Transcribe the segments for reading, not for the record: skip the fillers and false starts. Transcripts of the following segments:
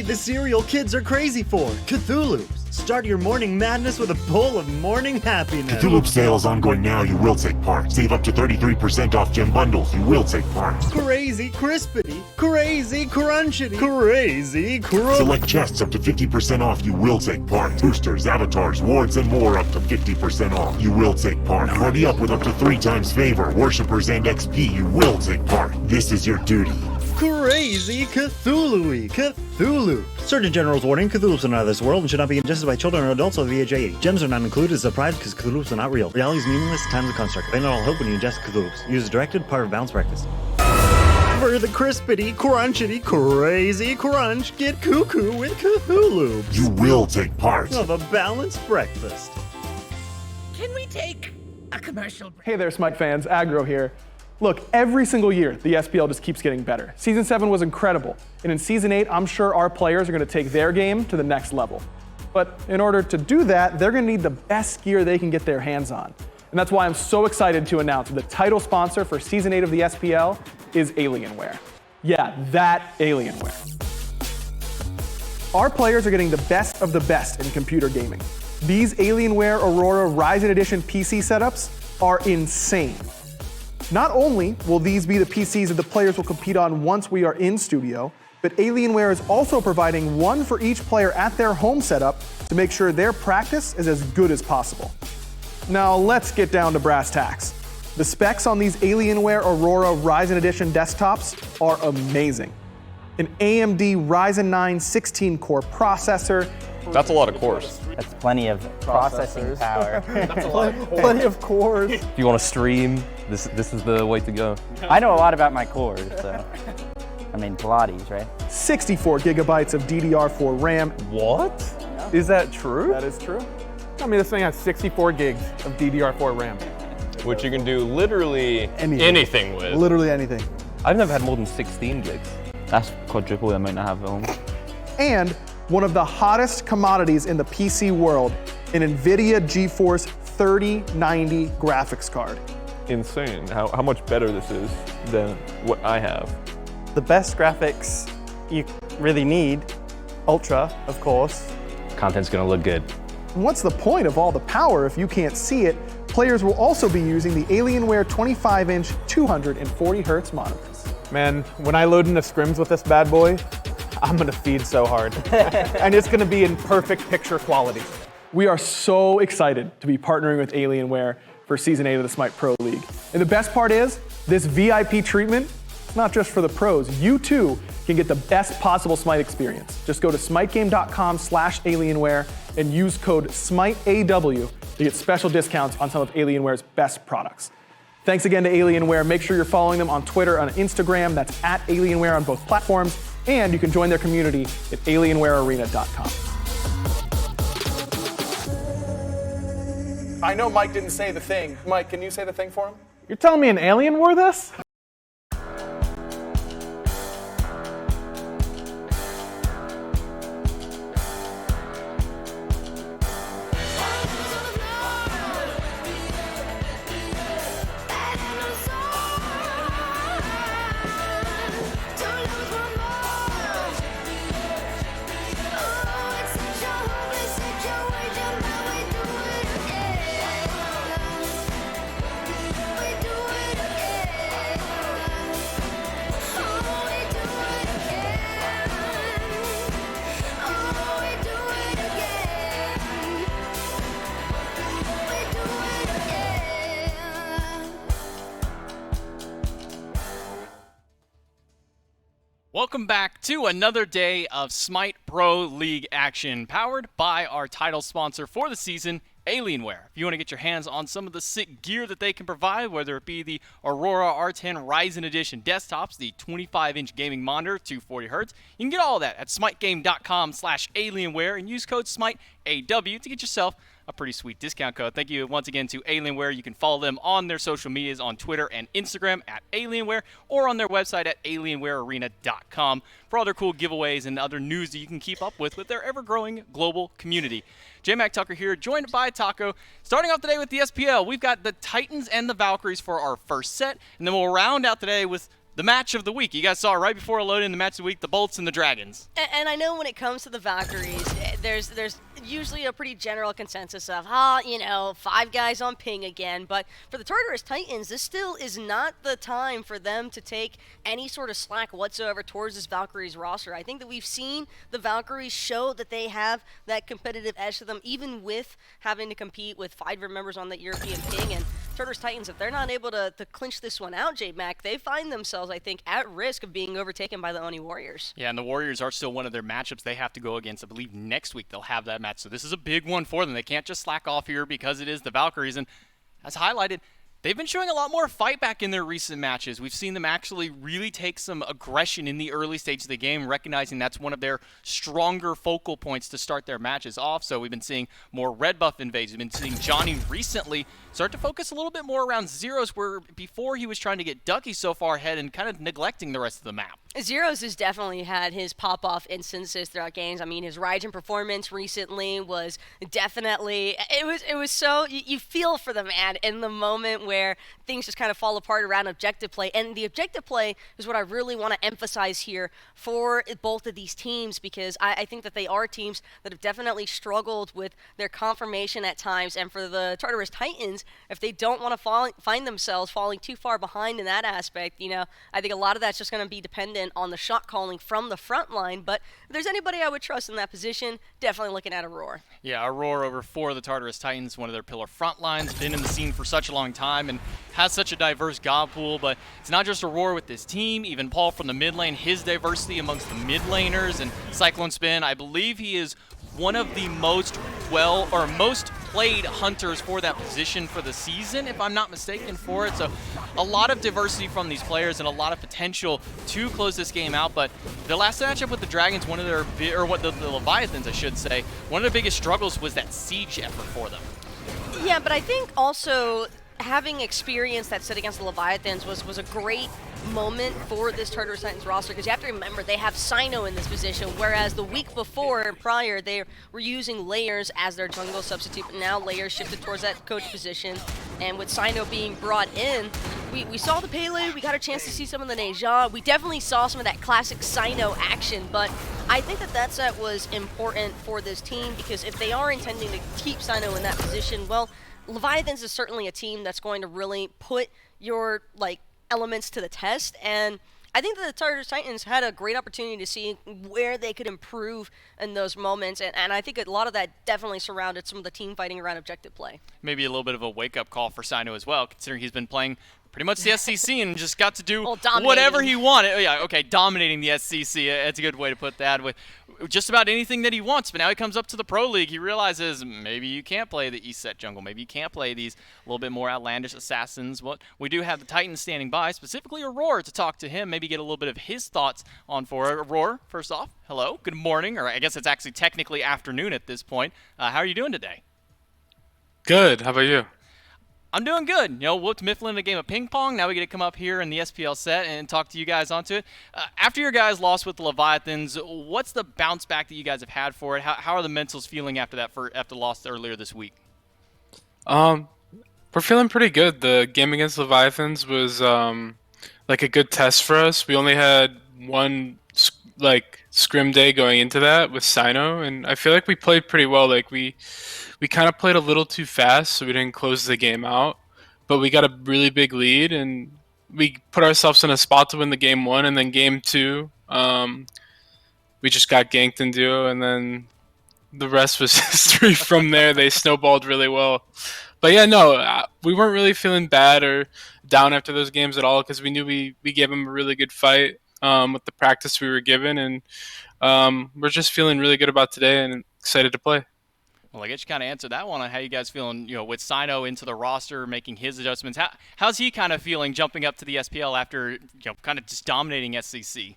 the cereal kids are crazy for, Cthulhu's. Start your morning madness with a bowl of morning happiness. Cthulhu sale is ongoing now. You will take part. Save up to 33% off gem bundles. You will take part. Crazy crispity, crazy crunchity, crazy Select chests up to 50% off. You will take part. Boosters, avatars, wards, and more up to 50% off. You will take part. Party up with up to 3 times favor. Worshippers and XP. You will take part. This is your duty. Crazy Cthulhu-y. Cthulhu. Surgeon General's warning, Cthulhu's are not of this world and should not be ingested by children or adults over the age of 80. Gems are not included as a prize because Cthulhu's are not real. Reality is meaningless, time is a construct. They not all hope when you ingest Cthulhu's. Use as directed, part of balanced breakfast. For the crispity, crunchity, crazy crunch, get cuckoo with Cthulhu. You will take part. Of a balanced breakfast. Can we take a commercial break? Hey there, SMITE fans, Agro here. Look, every single year, the SPL just keeps getting better. Season 7 was incredible, and in Season 8, I'm sure our players are gonna take their game to the next level. But in order to do that, they're gonna need the best gear they can get their hands on. And that's why I'm so excited to announce that the title sponsor for Season 8 of the SPL is Alienware. Yeah, that Alienware. Our players are getting the best of the best in computer gaming. These Alienware Aurora Ryzen Edition PC setups are insane. Not only will these be the PCs that the players will compete on once we are in studio, but Alienware is also providing one for each player at their home setup to make sure their practice is as good as possible. Now let's get down to brass tacks. The specs on these Alienware Aurora Ryzen Edition desktops are amazing. An AMD Ryzen 9 16-core processor. That's a lot of cores. That's plenty of processing power. That's a lot of cores. Plenty of cores. If you want to stream, this is the way to go. I know a lot about my cores, so. I mean, Pilates, right? 64 gigabytes of DDR4 RAM. What? Is that true? That is true. I mean, this thing has 64 gigs of DDR4 RAM. Which you can do literally anything with. Literally anything. I've never had more than 16 gigs. That's quadruple the amount I have at home. And one of the hottest commodities in the PC world, an NVIDIA GeForce 3090 graphics card. Insane how much better this is than what I have. The best graphics you really need, Ultra, of course. Content's gonna look good. And what's the point of all the power if you can't see it? Players will also be using the Alienware 25-inch 240 Hz monitors. Man, when I load into scrims with this bad boy, I'm gonna feed so hard. And it's gonna be in perfect picture quality. We are so excited to be partnering with Alienware for Season 8 of the SMITE Pro League. And the best part is, this VIP treatment, it's not just for the pros. You too can get the best possible SMITE experience. Just go to smitegame.com/Alienware and use code SMITEAW to get special discounts on some of Alienware's best products. Thanks again to Alienware. Make sure you're following them on Twitter and Instagram. That's at Alienware on both platforms. And you can join their community at alienwarearena.com. I know Mike didn't say the thing. Mike, can you say the thing for him? You're telling me an alien wore this? Welcome back to another day of SMITE Pro League action, powered by our title sponsor for the season, Alienware. If you want to get your hands on some of the sick gear that they can provide, whether it be the Aurora R10 Ryzen Edition desktops, the 25-inch gaming monitor, 240 Hz, you can get all of that at smitegame.com/Alienware and use code SMITEAW to get yourself a pretty sweet discount code. Thank you once again to Alienware. You can follow them on their social medias on Twitter and Instagram at Alienware or on their website at alienwarearena.com for all their cool giveaways and other news that you can keep up with their ever-growing global community. J-Mac Tucker here, joined by Taco. Starting off today with the SPL, we've got the Titans and the Valkyries for our first set, and then we'll round out today with the match of the week. You guys saw right before I loaded in the match of the week, the Bolts and the Dragons. And I know when it comes to the Valkyries, there's usually a pretty general consensus of, 5 guys on ping again. But for the Tartarus Titans, this still is not the time for them to take any sort of slack whatsoever towards this Valkyries roster. I think that we've seen the Valkyries show that they have that competitive edge to them, even with having to compete with 5 members on the European ping. And Tartarus Titans, if they're not able to clinch this one out, J-Mac, they find themselves, I think, at risk of being overtaken by the Oni Warriors. Yeah, and the Warriors are still one of their matchups they have to go against. I believe next week they'll have that match. So this is a big one for them. They can't just slack off here because it is the Valkyries. And as highlighted, they've been showing a lot more fight back in their recent matches. We've seen them actually really take some aggression in the early stages of the game, recognizing that's one of their stronger focal points to start their matches off. So we've been seeing more red buff invades. We've been seeing Johnny recently start to focus a little bit more around Zeros, where before he was trying to get Ducky so far ahead and kind of neglecting the rest of the map. Zeros has definitely had his pop-off instances throughout games. I mean, his Raijin performance recently was definitely, it was so, you feel for the man in the moment where things just kind of fall apart around objective play. And the objective play is what I really want to emphasize here for both of these teams, because I think that they are teams that have definitely struggled with their confirmation at times. And for the Tartarus Titans, if they don't want to find themselves falling too far behind in that aspect, I think a lot of that's just going to be dependent on the shot calling from the front line. But if there's anybody I would trust in that position, definitely looking at Aurora. Yeah, Aurora over 4 of the Tartarus Titans, one of their pillar front lines, been in the scene for such a long time and has such a diverse god pool. But it's not just Aurora with this team. Even Paul from the mid lane, his diversity amongst the mid laners, and Cyclone Spin, I believe he is one of the most played hunters for that position for the season, if I'm not mistaken, for it. So a lot of diversity from these players and a lot of potential to close this game out. But the last matchup with the Dragons, one of their, the Leviathans, I should say, one of their biggest struggles was that siege effort for them. Yeah, but I think also having experienced that set against the Leviathans was a great moment for this Tartarus Titans roster, because you have to remember they have Sino in this position, whereas the week before and prior they were using Layers as their jungle substitute, but now Layers shifted towards that coach position, and with Sino being brought in, we saw the Pele, we got a chance to see some of the Neja, we definitely saw some of that classic Sino action, but I think that set was important for this team, because if they are intending to keep Sino in that position, well, Leviathans is certainly a team that's going to really put your elements to the test, and I think that the Tartarus Titans had a great opportunity to see where they could improve in those moments, and I think a lot of that definitely surrounded some of the team fighting around objective play. Maybe a little bit of a wake-up call for Sino as well, considering he's been playing pretty much the SCC and just got to do whatever he wanted. Yeah, okay, dominating the SCC. That's a good way to put that. With just about anything that he wants. But now he comes up to the Pro League. He realizes maybe you can't play the East set jungle. Maybe you can't play these a little bit more outlandish assassins. Well, we do have the Titans standing by, specifically Aurora, to talk to him, maybe get a little bit of his thoughts on for Aurora. First off, hello, good morning, or I guess it's actually technically afternoon at this point. How are you doing today? Good. How about you? I'm doing good. Whooped Mifflin in a game of ping pong. Now we get to come up here in the SPL set and talk to you guys onto it. After your guys lost with the Leviathans, what's the bounce back that you guys have had for it? How are the mentals feeling after that, after the loss earlier this week? We're feeling pretty good. The game against Leviathans was like a good test for us. We only had one scrim day going into that with Sino, and I feel like we played pretty well. We kind of played a little too fast, so we didn't close the game out. But we got a really big lead, and we put ourselves in a spot to win the game 1, and then game 2, we just got ganked in duo, and then the rest was history from there. They snowballed really well. But yeah, no, we weren't really feeling bad or down after those games at all, because we knew we gave them a really good fight with the practice we were given, and we're just feeling really good about today and excited to play. Well, I guess you kind of answered that one on how you guys feeling, with Sino into the roster, making his adjustments. How's he kind of feeling jumping up to the SPL after, kind of just dominating SCC?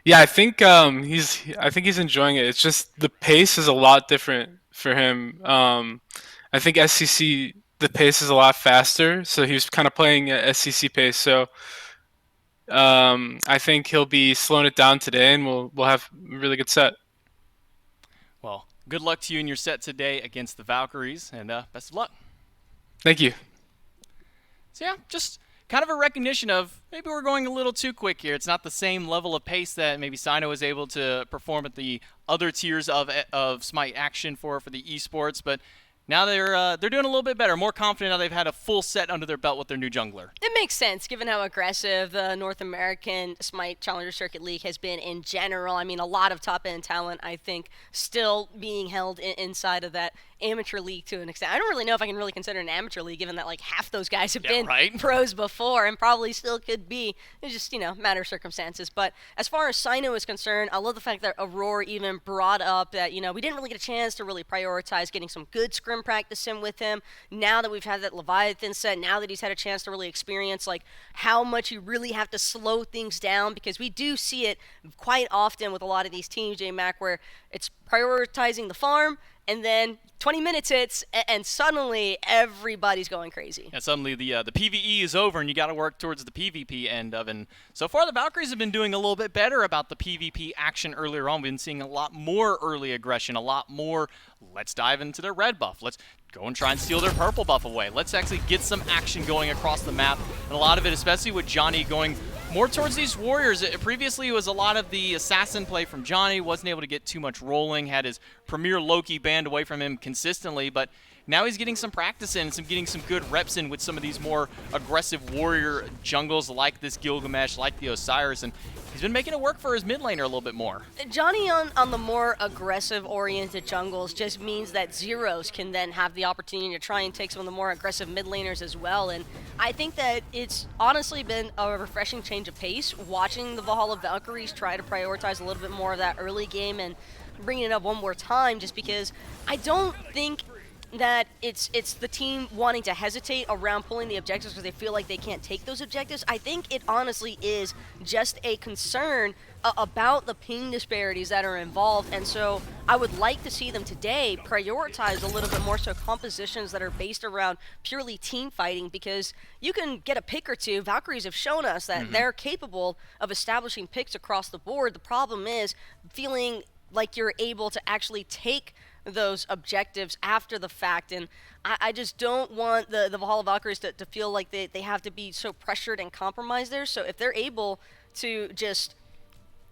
Yeah, I think he's enjoying it. It's just the pace is a lot different for him. I think SCC, the pace is a lot faster, so he was kind of playing at SCC pace. So I think he'll be slowing it down today, and we'll have a really good set. Well, good luck to you in your set today against the Valkyries, and best of luck. Thank you. So yeah, just kind of a recognition of maybe we're going a little too quick here. It's not the same level of pace that maybe SMITE was able to perform at the other tiers of SMITE action for the esports, but now they're doing a little bit better, more confident now they've had a full set under their belt with their new jungler. It makes sense given how aggressive the North American SMITE Challenger Circuit League has been in general. I mean, a lot of top-end talent, I think, still being held inside of that amateur league to an extent. I don't really know if I can really consider an amateur league, given that like half those guys have been pros before and probably still could be. It's just, matter of circumstances. But as far as Sino is concerned, I love the fact that Aurora even brought up that, we didn't really get a chance to really prioritize getting some good scrim practice in with him. Now that we've had that Leviathan set, now that he's had a chance to really experience like how much you really have to slow things down, because we do see it quite often with a lot of these teams, J-Mac, where it's prioritizing the farm, and then 20 minutes hits, and suddenly everybody's going crazy. And suddenly the PvE is over, and you got to work towards the PvP end of it. And so far, the Valkyries have been doing a little bit better about the PvP action earlier on. We've been seeing a lot more early aggression, a lot more, let's dive into their red buff. Let's go and try and steal their purple buff away. Let's actually get some action going across the map. And a lot of it, especially with Johnny going more towards these warriors. Previously, it was a lot of the assassin play from Johnny. Wasn't able to get too much rolling. Had his premier Loki banned away from him consistently. But now he's getting some practice in, getting some good reps in with some of these more aggressive warrior jungles like this Gilgamesh, like the Osiris. And he's been making it work for his mid laner a little bit more. Johnny on the more aggressive-oriented jungles just means that Zeros can then have the opportunity to try and take some of the more aggressive mid laners as well. And I think that it's honestly been a refreshing change of pace, watching the Valhalla Valkyries try to prioritize a little bit more of that early game and bringing it up one more time, just because I don't think that it's the team wanting to hesitate around pulling the objectives because they feel like they can't take those objectives. I think it honestly is just a concern about the ping disparities that are involved, and so I would like to see them today prioritize a little bit more so compositions that are based around purely team fighting, because you can get a pick or two. Valkyries have shown us that they're capable of establishing picks across the board. The problem is feeling like you're able to actually take those objectives after the fact, and I just don't want the Valhalla Valkyries to feel like they have to be so pressured and compromised there. So if they're able to just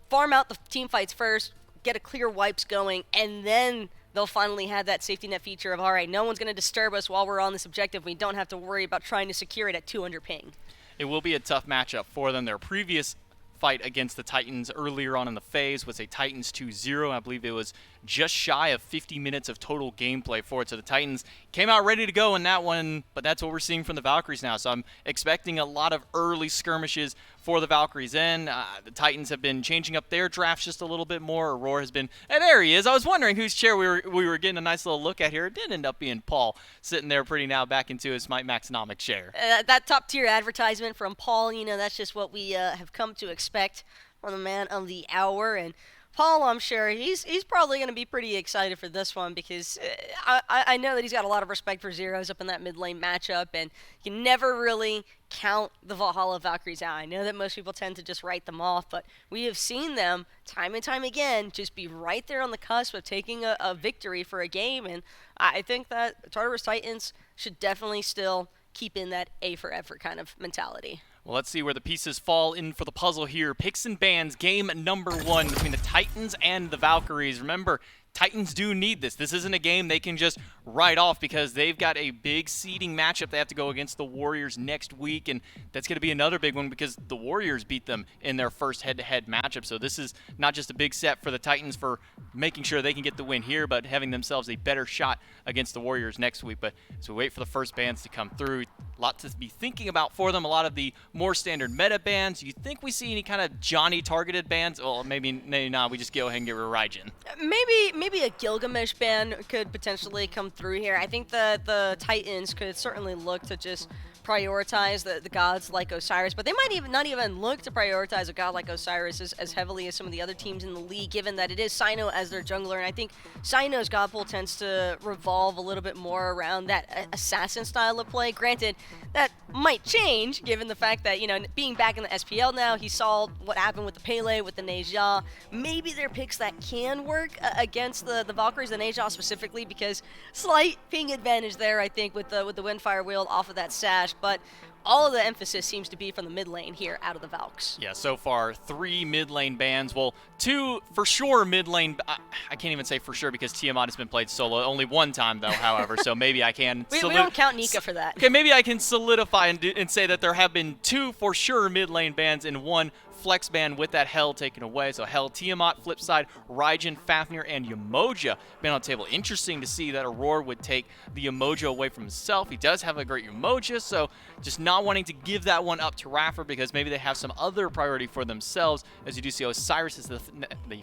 farm out the team fights first, get a clear wipes going, and then they'll finally have that safety net feature of, all right, no one's going to disturb us while we're on this objective. We don't have to worry about trying to secure it at 200 ping. It will be a tough matchup for them. Their previous fight against the Titans earlier on in the phase was a Titans 2-0. I believe it was just shy of 50 minutes of total gameplay for it. So the Titans came out ready to go in that one, but that's what we're seeing from the Valkyries now. So I'm expecting a lot of early skirmishes for the Valkyries. And the Titans have been changing up their drafts just a little bit more. Aurora has been, and there he is. I was wondering whose chair we were getting a nice little look at here. It did end up being Paul, sitting there pretty now back into his SMITE Maxonomics chair. That top tier advertisement from Paul, that's just what we have come to expect from the man of the hour. And Paul, I'm sure he's probably going to be pretty excited for this one, because I know that he's got a lot of respect for Zeros up in that mid lane matchup, and you can never really count the Valhalla Valkyries out. I know that most people tend to just write them off, but we have seen them time and time again just be right there on the cusp of taking a victory for a game, and I think that Tartarus Titans should definitely still keep in that A for effort kind of mentality. Well, let's see where the pieces fall in for the puzzle here. Picks and bans, game number 1 between the Titans and the Valkyries. Remember, Titans do need this. This isn't a game they can just write off, because they've got a big seeding matchup. They have to go against the Warriors next week, and that's going to be another big one because the Warriors beat them in their first head-to-head matchup. So this is not just a big set for the Titans for making sure they can get the win here, but having themselves a better shot against the Warriors next week. But as we wait for the first bans to come through, a lot to be thinking about for them. A lot of the more standard meta bans. You think we see any kind of Johnny targeted bans? Well, maybe not. We just go ahead and get rid of Raijin. Maybe a Gilgamesh ban could potentially come through here. I think that the Titans could certainly look to just prioritize the gods like Osiris, but they might not even look to prioritize a god like Osiris as heavily as some of the other teams in the league, given that it is Sino as their jungler, and I think Sino's god pool tends to revolve a little bit more around that assassin style of play. Granted, that might change given the fact that, being back in the SPL now, he saw what happened with the Pele, with the Neja. Maybe they're picks that can work against the Valkyries, the Neja specifically, because slight ping advantage there, I think, with the Windfire Wield off of that sash. But all of the emphasis seems to be from the mid lane here out of the Valks. Yeah, so far 3 mid lane bans. Well, 2 for sure mid lane. I can't even say for sure because Tiamat has been played solo only one time though. However, so maybe I can. we don't count Nika for that. Okay, maybe I can solidify and say that there have been 2 for sure mid lane bans and 1 flex ban with that Hell taken away. So Hell, Tiamat, flip side, Raijin, Fafnir, and Umoja been on the table. Interesting to see that Aurora would take the Umoja away from himself. He does have a great Umoja, so just not wanting to give that one up to Raffer because maybe they have some other priority for themselves, as you do see Osiris is the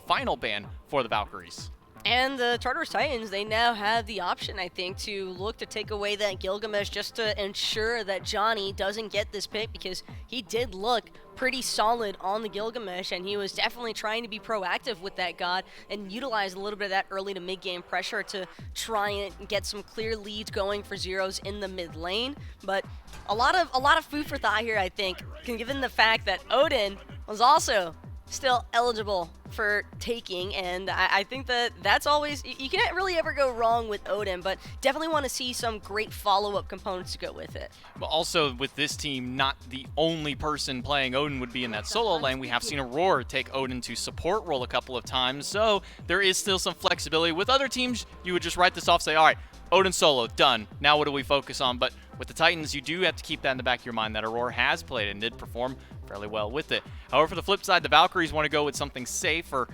final ban for the Valkyries. And the Tartarus Titans, they now have the option, I think, to look to take away that Gilgamesh just to ensure that Johnny doesn't get this pick because he did look pretty solid on the Gilgamesh and he was definitely trying to be proactive with that god and utilize a little bit of that early to mid game pressure to try and get some clear leads going for zeros in the mid lane. But a lot of food for thought here, I think, given the fact that Odin was also still eligible for taking, and I think that's always, you can't really ever go wrong with Odin, but definitely want to see some great follow-up components to go with it. But also with this team, not the only person playing Odin would be in that solo lane. We have seen Aurora take Odin to support role a couple of times, so there is still some flexibility. With other teams, you would just write this off, say, all right, Odin solo, done. Now what do we focus on? But with the Titans, you do have to keep that in the back of your mind that Aurora has played and did perform fairly well with it. However, for the flip side, the Valkyries want to go with something safe, or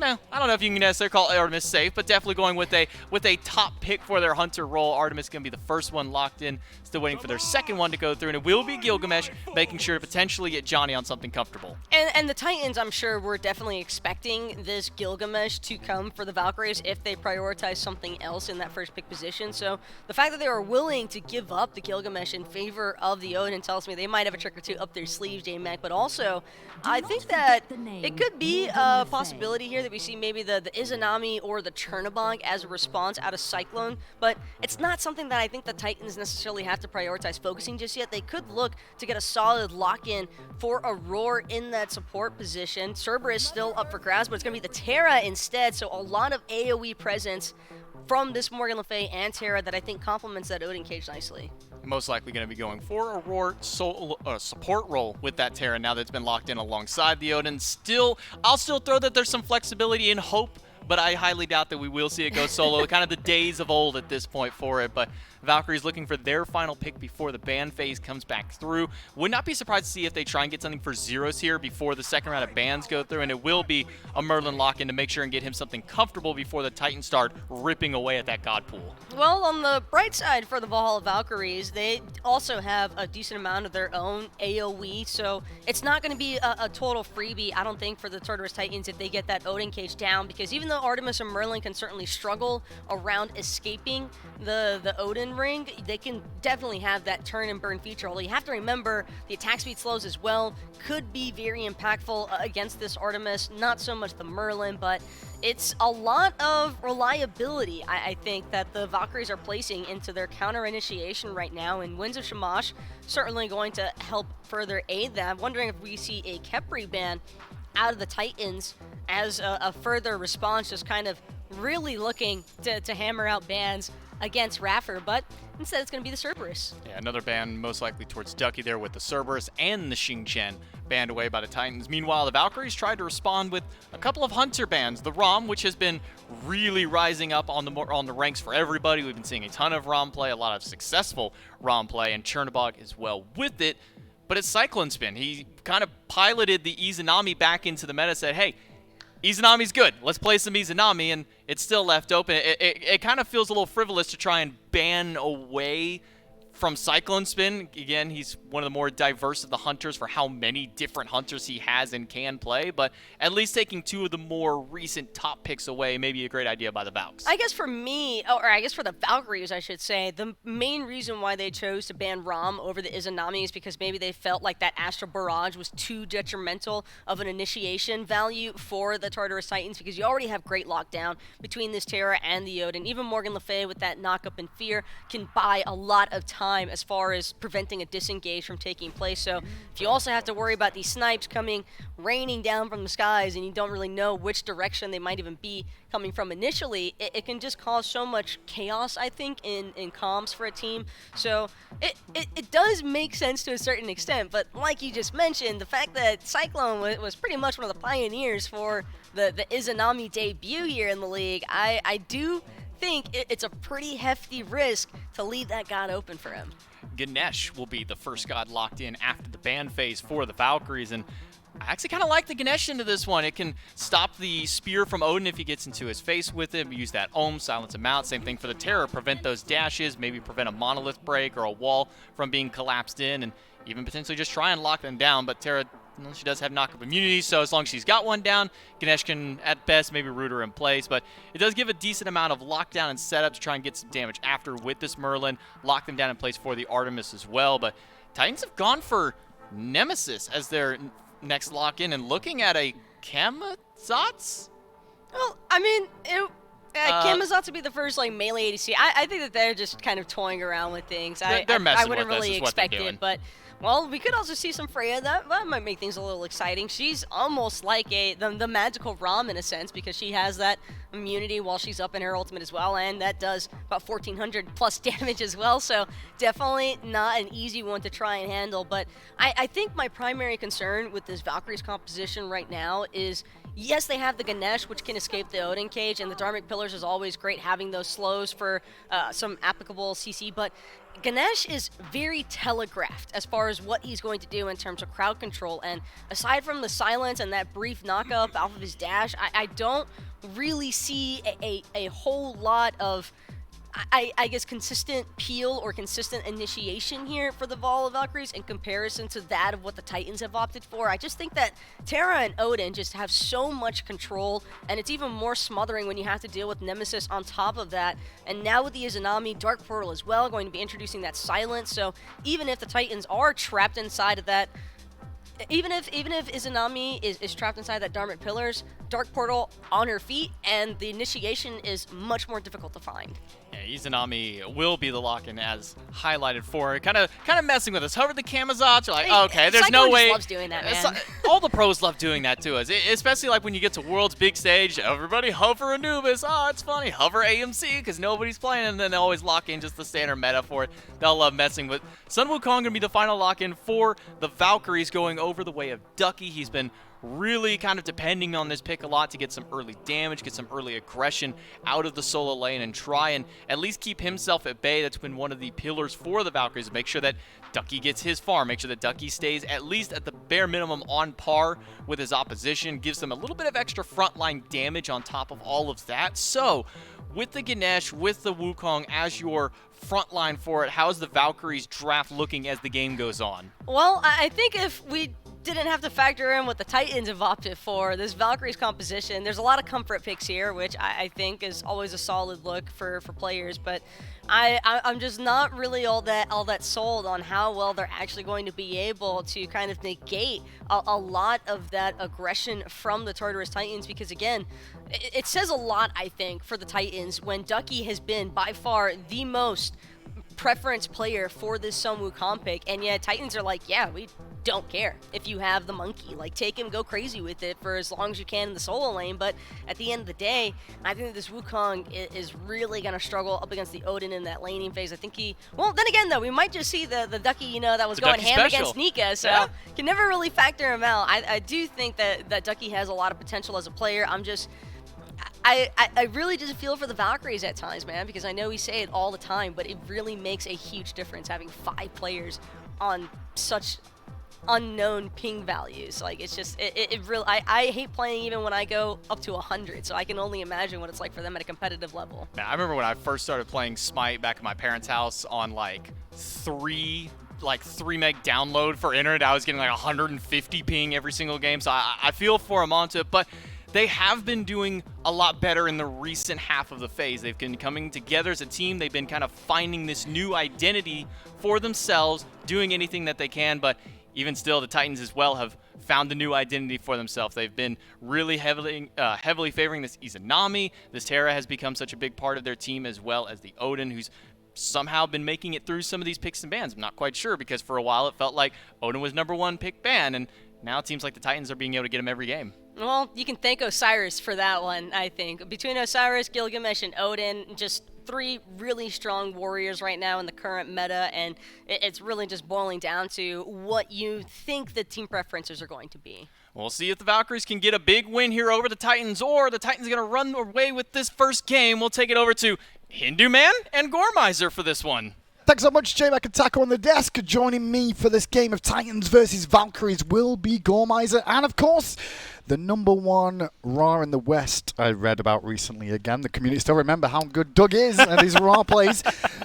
I don't know if you can necessarily call Artemis safe, but definitely going with a top pick for their hunter role. Artemis is going to be the first one locked in. Still waiting for their second one to go through, and it will be Gilgamesh, making sure to potentially get Johnny on something comfortable. And the Titans, I'm sure, were definitely expecting this Gilgamesh to come for the Valkyries if they prioritize something else in that first pick position. So the fact that they were willing to give up the Gilgamesh in favor of the Odin tells me they might have a trick or two up their sleeves, J-Mac, but also I think that it could be a possibility here that we see maybe the Izanami or the Chernobog as a response out of Cyclone, but it's not something that I think the Titans necessarily have to prioritize focusing just yet. They could look to get a solid lock-in for Aurora in that support position. Cerberus still up for grabs, but it's going to be the Terra instead, so a lot of AoE presence from this Morgan Le Fay and Terra that I think complements that Odin cage nicely. Most likely going to be going for Aurora support role with that Terra now that it's been locked in alongside the Odin. I'll still throw that there's some flexibility and hope, but I highly doubt that we will see it go solo. Kind of the days of old at this point for it, but Valkyries looking for their final pick before the ban phase comes back through. Would not be surprised to see if they try and get something for zeros here before the second round of bans go through, and it will be a Merlin lock-in to make sure and get him something comfortable before the Titans start ripping away at that god pool. Well, on the bright side for the Valhalla Valkyries, they also have a decent amount of their own AoE, so it's not going to be a total freebie, I don't think, for the Tartarus Titans if they get that Odin cage down, because even though Artemis and Merlin can certainly struggle around escaping the Odin ring, they can definitely have that turn and burn feature, although you have to remember the attack speed slows as well could be very impactful against this Artemis, not so much the Merlin, but it's a lot of reliability, I think, that the Valkyries are placing into their counter initiation right now, and Winds of Shamash certainly going to help further aid that. I'm wondering if we see a Kepri ban out of the Titans as a further response, just kind of really looking to hammer out bans against Raffer, but instead it's going to be the Cerberus. Yeah, another ban most likely towards Ducky there with the Cerberus and the Xingqian banned away by the Titans. Meanwhile, the Valkyries tried to respond with a couple of Hunter bans. The Rom, which has been really rising up on the ranks for everybody. We've been seeing a ton of Rom play, a lot of successful Rom play, and Chernobog as well with it. But it's Cyclone Spin. He kind of piloted the Izanami back into the meta, said, hey, Izanami's good. Let's play some Izanami, and it's still left open. It kind of feels a little frivolous to try and ban away from Cyclone Spin. Again, he's one of the more diverse of the hunters for how many different hunters he has and can play, but at least taking two of the more recent top picks away may be a great idea by the Valks. I guess for me, or I guess for the Valkyries, I should say, the main reason why they chose to ban Rom over the Izanami is because maybe they felt like that Astral Barrage was too detrimental of an initiation value for the Tartarus Titans, because you already have great lockdown between this Terra and the Odin. Even Morgan Le Fay with that knock up and fear can buy a lot of time time as far as preventing a disengage from taking place. So if you also have to worry about these snipes coming, raining down from the skies, and you don't really know which direction they might even be coming from initially, it can just cause so much chaos, I think, in comms for a team. So it does make sense to a certain extent, but like you just mentioned, the fact that Cyclone was pretty much one of the pioneers for the Izanami debut here in the league, I do think it's a pretty hefty risk to leave that god open for him. Ganesh will be the first god locked in after the ban phase for the Valkyries, and I actually kind of like the Ganesh into this one. It can stop the spear from Odin if he gets into his face with it. Use that Ohm, silence him out. Same thing for the Terror. Prevent those dashes, maybe prevent a monolith break or a wall from being collapsed in, and even potentially just try and lock them down. But Terra, well, she does have knock-up immunity, so as long as she's got one down, Ganesh can, at best, maybe root her in place. But it does give a decent amount of lockdown and setup to try and get some damage after with this Merlin. Lock them down in place for the Artemis as well. But Titans have gone for Nemesis as their next lock-in, and looking at a Kamazats? Well, I mean, Kamazats would be the first like melee ADC. I think that they're just kind of toying around with things. They're messing I wouldn't with us, really is what they're expect doing. it, but well, we could also see some Freya. That might make things a little exciting. She's almost like the magical Rom in a sense, because she has that immunity while she's up in her ultimate as well, and that does about 1,400 plus damage as well, so definitely not an easy one to try and handle. But I think my primary concern with this Valkyries composition right now is, yes, they have the Ganesh, which can escape the Odin cage, and the Dharmic Pillars is always great, having those slows for some applicable CC, but Ganesh is very telegraphed as far as what he's going to do in terms of crowd control, and aside from the silence and that brief knock-up off of his dash, I don't really see a whole lot of, I guess, consistent peel or consistent initiation here for the Valkyries in comparison to that of what the Titans have opted for. I just think that Terra and Odin just have so much control, and it's even more smothering when you have to deal with Nemesis on top of that. And now with the Izanami, Dark Portal as well, going to be introducing that silence, so even if the Titans are trapped inside of that, even if Izanami is trapped inside that Dharmic Pillars, Dark Portal on her feet, and the initiation is much more difficult to find. Yeah, Izanami will be the lock-in as highlighted for her. Kind of messing with us. However, the Kamazats are like, okay, there's no way. Loves doing that, man. All the pros love doing that to us, especially like when you get to World's big stage. Everybody hover Anubis. Oh, it's funny. Hover AMC because nobody's playing, and then they always lock in just the standard meta for it. They'll love messing with. Sun Wukong going to be the final lock-in for the Valkyries, going over the way of Ducky. He's been really kind of depending on this pick a lot to get some early damage, get some early aggression out of the solo lane, and try and at least keep himself at bay. That's been one of the pillars for the Valkyries. Make sure that Ducky gets his farm, make sure that Ducky stays at least at the bare minimum on par with his opposition, gives them a little bit of extra frontline damage on top of all of that. So with the Ganesh, with the Wukong as your frontline for it, how's the Valkyries draft looking as the game goes on? Well, I think if we didn't have to factor in what the Titans have opted for, this Valkyries composition, there's a lot of comfort picks here, which I think is always a solid look for players, but I'm just not really all that sold on how well they're actually going to be able to kind of negate a lot of that aggression from the Tartarus Titans, because again, it says a lot, I think, for the Titans when Ducky has been by far the most preference player for this Sun Wukong pick, and yet Titans are like, yeah, we don't care if you have the monkey, like take him, go crazy with it for as long as you can in the solo lane. But at the end of the day, I think that this Wukong is really gonna struggle up against the Odin in that laning phase. I think well, then again though, we might just see the Ducky, you know, that was going ham against Nika, so yeah, can never really factor him out. I do think that Ducky has a lot of potential as a player. I really just feel for the Valkyries at times, man, because I know we say it all the time, but it really makes a huge difference having 5 players on such unknown ping values. Like, it's just, it really, I hate playing even when I go up to 100, so I can only imagine what it's like for them at a competitive level. Man, I remember when I first started playing Smite back at my parents' house on like 3 meg download for internet, I was getting like 150 ping every single game, so I feel for them onto it, but they have been doing a lot better in the recent half of the phase. They've been coming together as a team. They've been kind of finding this new identity for themselves, doing anything that they can, but even still, the Titans as well have found a new identity for themselves. They've been really heavily favoring this Izanami. This Terra has become such a big part of their team, as well as the Odin, who's somehow been making it through some of these picks and bans. I'm not quite sure, because for a while it felt like Odin was #1 pick ban, and now it seems like the Titans are being able to get him every game. Well, you can thank Osiris for that one, I think. Between Osiris, Gilgamesh, and Odin, just 3 really strong warriors right now in the current meta, and it's really just boiling down to what you think the team preferences are going to be. We'll see if the Valkyries can get a big win here over the Titans, or the Titans are going to run away with this first game. We'll take it over to Hindu Man and Gormizer for this one. Thanks so much, J-Mac and Taco on the desk. Joining me for this game of Titans versus Valkyries will be Gormizer, and of course, the #1 Raw in the West I read about recently again. The community still remember how good Doug is and his Raw plays.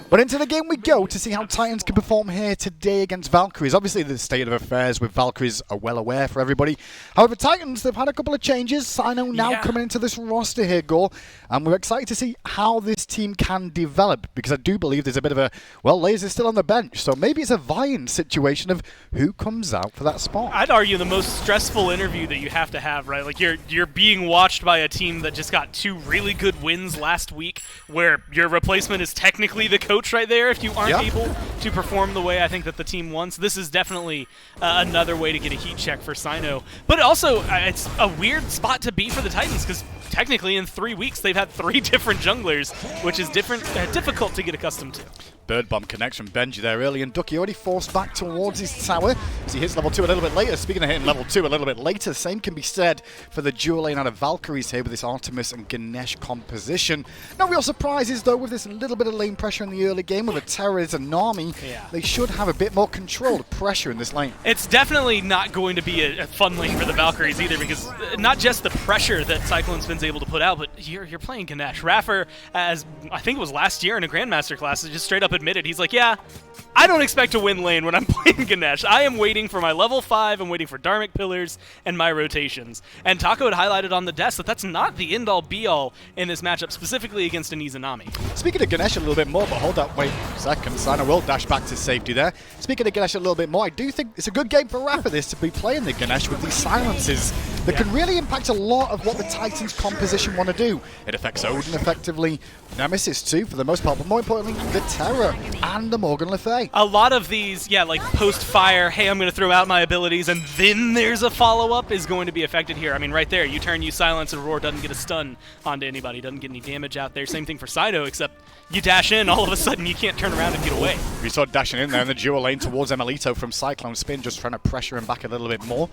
But into the game we go to see how Titans can perform here today against Valkyries. Obviously, the state of affairs with Valkyries are well aware for everybody. However, Titans, they've had a couple of changes. Sino now coming into this roster here, Gore. And we're excited to see how this team can develop, because I do believe there's a bit of a, well, Layers is still on the bench. So maybe it's a vying situation of who comes out for that spot. I'd argue the most stressful interview that you have to have, right? Like you're being watched by a team that just got 2 really good wins last week, where your replacement is technically the coach right there if you aren't able to perform the way I think that the team wants. This is definitely another way to get a heat check for Sino. But also, it's a weird spot to be for the Titans, because technically in 3 weeks they've had 3 different junglers, which is difficult to get accustomed to. Bird bomb connection, Benji there early, and Ducky already forced back towards his tower as he hits level 2 a little bit later. Speaking of hitting level 2 a little bit later, same can be said for the dual lane out of Valkyries here with this Artemis and Ganesh composition. No real surprises though with this little bit of lane pressure in the early game with the Terrors and Nami. They should have a bit more control of pressure in this lane. It's definitely not going to be a fun lane for the Valkyries either, because not just the pressure that Cyclone Spin's able to put out, but you're playing Ganesh. Raffer, as I think it was last year in a Grandmaster class, just straight up admitted, he's like, yeah, I don't expect to win lane when I'm playing Ganesh. I am waiting for my level 5, I'm waiting for Dharmic Pillars and my rotations. And Taco had highlighted on the desk that that's not the end-all be-all in this matchup, specifically against an Izanami. Speaking of Ganesh a little bit more, but hold up, wait a second, Sino will dash back to safety there. Speaking of Ganesh a little bit more, I do think it's a good game for Raffer this to be playing the Ganesh with these silences that can really impact a lot of what the Titans composition want to do. It affects Odin effectively, Nemesis too for the most part, but more importantly, the Terror and the Morgan Le Fay. A lot of these, like post-fire, hey, I'm going to throw out my abilities, and then there's a follow-up is going to be affected here. I mean, right there, you turn, you silence, and Roar doesn't get a stun onto anybody, doesn't get any damage out there. Same thing for Saido, except you dash in, all of a sudden you can't turn around and get away. We saw dashing in there in the dual lane towards Emilito from Cyclone Spin, just trying to pressure him back a little bit more.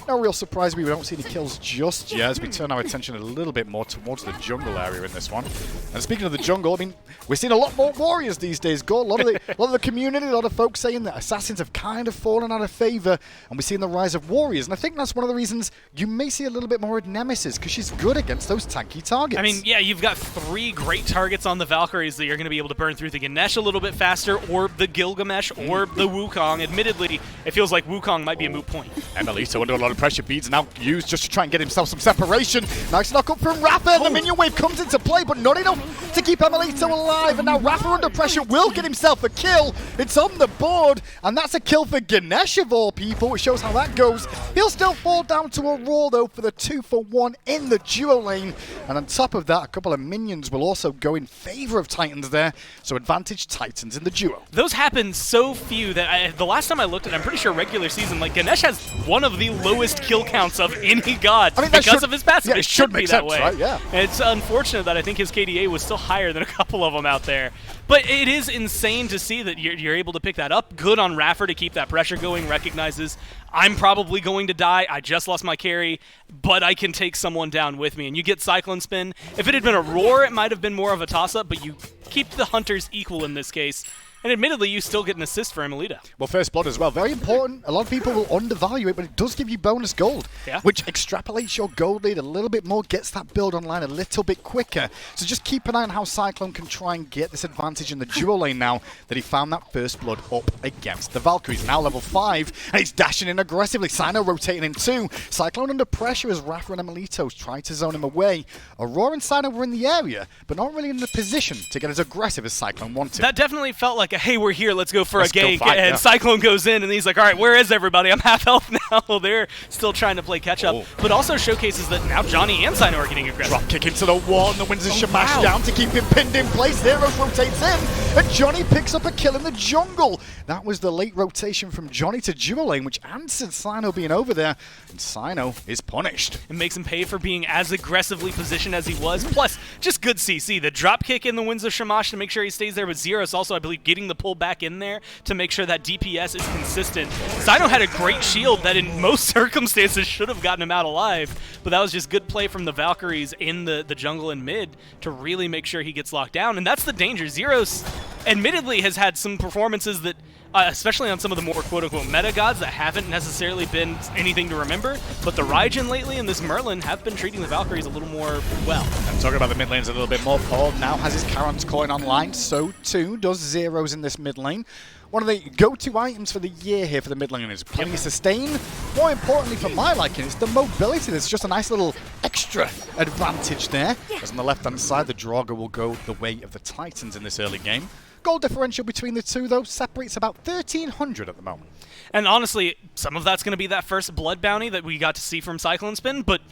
No real surprise we don't see any kills just yet as we turn our attention a little bit more towards the jungle area in this one. And speaking of the jungle, I mean, we're seeing a lot more warriors these days, Go. A lot of the community, a lot of folks saying that assassins have kind of fallen out of favor, and we're seeing the rise of warriors. And I think that's one of the reasons you may see a little bit more of Nemesis, because she's good against those tanky targets. I mean, you've got 3 great targets on the Valkyries that you're going to be able to burn through the Ganesh a little bit faster, or the Gilgamesh, or the Wukong. Admittedly, it feels like Wukong might be a moot point. Emilito under a lot of pressure, beads now used just to try and get himself some separation. Nice knock up from Raffer. The minion wave comes into play, but not enough to keep Emilito alive. And now Raffer under pressure will get himself a kill. It's on the board, and that's a kill for Ganesh of all people, which shows how that goes. He'll still fall down to a Roar though for the 2-for-1 in the duo lane. And on top of that, a couple of minions will also go in favor of Titans there. So advantage Titans in the duo. Those happen so few that the last time I looked at it, I'm pretty sure regular season, like Ganesh has one of the lowest kill counts of any god because of his passive. Yeah, it should be that way. Right? Yeah. And it's unfortunate that I think his KDA was still higher than a couple of them out there. But it is insane to see that you're able to pick that up. Good on Raffer to keep that pressure going, recognizes I'm probably going to die. I just lost my carry, but I can take someone down with me. And you get Cyclone Spin. If it had been a Roar, it might have been more of a toss-up, but you keep the Hunters equal in this case. And admittedly, you still get an assist for Emilito. Well, first blood as well. Very important. A lot of people will undervalue it, but it does give you bonus gold, which extrapolates your gold lead a little bit more, gets that build online a little bit quicker. So just keep an eye on how Cyclone can try and get this advantage in the dual lane now that he found that first blood up against the Valkyries. Now level 5, and he's dashing in aggressively. Sino rotating in too. Cyclone under pressure as Raffer and Emilito try to zone him away. Aurora and Sino were in the area, but not really in the position to get as aggressive as Cyclone wanted. That definitely felt like like a, hey, we're here, let's go for Let's a go gank, fight, and yeah. Cyclone goes in, and he's like, all right, where is everybody? I'm half health now. Well, they're still trying to play catch up, but also showcases that now Johnny and Sino are getting aggressive. Drop kick into the wall, and the Windsor Shamash wow. down to keep him pinned in place. Heroes rotates in, and Johnny picks up a kill in the jungle. That was the late rotation from Johnny to dual lane, which answered Sino being over there, and Sino is punished. It makes him pay for being as aggressively positioned as he was, plus just good CC. The drop kick in the Windsor Shamash to make sure he stays there with Zeros, also I believe getting the pull back in there to make sure that DPS is consistent. Sino had a great shield that in most circumstances should have gotten him out alive, but that was just good play from the Valkyries in the jungle and mid to really make sure he gets locked down, and that's the danger. Zeros admittedly has had some performances that especially on some of the more quote-unquote meta gods that haven't necessarily been anything to remember, but the Raijin lately and this Merlin have been treating the Valkyries a little more well. I'm talking about the mid lanes a little bit more. Paul now has his Charon's coin online, so too does Zeros in this mid lane. One of the go-to items for the year here for the mid lane is plenty of sustain. More importantly for my liking, it's the mobility. There's just a nice little extra advantage there. As on the left-hand side, the Draugr will go the way of the Titans in this early game. Goal differential between the two, though, separates about 1,300 at the moment. And honestly, some of that's going to be that first blood bounty that we got to see from Cyclone Spin, but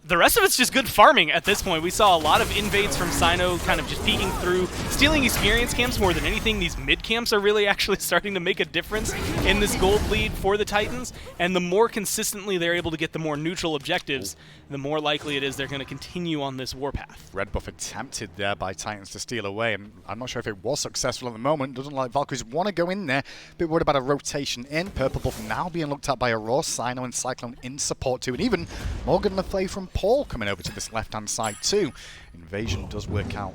the rest of it's just good farming at this point. We saw a lot of invades from Sino kind of just peeking through, stealing experience camps more than anything. These mid camps are really actually starting to make a difference in this gold lead for the Titans, and the more consistently they're able to get the more neutral objectives, the more likely it is they're going to continue on this warpath. Red buff attempted there by Titans to steal away, and I'm not sure if it was successful at the moment. Doesn't like Valkyries want to go in there, but worried about a rotation in. Purple buff now being looked at by Aurora, Sino and Cyclone in support too, and even Morgan Le Fay from Paul coming over to this left-hand side too. Invasion does work out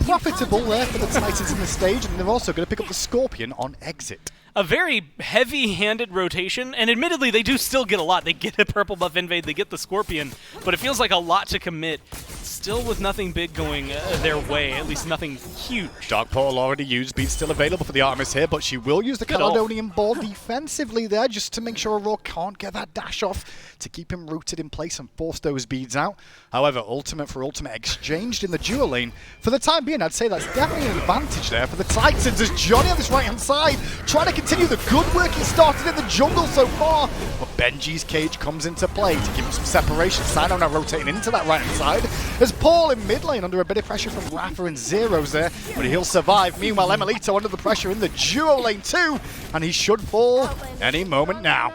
profitable there for the Titans in the stage, and they're also going to pick up the Scorpion on exit. A very heavy-handed rotation, and admittedly, they do still get a lot. They get a purple buff invade, they get the Scorpion, but it feels like a lot to commit. Still with nothing big going their way, at least nothing huge. Dark Portal already used, Beat's still available for the Artemis here, but she will use the Caledonian Ball defensively there just to make sure Aurora can't get that dash off to keep him rooted in place and force those beads out. However, ultimate for ultimate exchanged in the dual lane. For the time being, I'd say that's definitely an advantage there for the Titans as Johnny on this right-hand side trying to continue the good work he started in the jungle so far. But Benji's cage comes into play to give him some separation. Sino now rotating into that right-hand side as Paul in mid lane under a bit of pressure from Rafa and Zeros there, but he'll survive. Meanwhile, Emilito under the pressure in the duo lane too, and he should fall any moment now.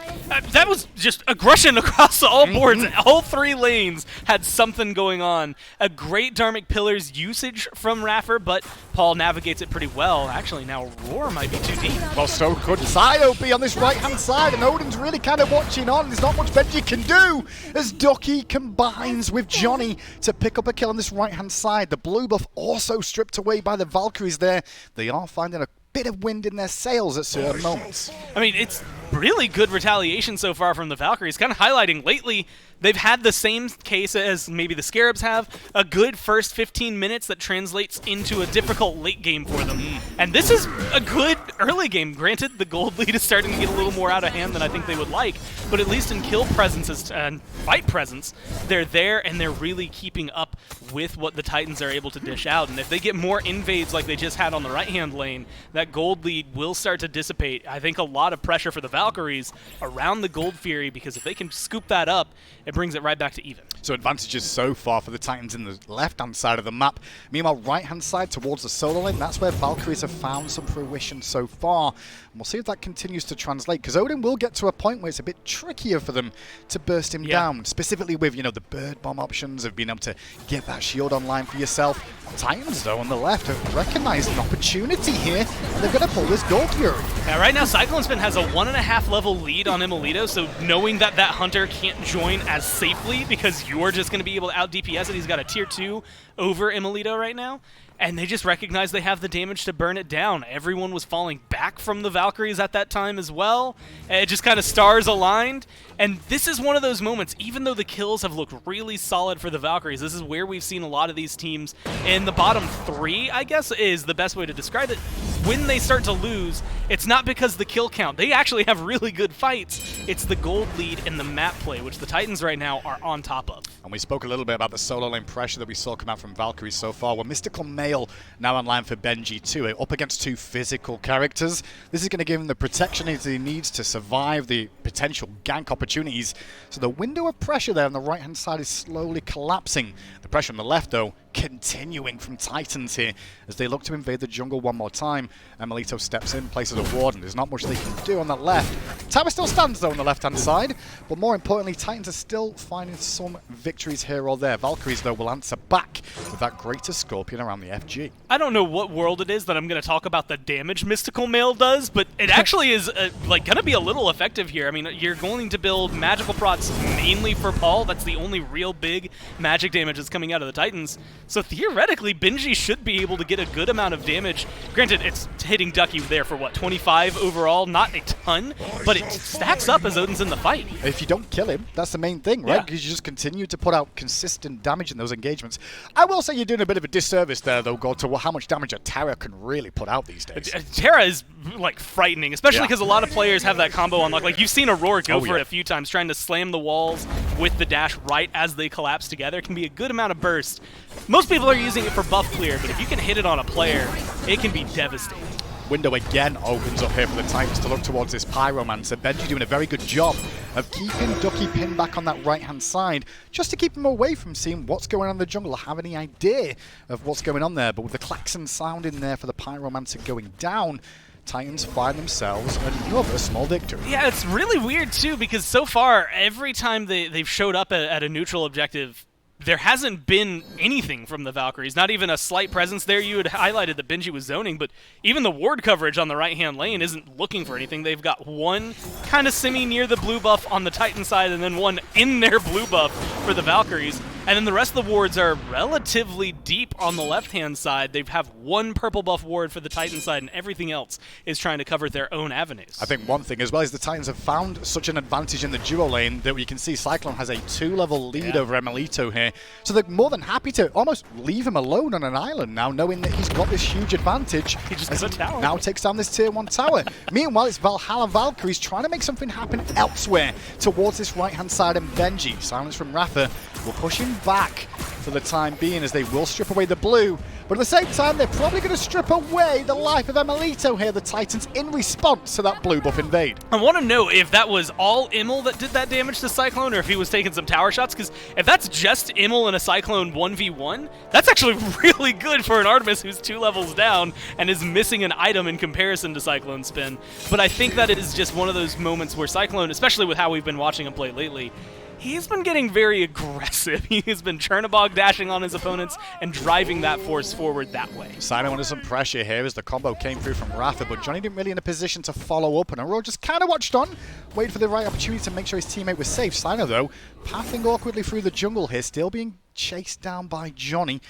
That was just aggression across all boards. All three lanes had something going on. A great Dharmic Pillars usage from Rafa, but Paul navigates it pretty well. Actually, now Roar might be too deep. Well, so could Sino be on this right-hand side, and Odin's really kind of watching on. There's not much Benji can do as Ducky combines with Johnny to pick up a kill on this right-hand side. The blue buff also stripped away by the Valkyries there. They are finding a bit of wind in their sails at certain moments. I mean, it's really good retaliation so far from the Valkyries, kind of highlighting lately they've had the same case as maybe the Scarabs have, a good first 15 minutes that translates into a difficult late game for them. And this is a good early game. Granted, the gold lead is starting to get a little more out of hand than I think they would like, but at least in kill presence and fight presence, they're there and they're really keeping up with what the Titans are able to dish out. And if they get more invades like they just had on the right-hand lane, that gold lead will start to dissipate. I think a lot of pressure for the Valkyries around the Gold Fury, because if they can scoop that up, it brings it right back to even. So advantages so far for the Titans in the left-hand side of the map. Meanwhile, right-hand side towards the solo lane, that's where Valkyries have found some fruition so far. And we'll see if that continues to translate, because Odin will get to a point where it's a bit trickier for them to burst him down, specifically with, you know, the bird bomb options of being able to get that shield online for yourself. Titans, though, on the left have recognized an opportunity here, and they're going to pull this Gold Fury. Now, right now, Cyclone Spin has a 1.5 level lead on Imolito, so knowing that that Hunter can't join as safely because you're just going to be able to out DPS it, he's got a tier 2 over Imolito right now, and they just recognize they have the damage to burn it down. Everyone was falling back from the Valkyries at that time as well. It just kind of stars aligned, and this is one of those moments, even though the kills have looked really solid for the Valkyries, this is where we've seen a lot of these teams in the bottom 3, I guess, is the best way to describe it. when they start to lose, it's not because the kill count. They actually have really good fights. It's the gold lead and the map play, which the Titans right now are on top of. And we spoke a little bit about the solo lane pressure that we saw come out from Valkyries so far. Well, Mystical Male now online for Benji too, up against two physical characters. This is going to give him the protection he needs to survive the potential gank opportunities. So the window of pressure there on the right-hand side is slowly collapsing. The pressure on the left, though, continuing from Titans here as they look to invade the jungle one more time. And Melito steps in, places a ward, and there's not much they can do on that left. Tower still stands, though, on the left-hand side. But more importantly, Titans are still finding some victories here or there. Valkyries, though, will answer back with that greater Scorpion around the FG. I don't know what world it is that I'm going to talk about the damage Mystical Male does, but it actually is like going to be a little effective here. I mean, you're going to build magical procs mainly for Paul. That's the only real big magic damage that's coming out of the Titans. So theoretically, Benji should be able to get a good amount of damage. Granted, it's hitting Ducky there for what, 25 overall? Not a ton, but it stacks up as Odin's in the fight. If you don't kill him, that's the main thing, right? Because you just continue to put out consistent damage in those engagements. I will say you're doing a bit of a disservice there, though, God, to how much damage a Terra can really put out these days. Terra is, like, frightening, especially because a lot of players have that combo unlocked. Like, you've seen Aurora go for it a few times, trying to slam the walls with the dash right as they collapse together. It can be a good amount of burst. Most people are using it for buff clear, but if you can hit it on a player, it can be devastating. Window again opens up here for the Titans to look towards this Pyromancer. Benji doing a very good job of keeping Ducky pinned back on that right-hand side, just to keep him away from seeing what's going on in the jungle or have any idea of what's going on there. But with the klaxon sound in there for the Pyromancer going down, Titans find themselves another small victory. Yeah, it's really weird, too, because so far, every time they've showed up at a neutral objective, there hasn't been anything from the Valkyries, not even a slight presence there. You had highlighted that Benji was zoning, but even the ward coverage on the right-hand lane isn't looking for anything. They've got one kind of semi near the blue buff on the Titan side and then one in their blue buff for the Valkyries. And then the rest of the wards are relatively deep on the left-hand side. They have one purple buff ward for the Titan side, and everything else is trying to cover their own avenues. I think one thing as well is the Titans have found such an advantage in the duo lane that we can see Cyclone has a 2-level lead over Emelito here. So they're more than happy to almost leave him alone on an island now, knowing that he's got this huge advantage. He just gets a tower. Now takes down this tier 1 tower. Meanwhile, it's Valhalla Valkyries trying to make something happen elsewhere towards this right-hand side, and Benji, silence from Rafa, will push him back for the time being as they will strip away the blue. But at the same time, they're probably going to strip away the life of Emelito here, the Titans, in response to that blue buff invade. I want to know if that was all Immel that did that damage to Cyclone, or if he was taking some tower shots, because if that's just Immel and a Cyclone 1v1, that's actually really good for an Artemis who's 2 levels down and is missing an item in comparison to Cyclone Spin. But I think that it is just one of those moments where Cyclone, especially with how we've been watching him play lately, he's been getting very aggressive. He has been Chernobog dashing on his opponents and driving that force forward that way. Simon under some pressure here as the combo came through from Rafa, but Johnny didn't really in a position to follow up, and Aurora just kind of watched on, waited for the right opportunity to make sure his teammate was safe. Sino, though, pathing awkwardly through the jungle here, still being chased down by Johnny.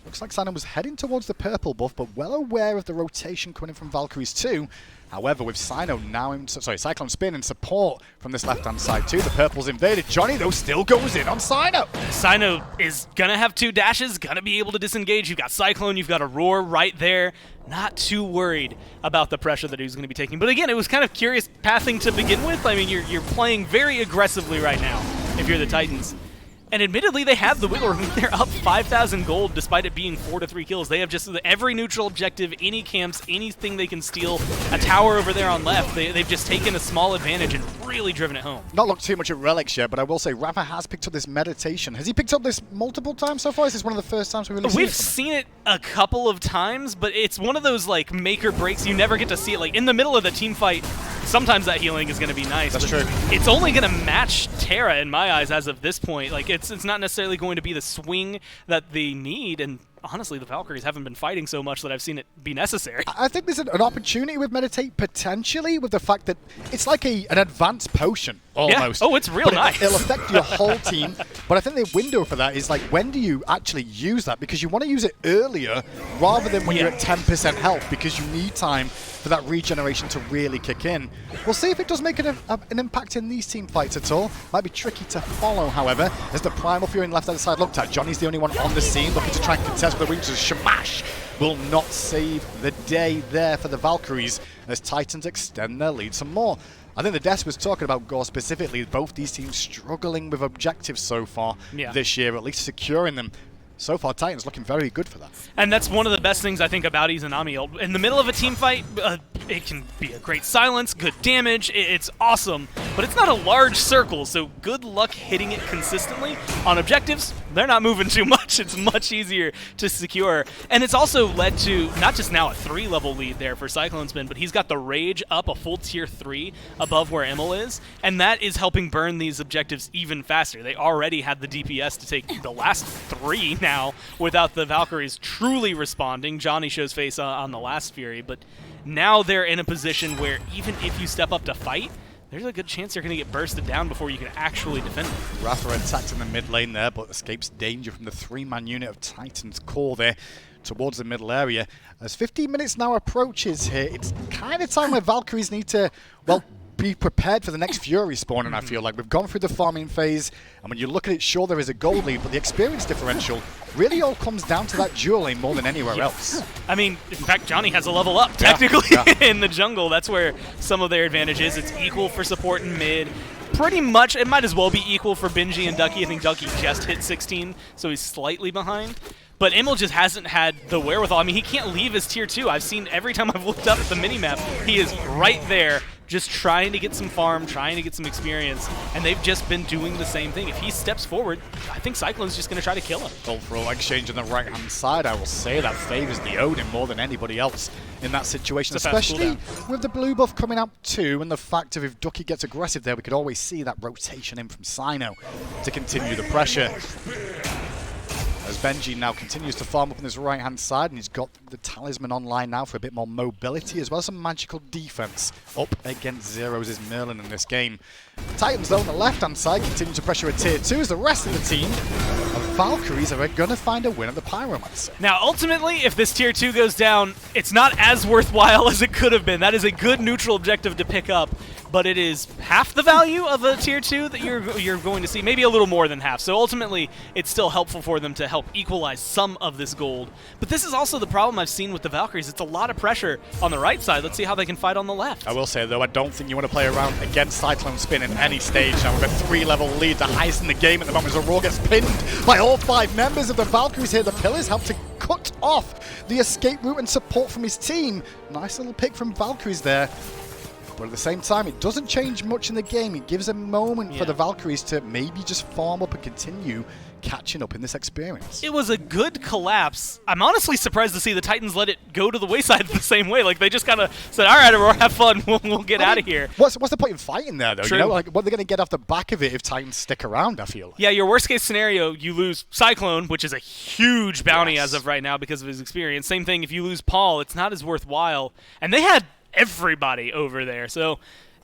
Looks like Sino was heading towards the purple buff, but well aware of the rotation coming in from Valkyries too. However, with Cyclone Spin in support from this left-hand side too, the purple's invaded. Johnny, though, still goes in on Sino. Sino is going to have 2 dashes, going to be able to disengage. You've got Cyclone, you've got Aurora right there. Not too worried about the pressure that he's going to be taking. But again, it was kind of curious pathing to begin with. I mean, you're playing very aggressively right now if you're the Titans. And admittedly, they have the wiggle room. They're up 5,000 gold despite it being 4-3 kills. They have just every neutral objective, any camps, anything they can steal. A tower over there on left. They've just taken a small advantage and really driven it home. Not looked too much at Relics yet, but I will say Rafa has picked up this meditation. Has he picked up this multiple times so far? Is this one of the first times we've seen it a couple of times, but it's one of those like make or breaks. You never get to see it. Like in the middle of the team fight, sometimes that healing is going to be nice. That's true. It's only going to match Terra in my eyes as of this point. Like it's not necessarily going to be the swing that they need, and honestly, the Valkyries haven't been fighting so much that I've seen it be necessary. I think there's an opportunity with Meditate, potentially, with the fact that it's like an advanced potion, almost. Yeah. Oh, it's real nice. It'll affect your whole team, but I think the window for that is like, when do you actually use that? Because you want to use it earlier rather than when you're at 10% health, because you need time for that regeneration to really kick in. We'll see if it does make an impact in these team fights at all. Might be tricky to follow, however, as the Primal Fury on the left-hand side looked at. Johnny's the only one on the scene looking to try and contest with the wings of Shamash. will not save the day there for the Valkyries as Titans extend their lead some more. I think the desk was talking about Gore specifically. Both these teams struggling with objectives so far this year, at least securing them. So far, Titans looking very good for that. And that's one of the best things I think about Izanami. In the middle of a team fight, it can be a great silence, good damage, it's awesome, but it's not a large circle, so good luck hitting it consistently. On objectives, they're not moving too much. It's much easier to secure. And it's also led to not just now a 3-level lead there for Cyclone Spin, but he's got the Rage up a full tier 3 above where Immel is, and that is helping burn these objectives even faster. They already had the DPS to take the last 3 now without the Valkyries truly responding. Johnny shows face on the last Fury, but now they're in a position where even if you step up to fight, there's a good chance you're going to get bursted down before you can actually defend it. Rafa attacked in the mid lane there, but escapes danger from the 3-man unit of Titan's core there towards the middle area. As 15 minutes now approaches here, it's kind of time where Valkyries need to, well, be prepared for the next Fury spawn, and I feel like we've gone through the farming phase, and when you look at it, sure, there is a gold lead, but the experience differential really all comes down to that dual lane more than anywhere else. I mean, in fact, Johnny has a level up, technically, in the jungle. That's where some of their advantage is. It's equal for support in mid. Pretty much, it might as well be equal for Benji and Ducky. I think Ducky just hit 16, so he's slightly behind. But Immel just hasn't had the wherewithal. I mean, he can't leave his tier 2. I've seen every time I've looked up at the minimap, he is right there, just trying to get some farm, trying to get some experience, and they've just been doing the same thing. If he steps forward, I think Cyclone's just going to try to kill him. Full exchange on the right-hand side, I will say that favors the Odin more than anybody else in that situation, especially with the blue buff coming out too, and the fact of if Ducky gets aggressive there, we could always see that rotation in from Sino to continue the pressure. As Benji now continues to farm up on his right-hand side, and he's got the Talisman online now for a bit more mobility, as well as some magical defense up against Zero's Merlin in this game. Titans, though, on the left-hand side, continue to pressure a tier 2, as the rest of the team of Valkyries are going to find a win at the Pyromancer. Now, ultimately, if this tier 2 goes down, it's not as worthwhile as it could have been. That is a good neutral objective to pick up, but it is half the value of a tier 2 that you're going to see, maybe a little more than half. So ultimately, it's still helpful for them to help equalize some of this gold. But this is also the problem I've seen with the Valkyries. It's a lot of pressure on the right side. Let's see how they can fight on the left. I will say, though, I don't think you want to play around against Cyclone Spin in any stage. Now, with a 3-level lead, the highest in the game at the moment, as Aurora gets pinned by all 5 members of the Valkyries here. The Pillars help to cut off the escape route and support from his team. Nice little pick from Valkyries there. But at the same time, it doesn't change much in the game. It gives a moment for the Valkyries to maybe just farm up and continue catching up in this experience. It was a good collapse. I'm honestly surprised to see the Titans let it go to the wayside the same way. Like, they just kind of said, all right, Aurora, have fun. We'll get out of here. What's the point in fighting there, though? True. You know, like, what are they going to get off the back of it if Titans stick around, I feel? Yeah, your worst-case scenario, you lose Cyclone, which is a huge bounty as of right now because of his experience. Same thing, if you lose Paul, it's not as worthwhile. And they had everybody over there, so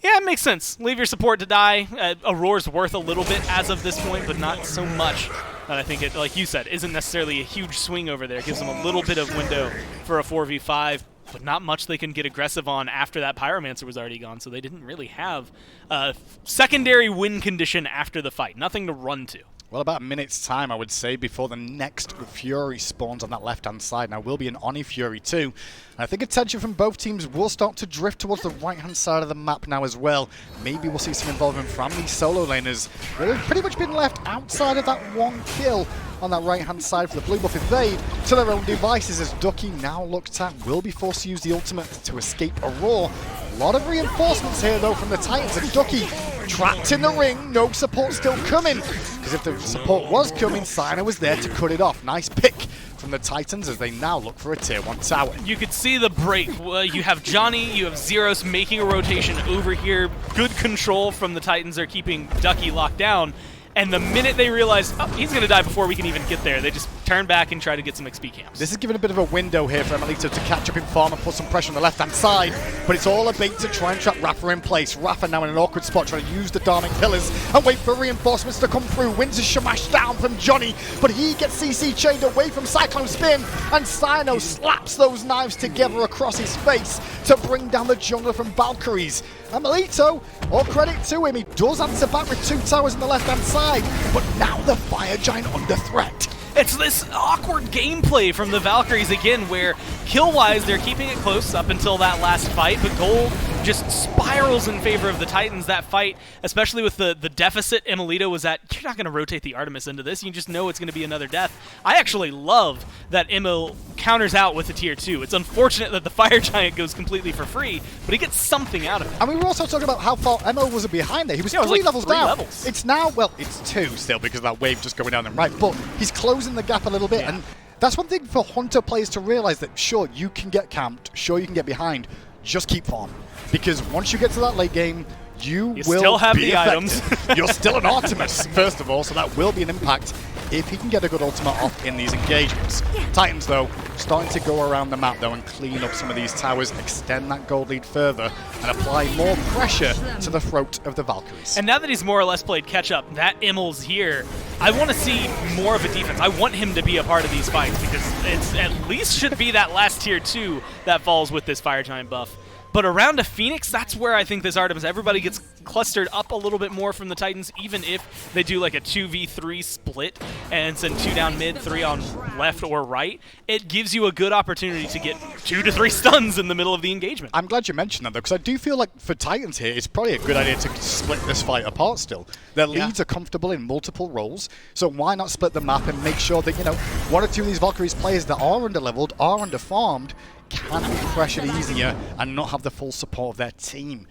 yeah, it makes sense. Leave your support to die. Aurora's worth a little bit as of this point, but not so much that I think it, like you said, isn't necessarily a huge swing over there. It gives them a little bit of window for a 4v5, but not much they can get aggressive on after that Pyromancer was already gone, so they didn't really have a secondary win condition after the fight. Nothing to run to. Well, about a minute's time, I would say, before the next Fury spawns on that left-hand side. Now, will be an Oni Fury too. And I think attention from both teams will start to drift towards the right-hand side of the map now as well. Maybe we'll see some involvement from these solo laners. They've pretty much been left outside of that one kill on that right-hand side for the blue buff invade to their own devices, as Ducky, now looked at, will be forced to use the ultimate to escape Aurora. A lot of reinforcements here, though, from the Titans, and Ducky trapped in the ring. No support still coming, because if the support was coming, Sino was there to cut it off. Nice pick from the Titans as they now look for a tier 1 tower. You could see the break. You have Johnny, you have Zeros making a rotation over here. Good control from the Titans. They're keeping Ducky locked down. And the minute they realize, oh, he's going to die before we can even get there, they just turn back and try to get some XP camps. This is giving a bit of a window here for Emelito to catch up in farm and put some pressure on the left-hand side, but it's all a bait to try and trap Rafa in place. Rafa now in an awkward spot trying to use the Darming Pillars and wait for reinforcements to come through. Wins a shamash down from Johnny, but he gets CC chained away from Cyclone Spin, and Sino slaps those knives together across his face to bring down the jungler from Valkyries. And Melito, all credit to him, he does answer back with 2 towers on the left-hand side, but now the Fire Giant under threat. It's this awkward gameplay from the Valkyries again, where kill-wise they're keeping it close up until that last fight, but gold just spirals in favor of the Titans. That fight, especially with the deficit Emilito was at, you're not going to rotate the Artemis into this. You just know it's going to be another death. I actually love that Emil counters out with the tier 2. It's unfortunate that the Fire Giant goes completely for free, but he gets something out of it. And we were also talking about how far Emil was behind there. He was three levels down. It's now, well, it's 2 still because of that wave just going down and right, but he's closing the gap a little bit. And that's one thing for Hunter players to realize, that sure, you can get camped, sure, you can get behind, just keep farming. Because once you get to that late game, you will still have be the items. You're still an Artemis, first of all, so that will be an impact if he can get a good ultimate off in these engagements. Titans, though, starting to go around the map, though, and clean up some of these towers, extend that gold lead further, and apply more pressure to the throat of the Valkyries. And now that he's more or less played catch-up, that Emil's here, I want to see more of a defense. I want him to be a part of these fights, because it's at least should be that last tier 2 that falls with this Fire Giant buff. But around a Phoenix, that's where I think this Artemis, everybody gets clustered up a little bit more from the Titans, even if they do like a 2v3 split and send 2 down mid, 3 on left or right. It gives you a good opportunity to get 2 to 3 stuns in the middle of the engagement. I'm glad you mentioned that, though, because I do feel like for Titans here, it's probably a good idea to split this fight apart still. Their leads are comfortable in multiple roles, so why not split the map and make sure that, you know, 1 or 2 of these Valkyries players that are under-leveled, are under-farmed, can be pressured easier and not have the full support of their team.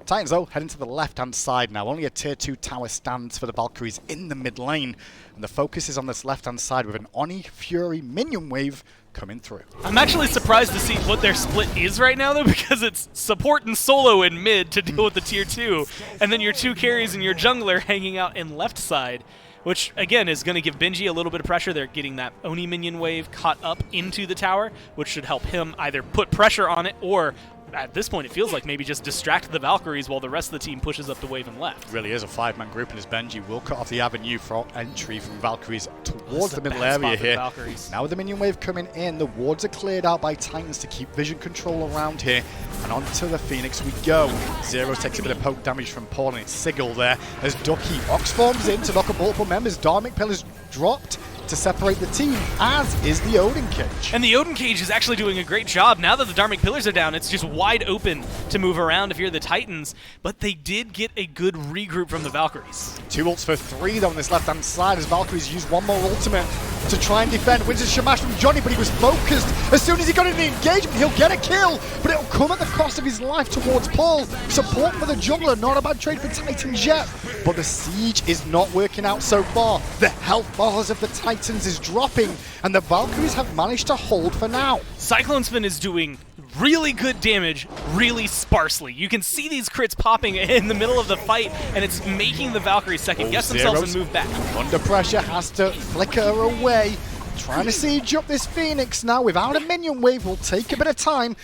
Titans, though, heading to the left-hand side now. Only a tier 2 tower stands for the Valkyries in the mid lane, and the focus is on this left-hand side with an Oni Fury minion wave coming through. I'm actually surprised to see what their split is right now, though, because it's support and solo in mid to deal with the tier 2, and then your 2 carries and your jungler hanging out in left side, which, again, is going to give Benji a little bit of pressure. They're getting that Oni minion wave caught up into the tower, which should help him either put pressure on it or, at this point, it feels like maybe just distract the Valkyries while the rest of the team pushes up the wave and left. Really is a 5-man group, and as Benji will cut off the avenue for entry from Valkyries towards the middle area here. Now with the minion wave coming in, the wards are cleared out by Titans to keep vision control around here, and onto the Phoenix we go. Zero takes a bit of poke damage from Paul, and it's Sigil there as Ducky Ox forms in to knock up multiple members. Dharmic Pill is dropped to separate the team, as is the Odin Cage. And the Odin Cage is actually doing a great job. Now that the Dharmic Pillars are down, it's just wide open to move around if you're the Titans, but they did get a good regroup from the Valkyries. 2 ults for 3 though on this left-hand side as Valkyries use 1 more ultimate to try and defend. Wins a Shamash from Johnny, but he was focused. As soon as he got in the engagement, he'll get a kill, but it'll come at the cost of his life towards Paul. Support for the jungler, not a bad trade for Titans yet, but the siege is not working out so far. The health bars of the Titans is dropping, and the Valkyries have managed to hold for now. Cyclone Spin is doing really good damage, really sparsely. You can see these crits popping in the middle of the fight, and it's making the Valkyries second-guess themselves and move back. Under pressure, has to flicker away. Trying to siege up this Phoenix now without a minion wave. Will take a bit of time.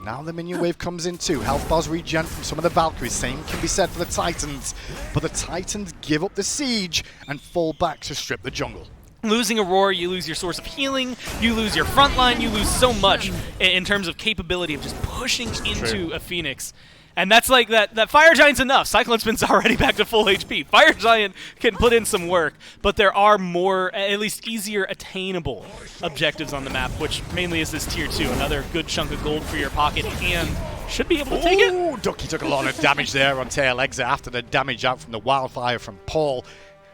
Now the minion wave comes in too. Health bars regen from some of the Valkyries. Same can be said for the Titans. But the Titans give up the siege and fall back to strip the jungle. Losing Aurora, you lose your source of healing, you lose your front line, you lose so much in terms of capability of just pushing into a Phoenix. And that's like that Fire Giant's enough. Cyclone Spin's already back to full HP. Fire Giant can put in some work, but there are more, at least easier attainable objectives on the map, which mainly is this tier 2. Another good chunk of gold for your pocket and should be able to take it. Ducky took a lot of damage there on tail exit after the damage out from the wildfire from Paul.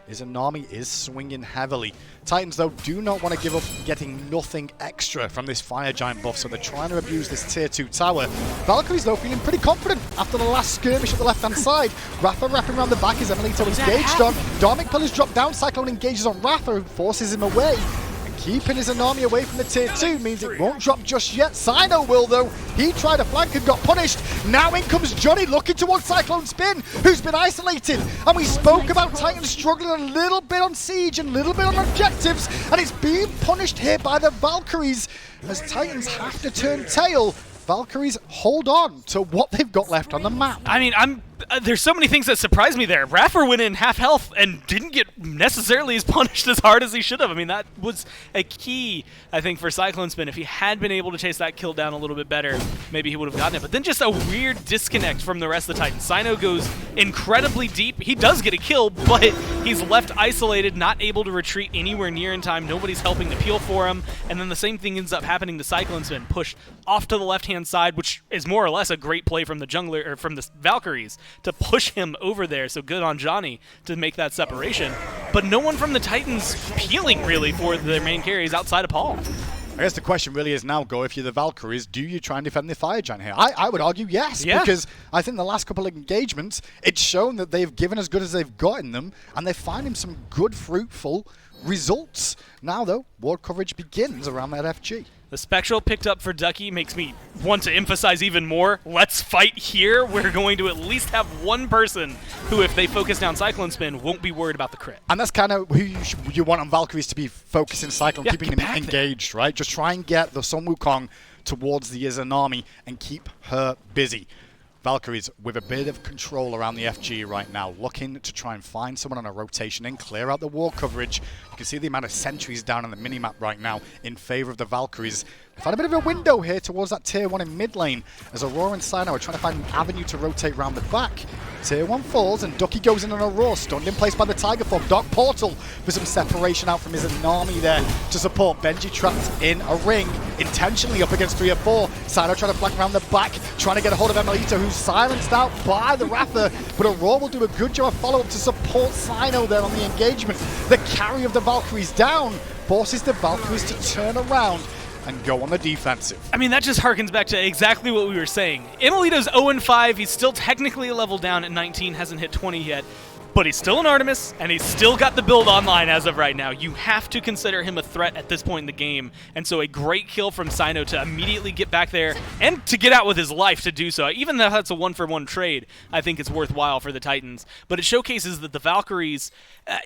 His Anami is swinging heavily. Titans, though, do not want to give up getting nothing extra from this Fire Giant buff, so they're trying to abuse this tier 2 tower. Valkyries, though, feeling pretty confident after the last skirmish at the left-hand side. Rafa wrapping around the back as Emilito is engaged on. Dharmic Pill is dropped down. Cyclone engages on Rafa, who forces him away. Keeping his Anami away from the tier 2 means it won't drop just yet. Sino will, though. He tried a flank and got punished. Now in comes Johnny looking towards Cyclone Spin, who's been isolated. And we spoke about Titans struggling a little bit on siege and a little bit on objectives, and it's being punished here by the Valkyries as Titans have to turn tail. Valkyries hold on to what they've got left on the map. I mean, There's so many things that surprised me there. Raffer went in half health and didn't get necessarily as punished as hard as he should have. I mean, that was a key, I think, for Cyclone Spin. If he had been able to chase that kill down a little bit better, maybe he would have gotten it. But then just a weird disconnect from the rest of the Titans. Cyno goes incredibly deep. He does get a kill, but he's left isolated, not able to retreat anywhere near in time. Nobody's helping to peel for him. And then the same thing ends up happening to Cyclone Spin. Pushed off to the left-hand side, which is more or less a great play from the jungler, or from the Valkyries, to push him over there. So good on Johnny to make that separation. But no one from the Titans peeling really for their main carries outside of Paul. I guess the question really is now, Go, if you're the Valkyries, do you try and defend the Fire Giant here? I would argue yes, because I think the last couple of engagements, it's shown that they've given as good as they've got in them, and they're finding some good, fruitful results. Now, though, ward coverage begins around that FG. The Spectral picked up for Ducky makes me want to emphasize even more. Let's fight here. We're going to at least have one person who, if they focus down Cyclone Spin, won't be worried about the crit. And that's kind of who you want on Valkyries to be focusing Cyclone, keeping him engaged, right? Just try and get the Sun Wukong towards the Izanami and keep her busy. Valkyries with a bit of control around the FG right now, looking to try and find someone on a rotation and clear out the wall coverage. You can see the amount of sentries down on the minimap right now in favor of the Valkyries. They've had a bit of a window here towards that tier 1 in mid lane as Aurora and Cyno are trying to find an avenue to rotate around the back. Tier 1 falls and Ducky goes in on Aurora, stunned in place by the Tiger Form. Dark Portal for some separation out from his army there to support. Benji trapped in a ring, intentionally up against 3 or 4. Cyno trying to flank around the back, trying to get a hold of Emilito, who's silenced out by the Raffer, but Aurora will do a good job of follow-up to support Cyno there on the engagement. The carry of the Valkyries down forces the Valkyries to turn around and go on the defensive. I mean, that just harkens back to exactly what we were saying. Emilito's 0-5. He's still technically a level down at 19, hasn't hit 20 yet. But he's still an Artemis, and he's still got the build online as of right now. You have to consider him a threat at this point in the game. And so a great kill from Cyno to immediately get back there and to get out with his life to do so. Even though that's a 1-for-1 trade, I think it's worthwhile for the Titans. But it showcases that the Valkyries,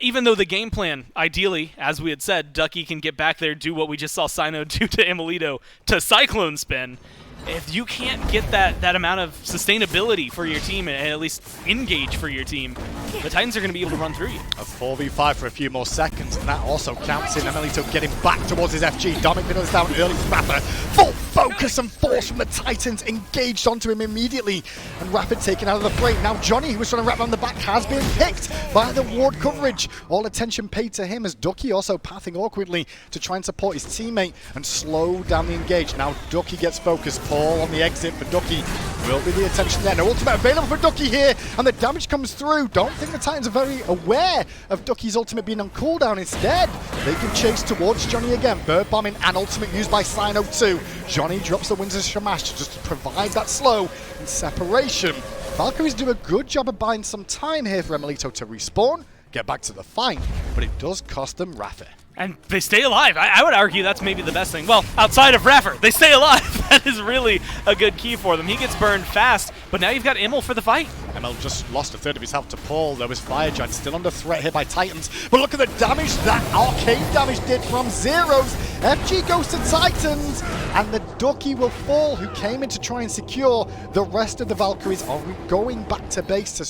even though the game plan, ideally, as we had said, Ducky can get back there, do what we just saw Cyno do to Emilito, to Cyclone Spin. If you can't get that amount of sustainability for your team and at least engage for your team, the Titans are going to be able to run through you. A 4v5 for a few more seconds, and that also counts in Emilito getting back towards his FG. Dominic Middle's down early. Rapper, full focus and force from the Titans, engaged onto him immediately, and Rapid taken out of the frame. Now Johnny, who was trying to wrap around the back, has been picked by the ward coverage. All attention paid to him as Ducky also pathing awkwardly to try and support his teammate and slow down the engage. Now Ducky gets focused. Paul on the exit for Ducky will be the attention there. No ultimate available for Ducky here, and the damage comes through. Don't think the Titans are very aware of Ducky's ultimate being on cooldown. Instead, they can chase towards Johnny again. Bird bombing and ultimate used by Cyno too. Johnny drops the Windsor Shamash just to provide that slow and separation. Valkyries do a good job of buying some time here for Emilito to respawn, get back to the fight, but it does cost them Raffer. And they stay alive. I would argue that's maybe the best thing. Well, outside of Raffer, they stay alive. That is really a good key for them. He gets burned fast, but now you've got Emil for the fight. Emil just lost a third of his health to Paul. There was Fire Giant still under threat here by Titans. But look at the damage that arcane damage did from Zeros. FG goes to Titans, and the Ducky will fall, who came in to try and secure. The rest of the Valkyries are going back to base to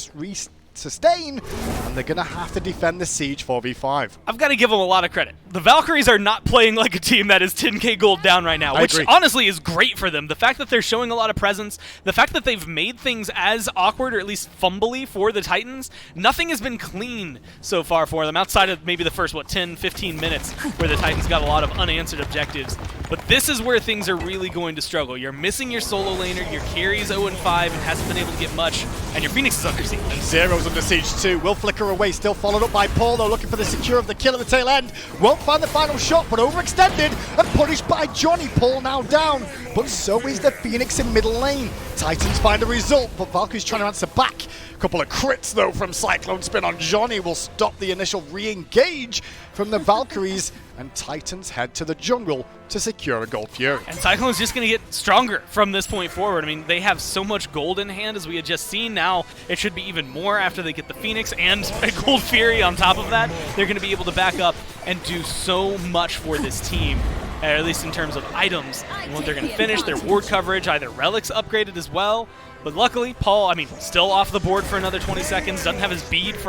sustain, and they're going to have to defend the siege 4v5. I've got to give them a lot of credit. The Valkyries are not playing like a team that is 10k gold down right now, which honestly is great for them. The fact that they're showing a lot of presence, the fact that they've made things as awkward or at least fumbly for the Titans, nothing has been clean so far for them outside of maybe the first, 10, 15 minutes where the Titans got a lot of unanswered objectives. But this is where things are really going to struggle. You're missing your solo laner, your carry's 0-5 and hasn't been able to get much, and your Phoenix is under siege. And Zero's under siege too. Will flicker away, still followed up by Paul though, looking for the secure of the kill at the tail end. Won't find the final shot, but overextended and punished by Johnny. Paul now down, but so is the Phoenix in middle lane. Titans find a result, but Valkyrie's trying to answer back. A couple of crits though from Cyclone Spin on Johnny will stop the initial re-engage from the Valkyries, and Titans head to the jungle to secure a Gold Fury. And Cyclone's just going to get stronger from this point forward. I mean, they have so much gold in hand, as we had just seen. Now it should be even more after they get the Phoenix and a Gold Fury on top of that. They're going to be able to back up and do so much for this team. or at least in terms of items and what they're going to finish. Their ward coverage, either relics upgraded as well. But luckily, Paul, still off the board for another 20 seconds, doesn't have his beads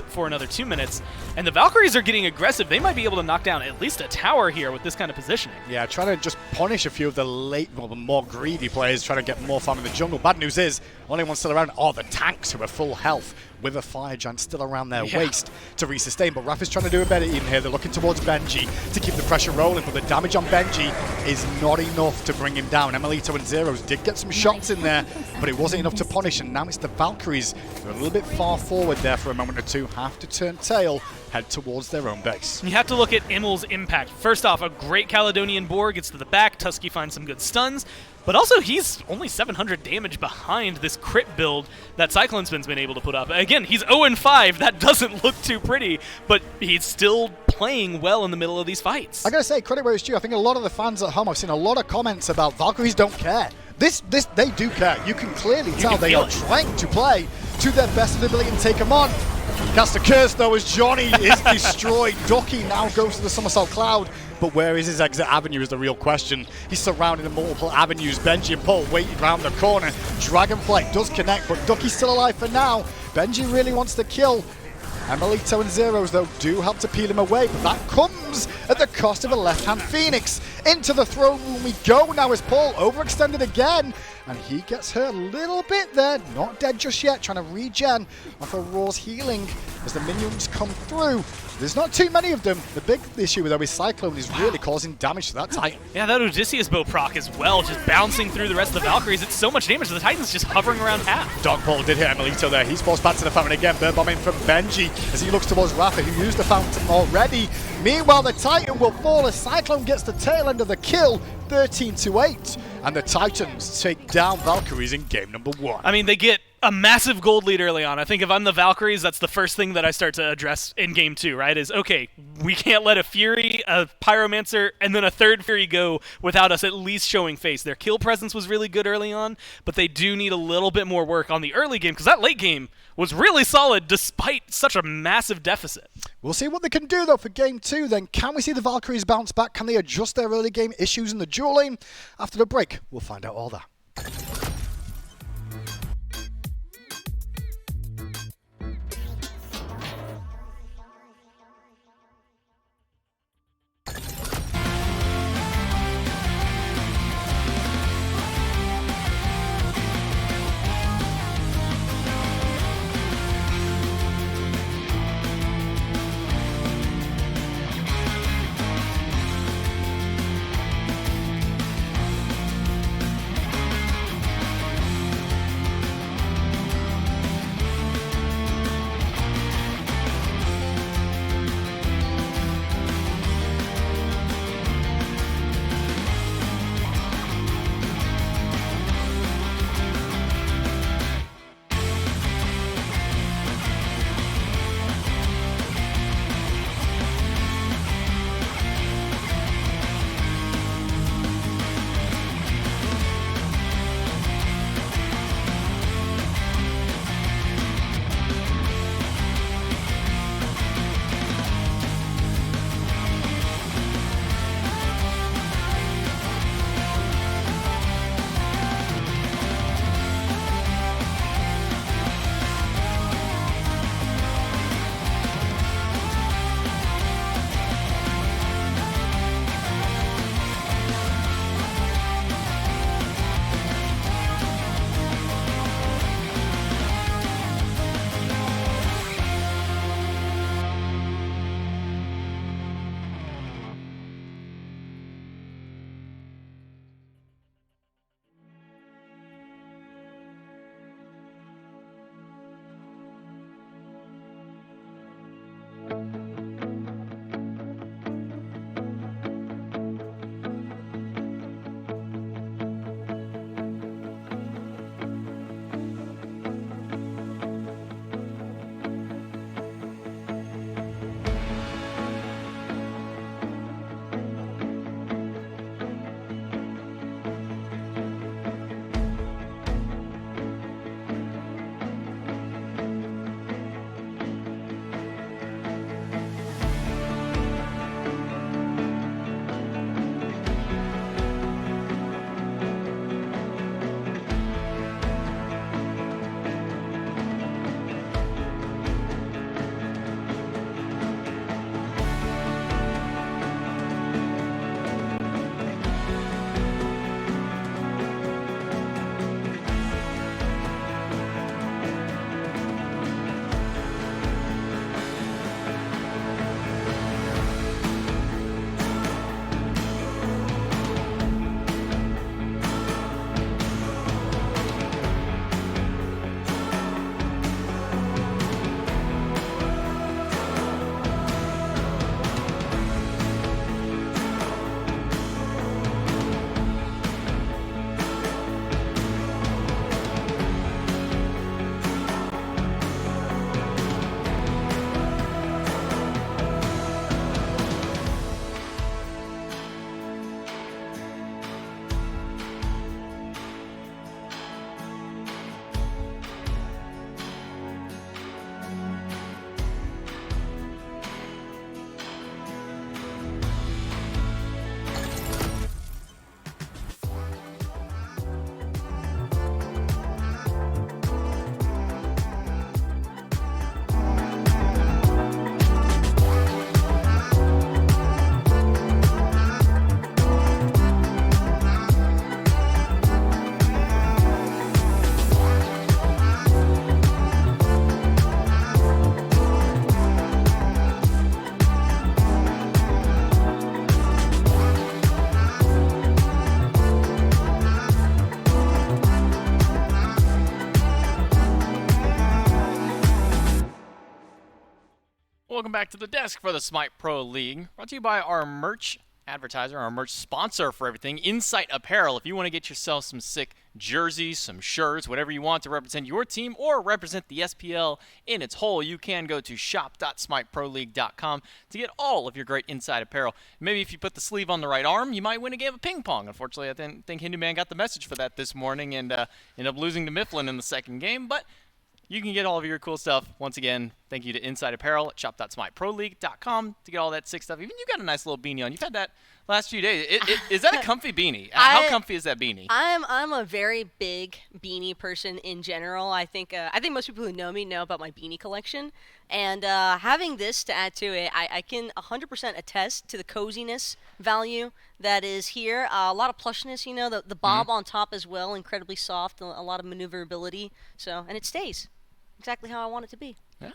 for another 2 minutes. And the Valkyries are getting aggressive. They might be able to knock down at least a tower here with this kind of positioning. Yeah, trying to just punish a few of the the more greedy players, trying to get more farm in the jungle. Bad news is, only one still around are the tanks who are full health, with a fire giant still around their waist to resustain. But Raph is trying to do a better even here. They're looking towards Benji to keep the pressure rolling, but the damage on Benji is not enough to bring him down. Emelito and Zeros did get some shots in there, but it wasn't enough to punish, and now it's the Valkyries. They're a little bit far forward there for a moment or two, have to turn tail, head towards their own base. You have to look at Immel's impact. First off, a great Caledonian boar gets to the back. Tusky finds some good stuns. But also, he's only 700 damage behind this crit build that Cyclone Spin's been able to put up. Again, he's 0-5. That doesn't look too pretty, but he's still playing well in the middle of these fights. I gotta say, credit where it's due. I think a lot of the fans at home, I've seen a lot of comments about Valkyries don't care. They do care. You can clearly tell they are trying to play to their best of their ability and take them on. Cast a curse though as Johnny is destroyed. Ducky now goes to the Somersault Cloud, but where is his exit avenue is the real question. He's surrounded in multiple avenues. Benji and Paul waiting around the corner. Dragonflight does connect, but Ducky's still alive for now. Benji really wants to kill. Emelito and Zeros, though, do help to peel him away, but that comes at the cost of a left-hand Phoenix. Into the throne room we go now as Paul overextended again, and he gets hurt a little bit there. Not dead just yet, trying to regen off Aurora's healing as the minions come through. There's not too many of them. The big issue though is Cyclone is really causing damage to that Titan. Yeah, that Odysseus bow proc as well, just bouncing through the rest of the Valkyries. It's so much damage. The Titan's just hovering around half. Dogpole did hit Emelito there. He's forced back to the fountain again. Bird bombing from Benji as he looks towards Rafa, who used the fountain already. Meanwhile, the Titan will fall as Cyclone gets the tail end of the kill, 13-8. And the Titans take down Valkyries in game number 1. They get a massive gold lead early on. I think if I'm the Valkyries, that's the first thing that I start to address in game 2, right? Is, okay, we can't let a Fury, a Pyromancer, and then a third Fury go without us at least showing face. Their kill presence was really good early on, but they do need a little bit more work on the early game, because that late game was really solid despite such a massive deficit. We'll see what they can do, though, for game 2 then. Can we see the Valkyries bounce back? Can they adjust their early game issues in the duel lane? After the break, we'll find out all that. Welcome back to the desk for the SMITE Pro League. Brought to you by our merch advertiser, our merch sponsor for everything, Insight Apparel. If you want to get yourself some sick jerseys, some shirts, whatever you want to represent your team or represent the SPL in its whole, you can go to shop.smiteproleague.com to get all of your great Inside Apparel. Maybe if you put the sleeve on the right arm, you might win a game of ping pong. Unfortunately, I didn't think Hindu Man got the message for that this morning and ended up losing to Mifflin in the second game, but you can get all of your cool stuff. Once again, thank you to Inside Apparel at shop.smiteproleague.com to get all that sick stuff. Even you got a nice little beanie on. You've had that last few days. Is that a comfy beanie? How comfy is that beanie? I'm a very big beanie person in general. I think most people who know me know about my beanie collection. And having this to add to it, I can 100% attest to the coziness value that is here. A lot of plushness, the bob on top as well, incredibly soft, a lot of maneuverability. And it stays exactly how I want it to be. Yeah,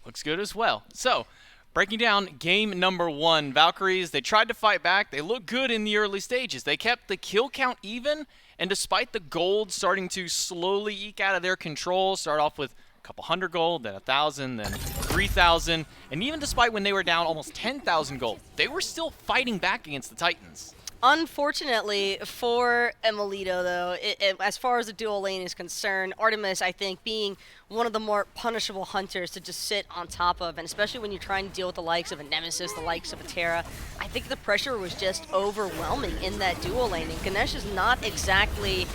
looks good as well. So, breaking down game number 1, Valkyries, they tried to fight back. They looked good in the early stages. They kept the kill count even, and despite the gold starting to slowly eke out of their control, start off with a couple hundred gold, then 1,000, then 3,000, and even despite when they were down almost 10,000 gold, they were still fighting back against the Titans. Unfortunately for Emilito, though, as far as the dual lane is concerned, Artemis, I think, being one of the more punishable hunters to just sit on top of, and especially when you're trying to deal with the likes of a Nemesis, the likes of a Terra, I think the pressure was just overwhelming in that dual lane, and Ganesh is not exactly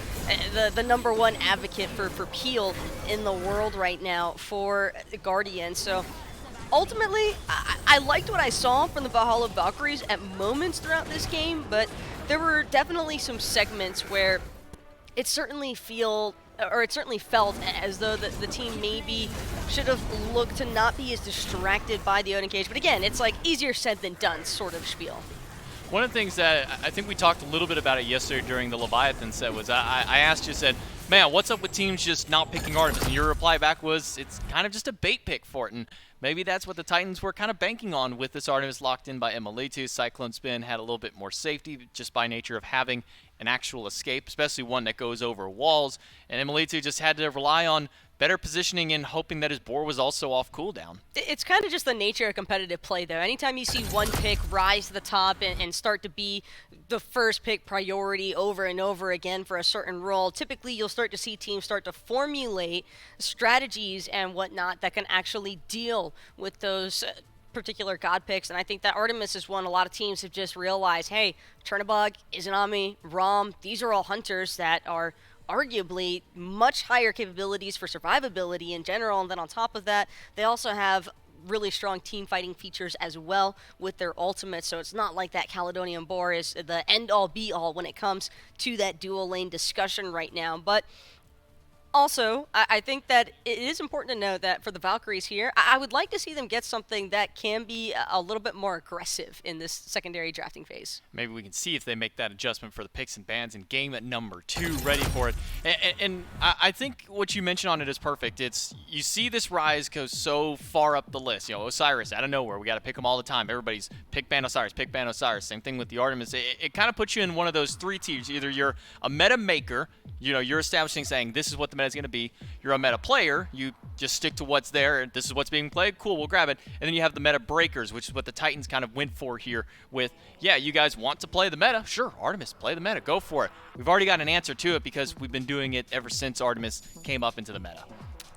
the #1 advocate for peel in the world right now for the Guardian, so ultimately, I liked what I saw from the Valhalla Valkyries at moments throughout this game, but there were definitely some segments where it certainly felt as though the team maybe should have looked to not be as distracted by the Odin Cage. But again, it's like easier said than done sort of spiel. One of the things that I think we talked a little bit about it yesterday during the Leviathan set was I asked you, said, man, what's up with teams just not picking Artemis? And your reply back was, it's kind of just a bait pick for it. And maybe that's what the Titans were kind of banking on with this Artemis locked in by Emilitu. Cyclone Spin had a little bit more safety just by nature of having an actual escape, especially one that goes over walls. And Emilitu just had to rely on better positioning and hoping that his board was also off cooldown. It's kind of just the nature of competitive play, though. Anytime you see one pick rise to the top and start to be the first pick priority over and over again for a certain role, typically you'll start to see teams start to formulate strategies and whatnot that can actually deal with those particular god picks, and I think that Artemis is one a lot of teams have just realized, hey, Chernobog, Izanami, Rom, these are all hunters that are arguably much higher capabilities for survivability in general, and then on top of that, they also have really strong team fighting features as well with their ultimates, so it's not like that Caledonian Boar is the end-all be-all when it comes to that dual lane discussion right now. But also, I think that it is important to know that for the Valkyries here, I would like to see them get something that can be a little bit more aggressive in this secondary drafting phase. Maybe we can see if they make that adjustment for the picks and bans in game at number 2, ready for it. And I think what you mentioned on it is perfect. It's, you see this rise go so far up the list. You know, Osiris, out of nowhere, we got to pick them all the time. Everybody's pick ban Osiris, pick ban Osiris. Same thing with the Artemis. It kind of puts you in one of those 3 tiers. Either you're a meta maker, you know, you're establishing, saying this is what the meta is going to be. You're a meta player, you just stick to what's there, this is what's being played, cool, we'll grab it. And then you have the meta breakers, which is what the Titans kind of went for here with, yeah, you guys want to play the meta? Sure, Artemis, play the meta, go for it. We've already got an answer to it because we've been doing it ever since Artemis came up into the meta.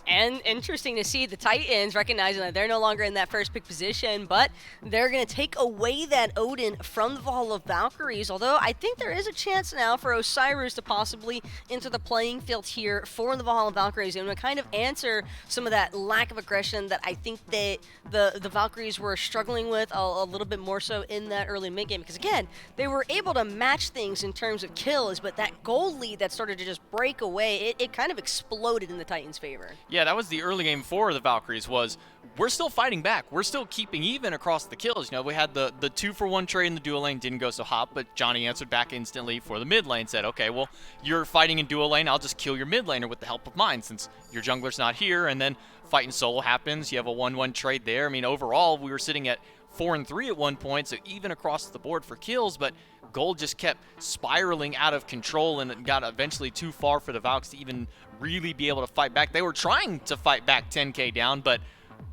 And interesting to see the Titans recognizing that they're no longer in that first pick position, but they're going to take away that Odin from the Valhalla Valkyries, although I think there is a chance now for Osiris to possibly enter the playing field here for the Valhalla Valkyries and to kind of answer some of that lack of aggression that I think that the Valkyries were struggling with a little bit more so in that early mid-game, because again, they were able to match things in terms of kills, but that gold lead that started to just break away, it kind of exploded in the Titans' favor. Yeah, that was the early game for the Valkyries, was we're still fighting back. We're still keeping even across the kills. You know, we had the 2-for-1 trade in the dual lane, didn't go so hot, but Johnny answered back instantly for the mid lane, said, okay, well, you're fighting in dual lane, I'll just kill your mid laner with the help of mine since your jungler's not here, and then fighting solo happens, you have a 1-1 trade there. I mean, overall, we were sitting at 4-3 at one point, so even across the board for kills, but gold just kept spiraling out of control and it got eventually too far for the Valks to even really be able to fight back. They were trying to fight back 10k down, but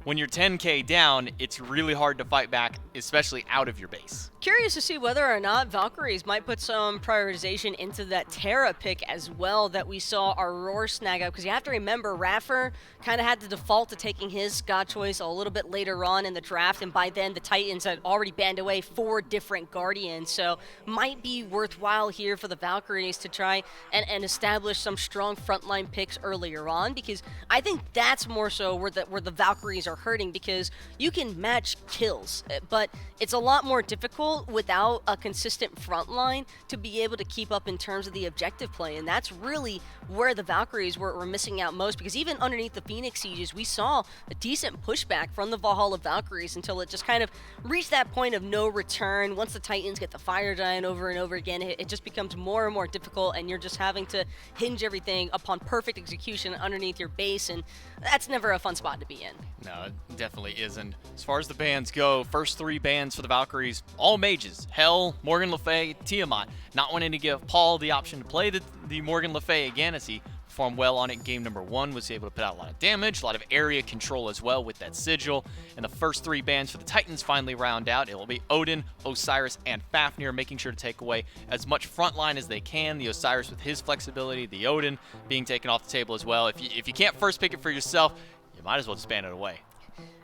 when you're 10k down, it's really hard to fight back, especially out of your base. Curious to see whether or not Valkyries might put some prioritization into that Terra pick as well that we saw Aurora snag up, because you have to remember Raffer kind of had the default to taking his god choice a little bit later on in the draft, and by then the Titans had already banned away 4 different Guardians, so might be worthwhile here for the Valkyries to try and establish some strong frontline picks earlier on, because I think that's more so where the Valkyries are hurting, because you can match kills, but it's a lot more difficult without a consistent front line to be able to keep up in terms of the objective play, and that's really where the Valkyries were missing out most, because even underneath the Phoenix Sieges, we saw a decent pushback from the Valhalla Valkyries until it just kind of reached that point of no return. Once the Titans get the Fire Giant over and over again, it just becomes more and more difficult, and you're just having to hinge everything upon perfect execution underneath your base, and that's never a fun spot to be in. No, it definitely isn't. As far as the bans go, first 3 bans for the Valkyries, all mages. Hell, Morgan Le Fay, Tiamat. Not wanting to give Paul the option to play the Morgan Le Fay again, as he performed well on it in game number 1, was able to put out a lot of damage, a lot of area control as well with that sigil. And the first 3 bans for the Titans finally round out. It will be Odin, Osiris, and Fafnir, making sure to take away as much frontline as they can. The Osiris with his flexibility, the Odin being taken off the table as well. If you can't first pick it for yourself, you might as well just ban it away.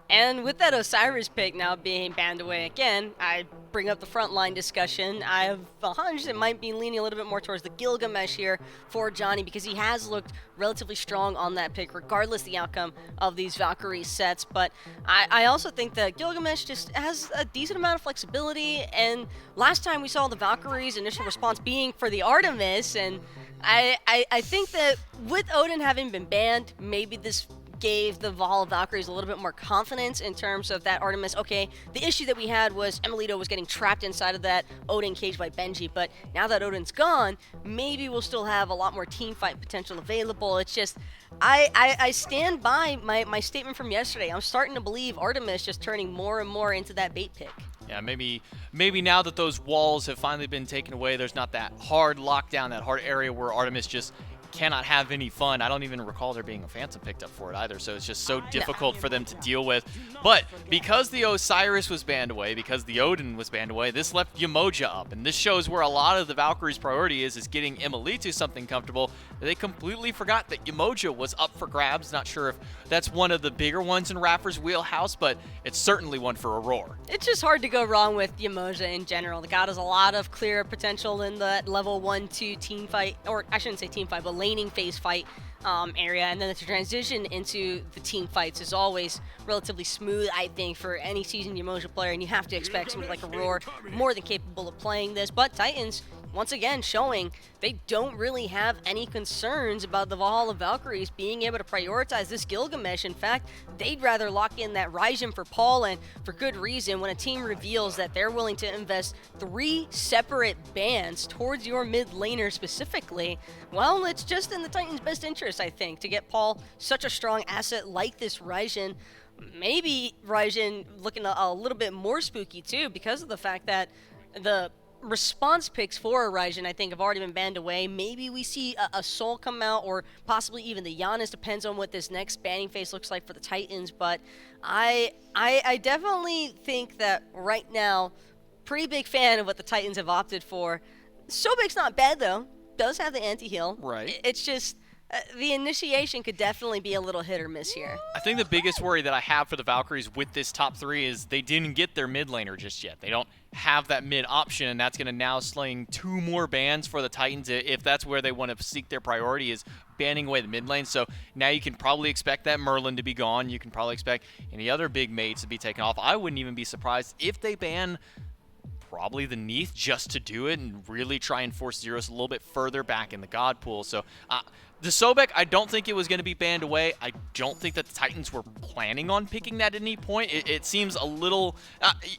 And with that Osiris pick now being banned away again, I bring up the frontline discussion. I have a hunch it might be leaning a little bit more towards the Gilgamesh here for Johnny, because he has looked relatively strong on that pick regardless the outcome of these Valkyrie sets. But I also think that Gilgamesh just has a decent amount of flexibility, and last time we saw the Valkyries' initial response being for the Artemis, and I think that with Odin having been banned, maybe this gave the Valhalla Valkyries a little bit more confidence in terms of that Artemis. Okay, the issue that we had was Emilito was getting trapped inside of that Odin cage by Benji, but now that Odin's gone, maybe we'll still have a lot more team fight potential available. It's just, I stand by my statement from yesterday. I'm starting to believe Artemis just turning more and more into that bait pick. Yeah, maybe now that those walls have finally been taken away, there's not that hard lockdown, that hard area where Artemis just cannot have any fun. I don't even recall there being a Phantom picked up for it either, so it's just so difficult for them to deal with. But because the Osiris was banned away, because the Odin was banned away, this left Yamoja up, and this shows where a lot of the Valkyries' priority is getting Emily something comfortable. They completely forgot that Yamoja was up for grabs. Not sure if that's one of the bigger ones in Raffer's wheelhouse, but it's certainly one for Aurora. It's just hard to go wrong with Yamoja in general. The god has a lot of clear potential in the level 1-2 team fight, or I shouldn't say team fight, but laning phase fight area, and then the transition into the team fights is always relatively smooth, I think, for any seasoned Yamoja player, and you have to expect somebody like Aurora more than capable of playing this. But Titans, once again, showing they don't really have any concerns about the Valhalla Valkyries being able to prioritize this Gilgamesh. In fact, they'd rather lock in that Raijin for Paul, and for good reason. When a team reveals that they're willing to invest 3 separate bans towards your mid laner specifically, well, it's just in the Titans' best interest, I think, to get Paul such a strong asset like this Raijin. Maybe Raijin looking a little bit more spooky too, because of the fact that the response picks for Raijin, I think, have already been banned away. Maybe we see a Soul come out, or possibly even the Giannis, depends on what this next banning phase looks like for the Titans. But I definitely think that right now, pretty big fan of what the Titans have opted for. Sobek's not bad though, does have the anti-heal. Right. It's just the initiation could definitely be a little hit or miss here. I think the biggest worry that I have for the Valkyries with this top 3 is they didn't get their mid laner just yet. They don't have that mid option, and that's going to now sling 2 more bans for the Titans if that's where they want to seek their priority, is banning away the mid lane. So now you can probably expect that Merlin to be gone. You can probably expect any other big mates to be taken off. I wouldn't even be surprised if they ban probably the Neath just to do it and really try and force Zeros a little bit further back in the God pool. So the Sobek, I don't think it was going to be banned away. I don't think that the Titans were planning on picking that at any point. It seems a little...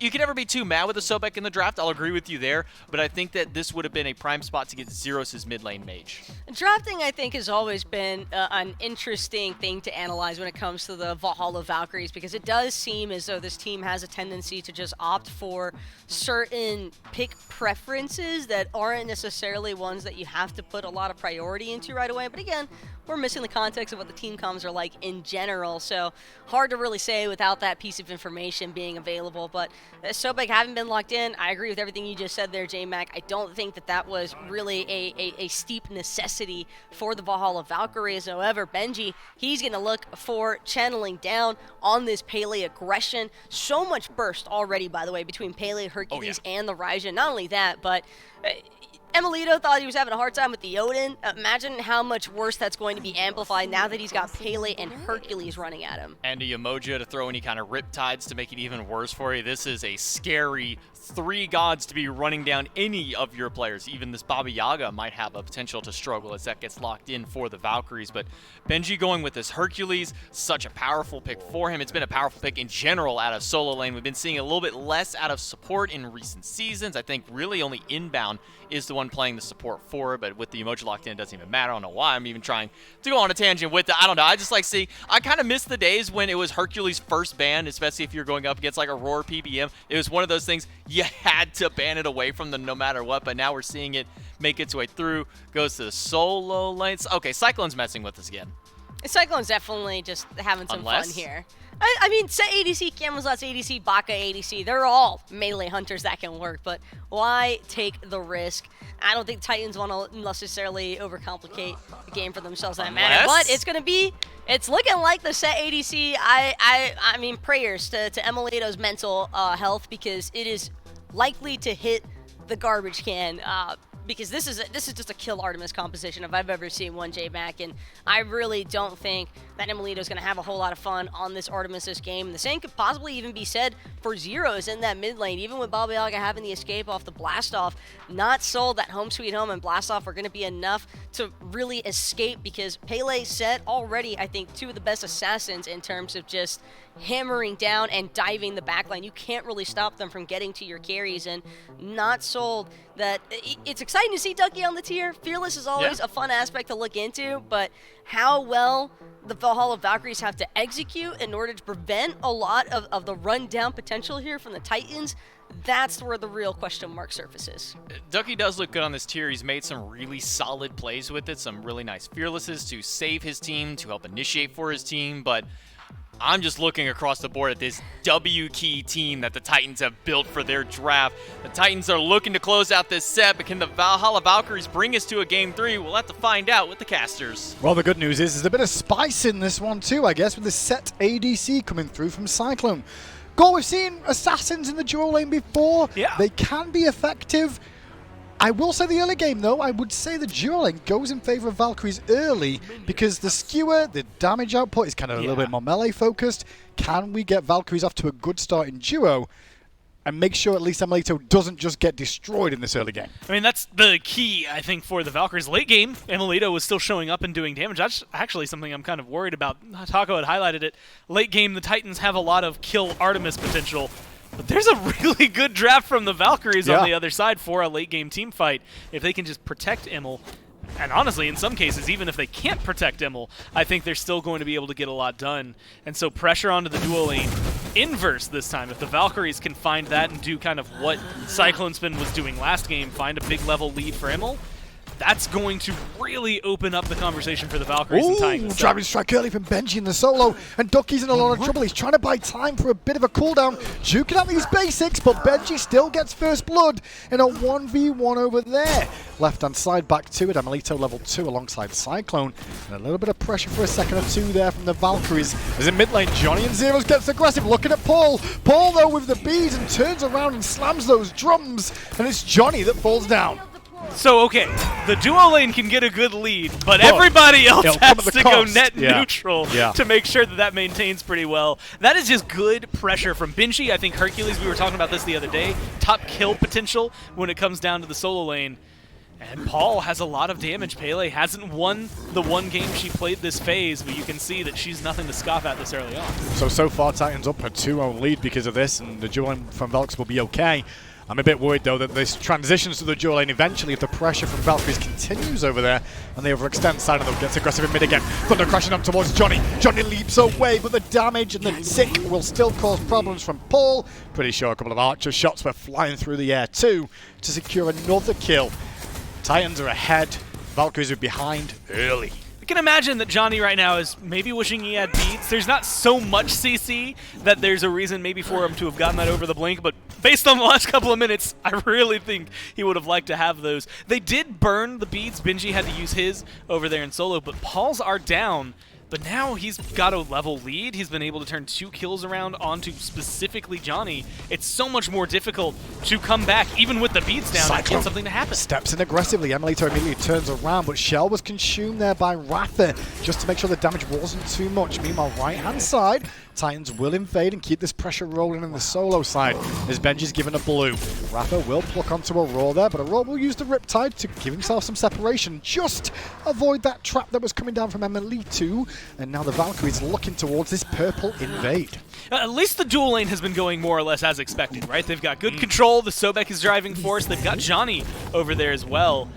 you can never be too mad with the Sobek in the draft. I'll agree with you there. But I think that this would have been a prime spot to get Zeros' mid lane mage. Drafting, I think, has always been an interesting thing to analyze when it comes to the Valhalla Valkyries, because it does seem as though this team has a tendency to just opt for certain pick preferences that aren't necessarily ones that you have to put a lot of priority into right away. But again, we're missing the context of what the team comms are like in general, so hard to really say without that piece of information being available. But Sobek having been locked in, I agree with everything you just said there, J-Mac. I don't think that was really a steep necessity for the Valhalla Valkyries. However, Benji, he's going to look for channeling down on this Pele aggression. So much burst already, by the way, between Pele, Hercules, and the Raijin. Not only that, but Emilito thought he was having a hard time with the Odin. Imagine how much worse that's going to be amplified now that he's got Pele and Hercules running at him. And a Yamoja to throw any kind of riptides to make it even worse for you. This is a scary 3 gods to be running down any of your players. Even this Baba Yaga might have a potential to struggle as that gets locked in for the Valkyries. But Benji going with this Hercules, such a powerful pick for him. It's been a powerful pick in general out of solo lane. We've been seeing a little bit less out of support in recent seasons. I think really only Inbound is the one playing the support for it, but with the emoji locked in, it doesn't even matter. I don't know why I'm even trying to go on a tangent with it. I don't know. I just like I kind of miss the days when it was Hercules' first ban, especially if you're going up against like a Roar PBM. It was one of those things you had to ban it away from them no matter what, but now we're seeing it make its way through. Goes to the solo lanes. Okay, Cyclone's messing with us again. Cyclone's definitely just having some fun here. I mean, Set ADC, Camelot's ADC, Baka ADC, they're all melee hunters that can work, but why take the risk? I don't think Titans want to necessarily overcomplicate the game for themselves that matter, but it's looking like the Set ADC. I mean, prayers to Emilito's mental health, because it is likely to hit the garbage can. Because this is just a kill Artemis composition if I've ever seen one, J-Mac, and I really don't think that Emilito's going to have a whole lot of fun on this Artemis this game. The same could possibly even be said for Zeros in that mid lane, even with Baba Yaga having the escape off the Blastoff. Not sold that Home Sweet Home and Blastoff are going to be enough to really escape, because Pele set already, I think, 2 of the best assassins in terms of just hammering down and diving the backline. You can't really stop them from getting to your carries, and not sold that it's exciting to see Ducky on the tier. Fearless is always a fun aspect to look into, but how well the Valhalla Valkyries have to execute in order to prevent a lot of the rundown potential here from the Titans, that's where the real question mark surfaces. Ducky does look good on this tier. He's made some really solid plays with it, some really nice fearlesses to save his team, to help initiate for his team, but I'm just looking across the board at this W-key team that the Titans have built for their draft. The Titans are looking to close out this set, but can the Valhalla Valkyries bring us to a Game 3? We'll have to find out with the casters. Well, the good news is there's a bit of spice in this one too, I guess, with the Set ADC coming through from Cyclone. Gore, we've seen Assassins in the dual lane before. Yeah. They can be effective. I will say the early game, though, I would say the dual lane goes in favor of Valkyries early, because the skewer, the damage output is kind of a little bit more melee focused. Can we get Valkyries off to a good start in duo and make sure at least Emilito doesn't just get destroyed in this early game? I mean, that's the key, I think, for the Valkyries. Late game, Emilito was still showing up and doing damage. That's actually something I'm kind of worried about. Taco had highlighted it. Late game, the Titans have a lot of kill Artemis potential. But there's a really good draft from the Valkyries on the other side for a late-game team fight. If they can just protect Emil, and honestly, in some cases, even if they can't protect Emil, I think they're still going to be able to get a lot done. And so pressure onto the dual lane, inverse this time. If the Valkyries can find that and do kind of what Cyclone Spin was doing last game, find a big-level lead for Emil, that's going to really open up the conversation for the Valkyries and Titans. Driving strike early from Benji in the solo, and Ducky's in a lot of trouble. He's trying to buy time for a bit of a cooldown, juking out these basics, but Benji still gets first blood in a 1v1 over there. Left-hand side back to it, Emilito level 2 alongside Cyclone, and a little bit of pressure for a second or two there from the Valkyries. As in mid lane, Johnny and Zeros gets aggressive, looking at Paul. Paul, though, with the bees, and turns around and slams those drums, and it's Johnny that falls down. So, okay, the duo lane can get a good lead, but everybody else has to go net neutral to make sure that that maintains pretty well. That is just good pressure from Benji. I think Hercules, we were talking about this the other day, top kill potential when it comes down to the solo lane. And Paul has a lot of damage. Pele hasn't won the one game she played this phase, but you can see that she's nothing to scoff at this early on. So far, Titans up a 2-0 lead because of this, and the duo lane from Valks will be okay. I'm a bit worried, though, that this transitions to the dual lane eventually if the pressure from Valkyries continues over there and they overextend. Side of them gets aggressive in mid again. Thunder crashing up towards Johnny. Johnny leaps away, but the damage and the tick will still cause problems from Paul. Pretty sure a couple of Archer shots were flying through the air, too, to secure another kill. Titans are ahead. Valkyries are behind early. can imagine that Johnny right now is maybe wishing he had beats. There's not so much CC that there's a reason maybe for him to have gotten that over the blink, but based on the last couple of minutes, I really think he would have liked to have those. They did burn the beats. Benji had to use his over there in solo, but Pauls are down. But now he's got a level lead. He's been able to turn 2 kills around onto specifically Johnny. It's so much more difficult to come back, even with the beats down, and get something to happen. Steps in aggressively. Emilito immediately turns around, but Shell was consumed there by Rafa just to make sure the damage wasn't too much. Meanwhile, right-hand side, Titans will invade and keep this pressure rolling in the solo side as Benji's given a blue. Rafa will pluck onto Aurora there, but Aurora will use the Riptide to give himself some separation. Just avoid that trap that was coming down from Emilito. And now the Valkyries looking towards this purple invade. At least the dual lane has been going more or less as expected, right? They've got good control. The Sobek is driving force. They've got Johnny over there as well.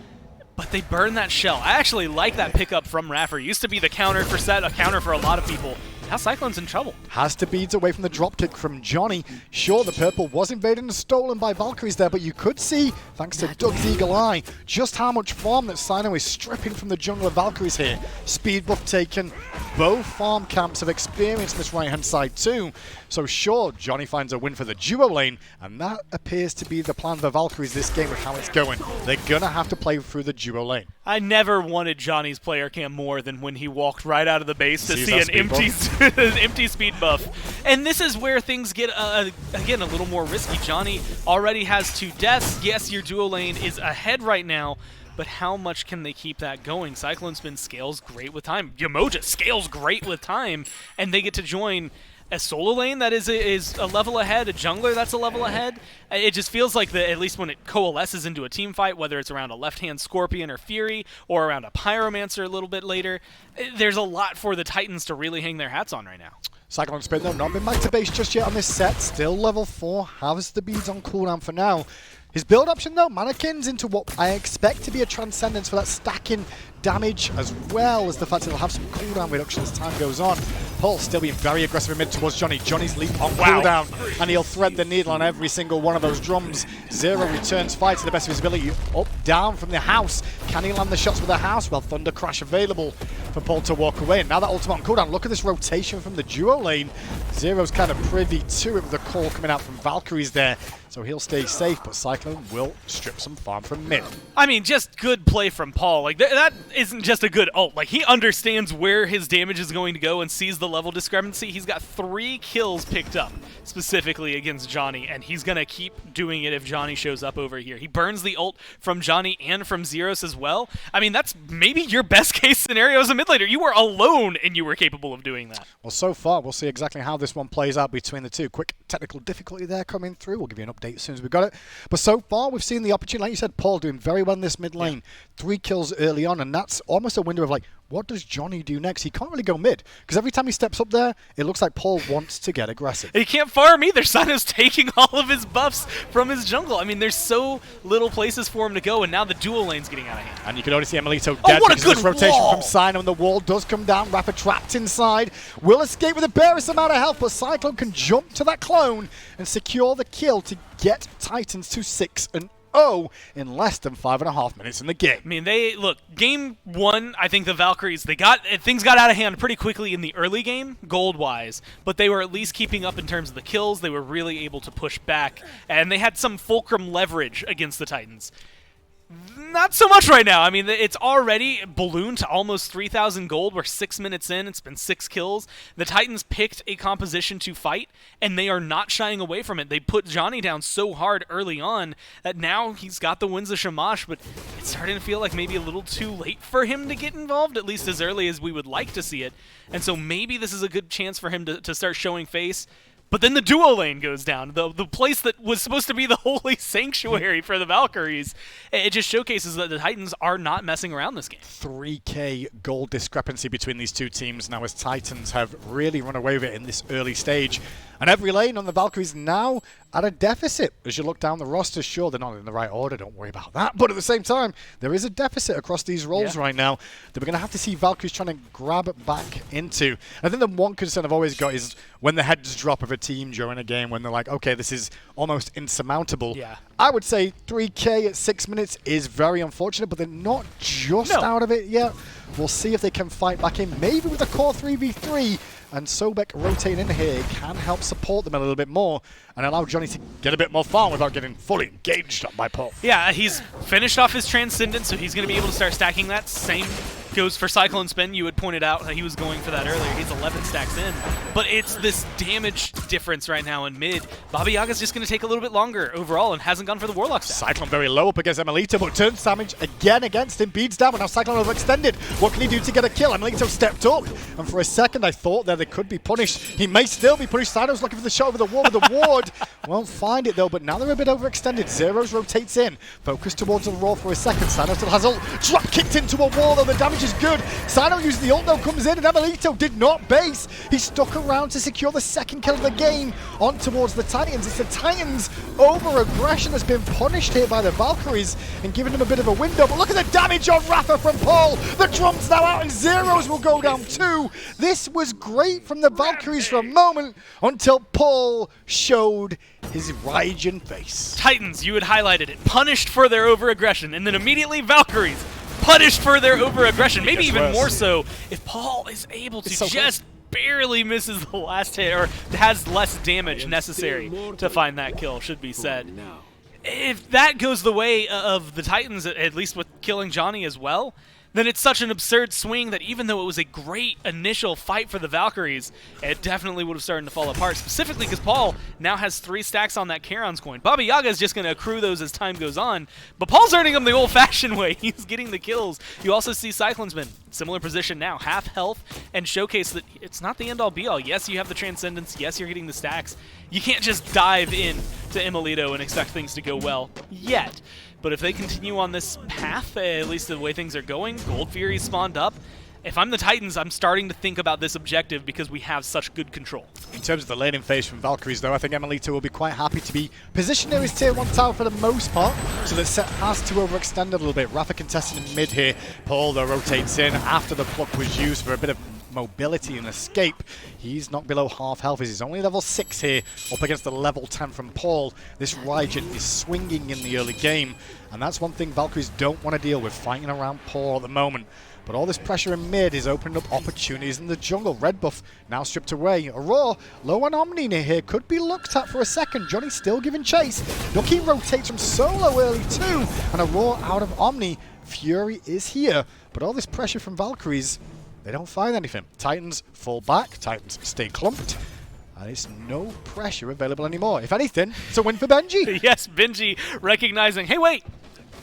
But they burn that shell. I actually like that pickup from Raffer. Used to be the counter for Set, a counter for a lot of people. Now Cyclone's in trouble. Has to beads away from the dropkick from Johnny. Sure, the purple was invaded and stolen by Valkyries there, but you could see, thanks to Doug's eagle eye, just how much farm that Sino is stripping from the jungle of Valkyries here. Speed buff taken. Both farm camps have experienced this right-hand side too. So sure, Johnny finds a win for the duo lane, and that appears to be the plan for Valkyries this game with how it's going. They're gonna have to play through the duo lane. I never wanted Johnny's player cam more than when he walked right out of the base to see an empty speed buff. And this is where things get, again, a little more risky. Johnny already has 2 deaths. Yes, your duo lane is ahead right now, but how much can they keep that going? Cyclone Spin scales great with time. Yamoja scales great with time, and they get to join a solo lane that is a level ahead, a jungler that's a level ahead. It just feels like at least when it coalesces into a team fight, whether it's around a left-hand Scorpion or Fury, or around a Pyromancer a little bit later, there's a lot for the Titans to really hang their hats on right now. Cyclone Spin, though, not been back to base just yet on this set. Still level 4, has the beads on cooldown for now. His build option, though, mannequins into what I expect to be a Transcendence for that stacking damage, as well as the fact that he'll have some cooldown reduction as time goes on. Paul still being very aggressive in mid towards Johnny. Johnny's leap on cooldown, and he'll thread the needle on every single one of those drums. Zero returns fire to the best of his ability. Up, down from the house. Can he land the shots with the house? Well, Thunder Crash available for Paul to walk away. And now that ultimate on cooldown, look at this rotation from the duo lane. Zero's kind of privy to it with the call coming out from Valkyries there. So he'll stay safe, but Cyclone will strip some farm from mid. I mean, just good play from Paul. Like, that isn't just a good ult. Like, he understands where his damage is going to go and sees the level discrepancy. He's got 3 kills picked up, specifically against Johnny, and he's going to keep doing it if Johnny shows up over here. He burns the ult from Johnny and from Zeros as well. I mean, that's maybe your best case scenario as a mid laner. You were alone, and you were capable of doing that. Well, so far, we'll see exactly how this one plays out between the two. Quick technical difficulty there coming through. We'll give you an update as soon as we've got it. But so far, we've seen the opportunity. Like you said, Paul doing very well in this mid lane. 3 kills early on, and that's almost a window of like, what does Johnny do next? He can't really go mid, because every time he steps up there, it looks like Paul wants to get aggressive. He can't farm either. Sino's taking all of his buffs from his jungle. I mean, there's so little places for him to go, and now the dual lane's getting out of hand. And you can already see Emilito dead because of this rotation from Sino, and the wall does come down. Rapper trapped inside. Will escape with the barest amount of health, but Cyclone can jump to that clone and secure the kill to get Titans to 6-0 in less than 5.5 minutes in the game. I mean, look, game 1, I think the Valkyries, things got out of hand pretty quickly in the early game, gold-wise, but they were at least keeping up in terms of the kills. They were really able to push back, and they had some fulcrum leverage against the Titans. Not so much right now. I mean, it's already ballooned to almost 3,000 gold. We're 6 minutes in. It's been 6 kills. The Titans picked a composition to fight, and they are not shying away from it. They put Johnny down so hard early on that now he's got the wins of Shamash, but it's starting to feel like maybe a little too late for him to get involved, at least as early as we would like to see it. And so maybe this is a good chance for him to start showing face. But then the duo lane goes down, the place that was supposed to be the holy sanctuary for the Valkyries. It just showcases that the Titans are not messing around this game. 3k gold discrepancy between these two teams now, as Titans have really run away with it in this early stage. And every lane on the Valkyries now at a deficit. As you look down the roster, sure, they're not in the right order, don't worry about that. But at the same time, there is a deficit across these roles right now that we're going to have to see Valkyries trying to grab back into. I think the one concern I've always got is when the heads drop of a team during a game, when they're like, okay, this is almost insurmountable. Yeah. I would say 3k at 6 minutes is very unfortunate, but they're not just out of it yet. We'll see if they can fight back in, maybe with a core 3v3. And Sobek rotating in here can help support them a little bit more and allow Johnny to get a bit more fun without getting fully engaged by Paul. Yeah, he's finished off his Transcendence, so he's going to be able to start stacking that. Same goes for Cyclone Spin. You had pointed out that he was going for that earlier. He's 11 stacks in. But it's this damage difference right now in mid. Baba Yaga's just going to take a little bit longer overall and hasn't gone for the Warlock stack. Cyclone very low up against Emilito, but turns damage again against him. Beads down, but now Cyclone overextended. What can he do to get a kill? Emilito stepped up, and for a second I thought that they could be punished. He may still be punished. Sino's looking for the shot over the wall with the ward. Won't find it though, but now they're a bit overextended. Zeros rotates in. Focus towards the Raw for a second. Sino still has ult. Drop kicked into a wall though. The damage is good. Sino uses the ult though, comes in, and Emilito did not base. He stuck around to secure the second kill of the game on towards the Titans. It's the Titans over-aggression that's been punished here by the Valkyries and giving them a bit of a window. But look at the damage on Rafa from Paul. The drum's now out and Zeros will go down too. This was great from the Valkyries for a moment until Paul showed his Raijin face. Titans, you had highlighted it, punished for their over-aggression, and then immediately Valkyries punished for their over-aggression. Maybe even more so if Paul is able to just barely misses the last hit or has less damage necessary to find that kill, should be said. If that goes the way of the Titans, at least with killing Johnny as well, then it's such an absurd swing that even though it was a great initial fight for the Valkyries, it definitely would have started to fall apart, specifically because Paul now has 3 stacks on that Charon's coin. Baba Yaga is just going to accrue those as time goes on, but Paul's earning them the old-fashioned way. He's getting the kills. You also see Cyclone's been similar position now, half health, and showcase that it's not the end-all be-all. Yes, you have the Transcendence. Yes, you're getting the stacks. You can't just dive in to Emilito and expect things to go well yet. But if they continue on this path, at least the way things are going, Gold Fury spawned up. If I'm the Titans, I'm starting to think about this objective because we have such good control. In terms of the laning phase from Valkyries, though, I think Emilito will be quite happy to be positioned near his tier 1 tower for the most part, so the set has to overextend a little bit. Rafa contesting in mid here. Paul, though, rotates in after the pluck was used for a bit of mobility and escape. He's not below half health as he's only level 6 here, up against the level 10 from Paul. This Raijin is swinging in the early game, and that's one thing Valkyries don't want to deal with, fighting around Paul at the moment. But all this pressure in mid is opening up opportunities in the jungle. Red buff now stripped away. Aurora, low on Omni near here, could be looked at for a second. Johnny still giving chase. Ducky rotates from solo early too, and Aurora out of Omni. Fury is here, but all this pressure from Valkyries, they don't find anything. Titans fall back, Titans stay clumped, and it's no pressure available anymore. If anything, it's a win for Benji. Yes, Benji recognizing, hey, wait,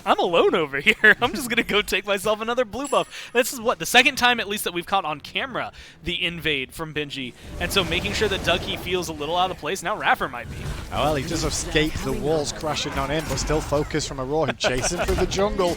I'm alone over here. I'm just going to go take myself another blue buff. This is what, the second time at least that we've caught on camera the invade from Benji. And so making sure that Ducky feels a little out of place. Now Raffer might be. Oh, well, he just escaped the walls crashing on him, but still focused from Aurora, who chasing through the jungle.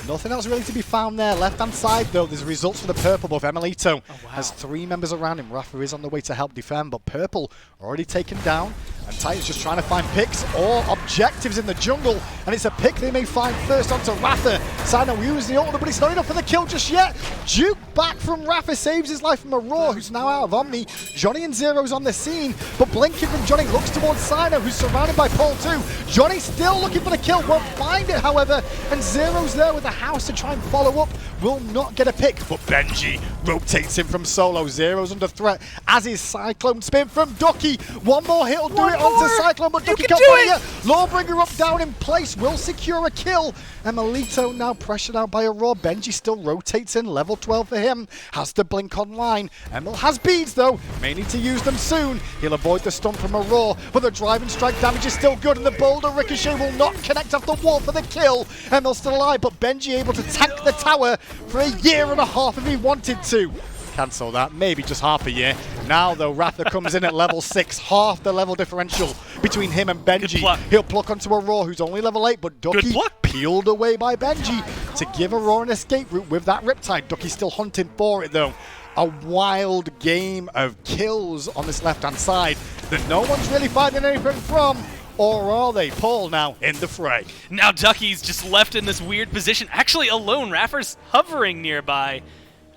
Nothing else really to be found there. Left-hand side, though, there's results for the purple buff. Emilito has 3 members around him. Rafa is on the way to help defend, but purple already taken down. And Titan's just trying to find picks or objectives in the jungle. And it's a pick they may find first onto Rafa. Sino uses the ultimate, but it's not enough for the kill just yet. Juke back from Rafa saves his life from Aurora, who's now out of Omni. Johnny and Zero's on the scene, but blinking from Johnny looks towards Sino, who's surrounded by Paul too. Johnny still looking for the kill, won't find it, however. And Zero's there with the house to try and follow up. Will not get a pick, but Benji rotates him from solo. Zero's under threat, as is Cyclone Spin from Ducky. One more hit will do it onto Cyclone, but Ducky can't find it. Lawbringer up, down in place, will secure a kill. Emilito now pressured out by Aurora. Benji still rotates in, level 12 for him. Has to blink online. Emil has beads though, may need to use them soon. He'll avoid the stun from Aurora, but the driving strike damage is still good, and the boulder ricochet will not connect off the wall for the kill. Emil's still alive, but Benji able to tank the tower for a year and a half if he wanted to. Cancel that, maybe just half a year. Now though, Rafa comes in at level 6, half the level differential between him and Benji. He'll pluck onto Aurora, who's only level 8, but Ducky peeled away by Benji to give Aurora an escape route with that Riptide. Ducky's still hunting for it though. A wild game of kills on this left-hand side that no one's really finding anything from. Or are they? Paul now in the fray. Now Ducky's just left in this weird position, actually alone. Raffer's hovering nearby.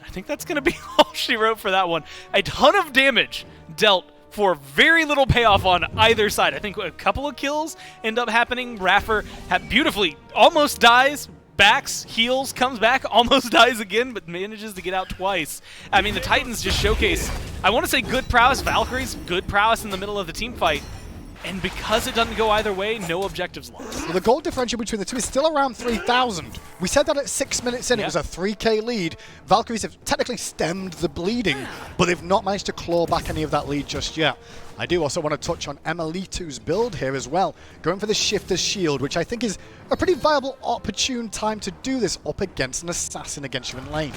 I think that's going to be all she wrote for that one. A ton of damage dealt for very little payoff on either side. I think a couple of kills end up happening. Raffer beautifully almost dies, backs, heals, comes back, almost dies again, but manages to get out twice. I mean, the Titans just showcase, I want to say good prowess. Valkyries, good prowess in the middle of the team fight. And because it doesn't go either way, no objectives lost. Well, the goal differential between the two is still around 3,000. We said that at 6 minutes in, it was a 3k lead. Valkyries have technically stemmed the bleeding, but they've not managed to claw back any of that lead just yet. I do also want to touch on Emelito's build here as well, going for the Shifter's Shield, which I think is a pretty viable, opportune time to do this up against an assassin against you in lane.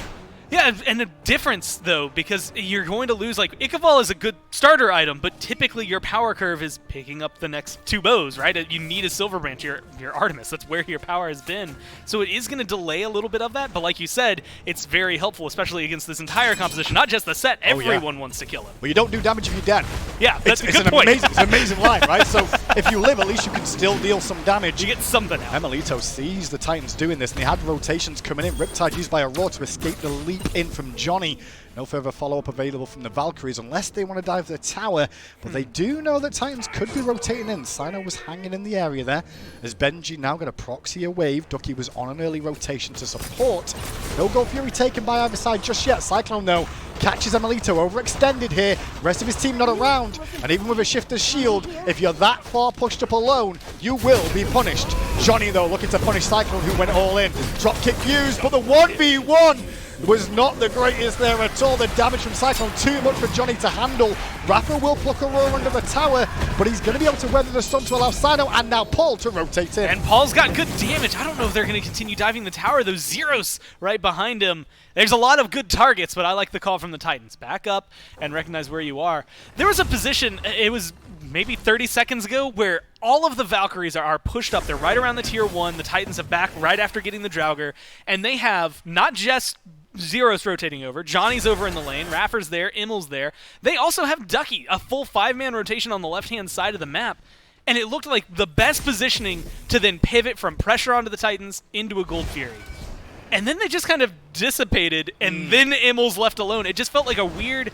Yeah, and a difference, though, because you're going to lose, like, Ichabod is a good starter item, but typically your power curve is picking up the next 2 bows, right? You need a Silver Branch, your Artemis. That's where your power has been. So it is going to delay a little bit of that, but like you said, it's very helpful, especially against this entire composition, not just the set. Everyone wants to kill him. Well, you don't do damage if you're dead. Yeah, that's a good point. It's an amazing line, right? So if you live, at least you can still deal some damage. You get something out. Emelito sees the Titans doing this, and they had rotations coming in. Riptide used by Aurora to escape the leap in from Johnny. No further follow-up available from the Valkyries unless they want to dive the tower, but they do know that Titans could be rotating in. Sino was hanging in the area there as Benji now going to proxy a wave. Ducky was on an early rotation to support. No Gold Fury taken by either side just yet. Cyclone, though, catches Emelito overextended here. Rest of his team not around, and even with a Shifter's Shield, if you're that far pushed up alone, you will be punished. Johnny, though, looking to punish Cyclone, who went all in. Dropkick fuse, but the 1v1 was not the greatest there at all. The damage from Cyclone, too much for Johnny to handle. Rafa will pluck Aurora under the tower, but he's going to be able to weather the storm to allow Sino and now Paul to rotate in. And Paul's got good damage. I don't know if they're going to continue diving the tower. Those Zeros right behind him. There's a lot of good targets, but I like the call from the Titans. Back up and recognize where you are. There was a position, it was maybe 30 seconds ago, where all of the Valkyries are pushed up. They're right around the tier 1. The Titans have back right after getting the Draugr, and they have not just Zeros rotating over. Johnny's over in the lane. Raffer's there. Immel's there. They also have Ducky, a full 5-man rotation on the left-hand side of the map. And it looked like the best positioning to then pivot from pressure onto the Titans into a Gold Fury. And then they just kind of dissipated, and then Immel's left alone. It just felt like a weird,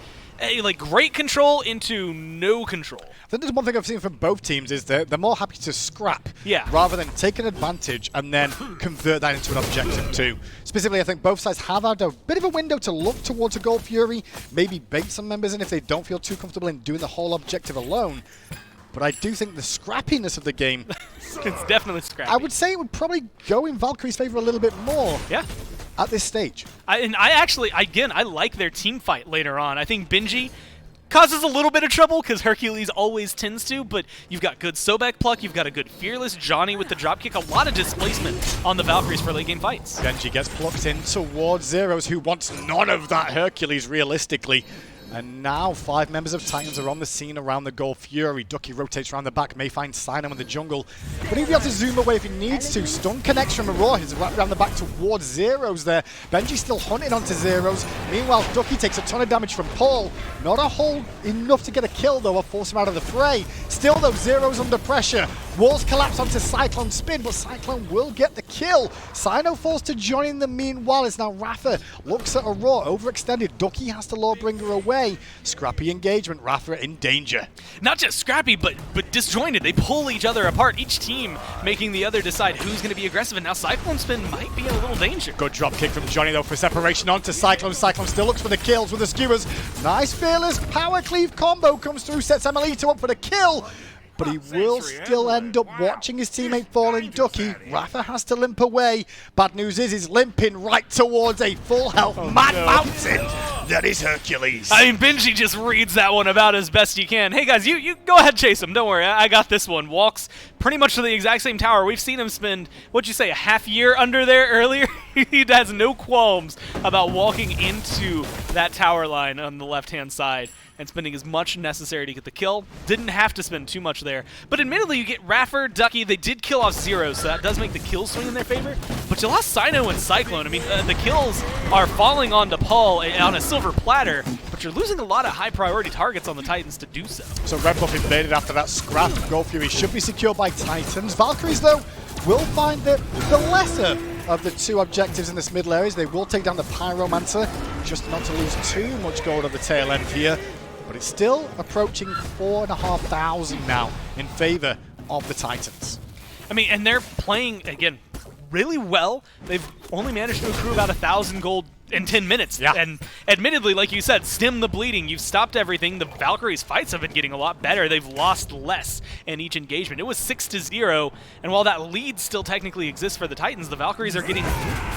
like, great control into no control. I think there's one thing I've seen from both teams is they're more happy to scrap rather than take an advantage and then convert that into an objective too. Specifically, I think both sides have had a bit of a window to look towards a Gold Fury, maybe bait some members in if they don't feel too comfortable in doing the whole objective alone. But I do think the scrappiness of the game... It's definitely scrappy. I would say it would probably go in Valkyrie's favor a little bit more. Yeah. At this stage. I actually, again, I like their team fight later on. I think Benji causes a little bit of trouble because Hercules always tends to, but you've got good Sobek pluck, you've got a good Fearless, Johnny with the dropkick, a lot of displacement on the Valkyries for late game fights. Benji gets plucked in towards Zeros, who wants none of that Hercules realistically. And now 5 members of Titans are on the scene around the Gold Fury. Ducky rotates around the back, may find Sino in the jungle, but he'll be able to zoom away if he needs to. Stun connects from Aurora, he's right around the back towards Zeros there. Benji still hunting onto Zeros. Meanwhile, Ducky takes a ton of damage from Paul. Not a whole enough to get a kill though, or force him out of the fray. Still though, Zeros under pressure. Walls collapse onto Cyclone spin, but Cyclone will get the kill. Sino falls to Johnny in the meanwhile as now Rafa looks at Aurora, overextended. Ducky has to lure bring her away. Scrappy engagement, Rafa in danger. Not just scrappy, but disjointed. They pull each other apart, each team making the other decide who's going to be aggressive, and now Cyclone Spin might be in a little danger. Good drop kick from Johnny though for separation onto Cyclone. Cyclone still looks for the kills with the skewers. Nice Fearless power cleave combo comes through, sets Emelito up for the kill. But he will still end up watching his teammate fall in Ducky. Rafa has to limp away. Bad news is he's limping right towards a full health mountain. That is Hercules. I mean, Benji just reads that one about as best he can. Hey guys, you go ahead, chase him. Don't worry, I got this one. Walks pretty much to the exact same tower. We've seen him spend, what'd you say, a half year under there earlier? He has no qualms about walking into that tower line on the left-hand side and spending as much necessary to get the kill. Didn't have to spend too much there. But admittedly, you get Raffer, Ducky, they did kill off Zeros, so that does make the kill swing in their favor. But you lost Sino and Cyclone. I mean, the kills are falling onto Paul on a silver platter, but you're losing a lot of high-priority targets on the Titans to do so. So Red Buff invaded after that scrap. Gold Fury should be secured by Titans. Valkyries, though, will find the lesser of the 2 objectives in this middle areas. They will take down the Pyromancer, just not to lose too much gold at the tail end here. But it's still approaching 4,500 now in favor of the Titans. I mean, and they're playing, again, really well. They've only managed to accrue about 1,000 gold in 10 minutes. Yeah. And admittedly, like you said, stem the bleeding. You've stopped everything. The Valkyries' fights have been getting a lot better. They've lost less in each engagement. It was 6-0, and while that lead still technically exists for the Titans, the Valkyries are getting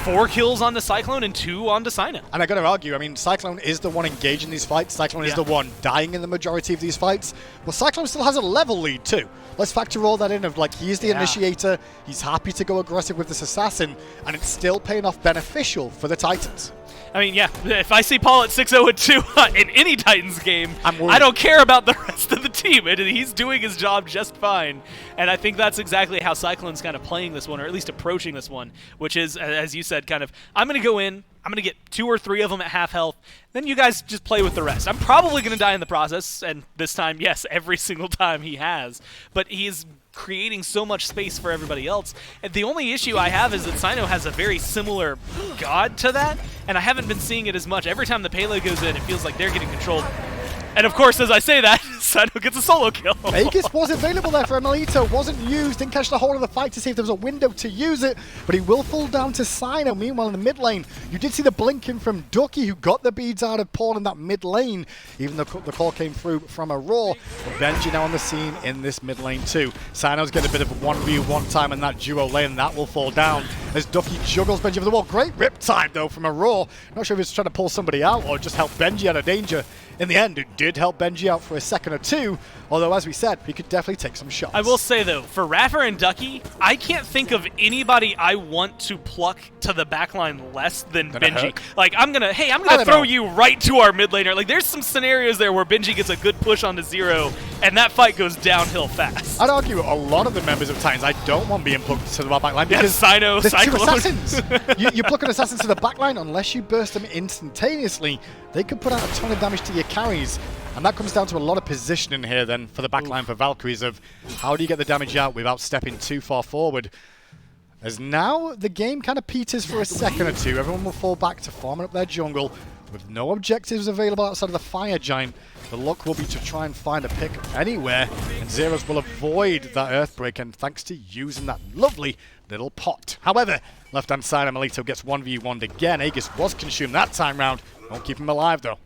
4 kills onto Cyclone and 2 onto Cyno. And I got to argue, I mean, Cyclone is the one engaging these fights. Cyclone is the one dying in the majority of these fights. Well, Cyclone still has a level lead too. Let's factor all that in of like, he is the initiator, he's happy to go aggressive with this assassin, and it's still paying off beneficial for the Titans. I mean, yeah, if I see Paul at 6-0-2 in any Titans game, I don't care about the rest of the team. He's doing his job just fine. And I think that's exactly how Cyclone's kind of playing this one, or at least approaching this one, which is, as you said, kind of, I'm going to go in, I'm going to get 2 or 3 of them at half health, then you guys just play with the rest. I'm probably going to die in the process, and this time, yes, every single time he has. But he's creating so much space for everybody else. And the only issue I have is that Cyno has a very similar god to that, and I haven't been seeing it as much. Every time the payload goes in, it feels like they're getting controlled. And of course, as I say that, Cyno gets a solo kill. Aegis was available there for Emelito, wasn't used, didn't catch the hold of the fight to see if there was a window to use it, but he will fall down to Cyno. Meanwhile, in the mid lane, you did see the blinking from Ducky, who got the beads out of Paul in that mid lane, even though the call came through from Aurora. Benji now on the scene in this mid lane too. Cyno's getting a bit of a 1v1 time in that duo lane, and that will fall down as Ducky juggles Benji over the wall. Great rip time though from Aurora. Not sure if he was trying to pull somebody out or just help Benji out of danger. In the end, it did help Benji out for a second or two, although as we said, he could definitely take some shots. I will say though, for Raffer and Ducky, I can't think of anybody I want to pluck to the backline less than Benji. Like, I'm gonna throw you right to our mid laner. Like, there's some scenarios there where Benji gets a good push onto 0, and that fight goes downhill fast. I'd argue a lot of the members of Titans I don't want being plucked to the backline because Cyno, there's Cyclone. 2 assassins. you pluck an assassin to the backline, unless you burst them instantaneously, they could put out a ton of damage to your carries. And that comes down to a lot of positioning here then for the backline for Valkyries of how do you get the damage out without stepping too far forward. As now the game kind of peters for a second or two, everyone will fall back to farming up their jungle with no objectives available outside of the Fire Giant. The luck will be to try and find a pick anywhere, and Zeros will avoid that Earthbreak, and thanks to using that lovely little pot. However, left-hand side, Emelito gets 1v1'd again. Aegis was consumed that time round. Won't keep him alive though.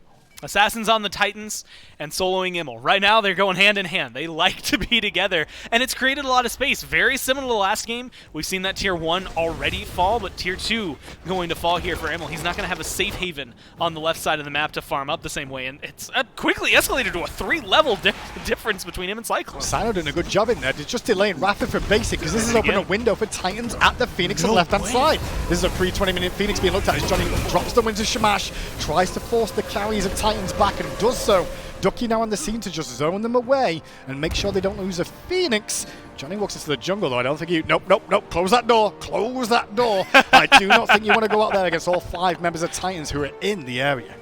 Assassins on the Titans and soloing Immel. Right now, they're going hand in hand. They like to be together, and it's created a lot of space. Very similar to last game. We've seen that Tier 1 already fall, but Tier 2 going to fall here for Immel. He's not going to have a safe haven on the left side of the map to farm up the same way, and it's quickly escalated to a 3-level difference between him and Cyclone. Cyno doing a good job in there. It's just delaying Rapid for basic, because this is opening a window for Titans at the Phoenix on the left-hand side. This is a pre-20-minute Phoenix being looked at as Johnny drops the Winds of Shamash, tries to force the carries of Titans back, and does so. Ducky now on the scene to just zone them away and make sure they don't lose a Phoenix. Johnny walks into the jungle though. I don't think you... Nope. Close that door. Close that door. I do not think you want to go out there against all 5 members of Titans who are in the area.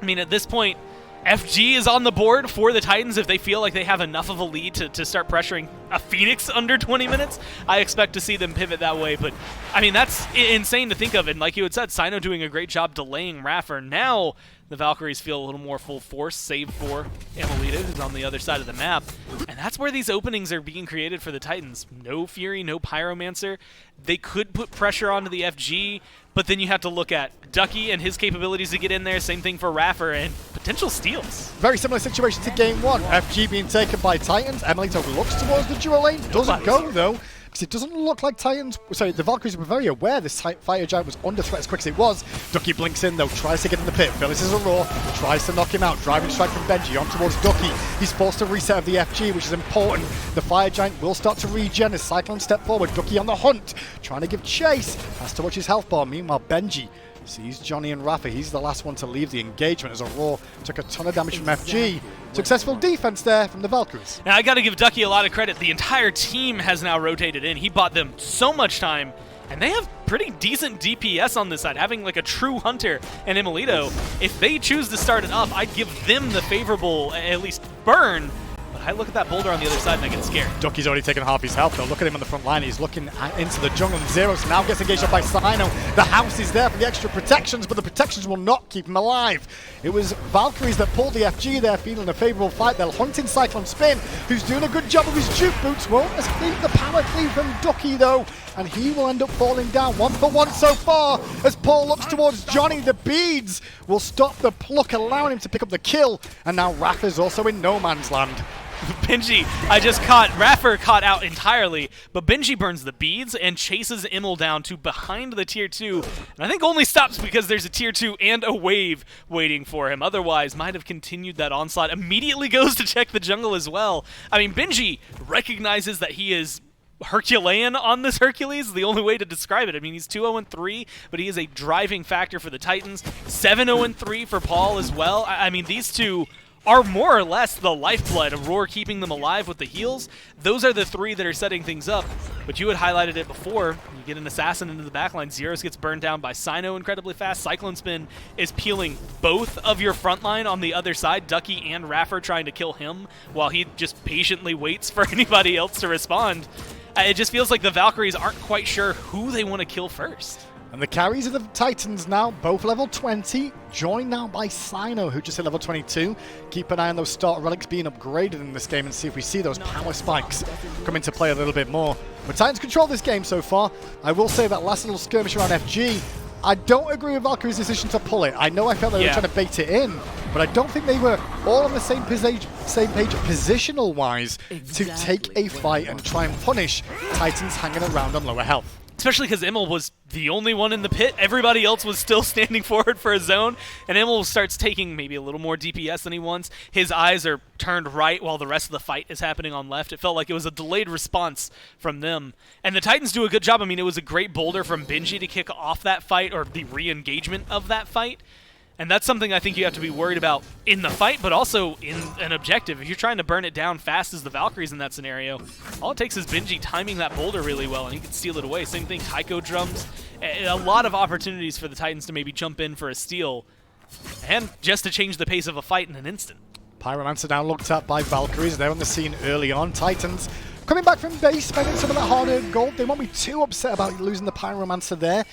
I mean, at this point, FG is on the board for the Titans if they feel like they have enough of a lead to start pressuring a Phoenix under 20 minutes. I expect to see them pivot that way, but I mean, that's insane to think of. And like you had said, Cyno doing a great job delaying Raffer. Now the Valkyries feel a little more full force, save for Emelito, who's on the other side of the map. And that's where these openings are being created for the Titans. No Fury, no Pyromancer. They could put pressure onto the FG, but then you have to look at Ducky and his capabilities to get in there. Same thing for Raffer and potential steals. Very similar situation to game 1. FG being taken by Titans. Emelito looks towards the dual lane. Doesn't go though, because it doesn't look like the Valkyries were very aware this Fire Giant was under threat as quick as it was. Ducky blinks in though, tries to get in the pit. Phyllis is a roar, tries to knock him out. Driving strike from Benji on towards Ducky. He's forced a reset of the FG, which is important. The Fire Giant will start to regen as Cyclone step forward. Ducky on the hunt, trying to give chase. Has to watch his health bar. Meanwhile, Benji sees Johnny and Rafa. He's the last one to leave the engagement as Aurora took a ton of damage from FG. Successful defense there from the Valkyries. Now, I got to give Ducky a lot of credit. The entire team has now rotated in. He bought them so much time, and they have pretty decent DPS on this side. Having like a true hunter and Emelito, if they choose to start it up, I'd give them the favorable, at least burn. I look at that boulder on the other side and I get scared. Ducky's already taken half his health though. Look at him on the front line. He's looking into the jungle, and Zeros now gets engaged up by Cyno. The house is there for the extra protections, but the protections will not keep him alive. It was Valkyries that pulled the FG there, feeling a favorable fight. They'll hunt in Cyclone Spin, who's doing a good job of his juke boots. Won't escape the power cleave from Ducky though. and he will end up falling down. 1 for 1 so far as Paul looks towards Johnny. The beads will stop the pluck, allowing him to pick up the kill, and now Rafa's also in no man's land. Benji, Raffer caught out entirely, but Benji burns the beads and chases Immel down to behind the tier 2, and I think only stops because there's a tier 2 and a wave waiting for him. Otherwise, might have continued that onslaught. Immediately goes to check the jungle as well. I mean, Benji recognizes that he is Herculean on this Hercules, the only way to describe it. I mean, he's 2-0-3, but he is a driving factor for the Titans. 7-0-3 for Paul as well. I mean, these two are more or less the lifeblood of Roar, keeping them alive with the heals. Those are the three that are setting things up, but you had highlighted it before. You get an assassin into the backline. Zeros gets burned down by Sino incredibly fast. Cyclone Spin is peeling both of your front line on the other side, Ducky and Raffer trying to kill him while he just patiently waits for anybody else to respond. It just feels like the Valkyries aren't quite sure who they want to kill first. And the carries of the Titans now, both level 20, joined now by Sino, who just hit level 22. Keep an eye on those starter relics being upgraded in this game and see if we see those power spikes come into play a little bit more. But Titans control this game so far. I will say that last little skirmish around FG, I don't agree with Valkyrie's decision to pull it. I know I felt they were trying to bait it in, but I don't think they were all on the same page positional-wise to take a fight and try and punish Titans hanging around on lower health. Especially because Immel was the only one in the pit. Everybody else was still standing forward for a zone, and Immel starts taking maybe a little more DPS than he wants. His eyes are turned right while the rest of the fight is happening on left. It felt like it was a delayed response from them. And the Titans do a good job. I mean, it was a great boulder from Benji to kick off that fight, or the re-engagement of that fight. And that's something I think you have to be worried about in the fight, but also in an objective. If you're trying to burn it down fast as the Valkyries in that scenario, all it takes is Benji timing that boulder really well, and he can steal it away. Same thing, Taiko drums. A lot of opportunities for the Titans to maybe jump in for a steal, and just to change the pace of a fight in an instant. Pyromancer now looked at by Valkyries. They're on the scene early on. Titans coming back from base, spending some of that hard-earned gold. They won't be too upset about losing the Pyromancer there.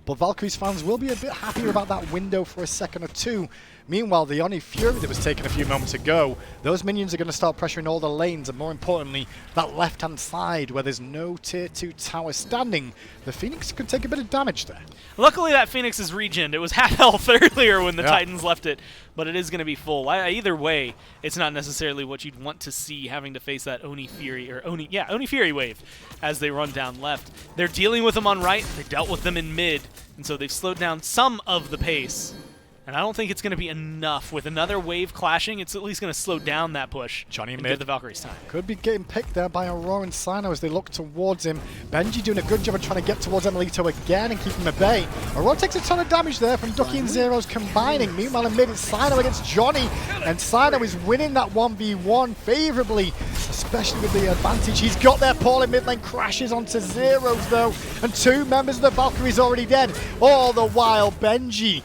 But Valkyries fans will be a bit happier about that window for a second or two. Meanwhile, the Oni Fury that was taken a few moments ago, those minions are going to start pressuring all the lanes, and more importantly, that left-hand side where there's no tier 2 tower standing. The Phoenix could take a bit of damage there. Luckily, that Phoenix is regened. It was half health earlier when the Titans left it, but it is going to be full. Either way, it's not necessarily what you'd want to see, having to face that Oni Fury, or Oni Fury wave as they run down left. They're dealing with them on right. They dealt with them in mid, and so they've slowed down some of the pace. And I don't think it's going to be enough. With another wave clashing, it's at least going to slow down that push. Johnny and mid. give the Valkyries time. Could be getting picked there by Aurora and Sino as they look towards him. Benji doing a good job of trying to get towards Emilito again and keep him at bay. Aurora takes a ton of damage there from Ducky and Zeros combining. Meanwhile, in mid, it's Sino against Johnny. And Sino is winning that 1v1 favorably, especially with the advantage he's got there. Paul in mid lane crashes onto Zeros, though. And two members of the Valkyries already dead. All the while, Benji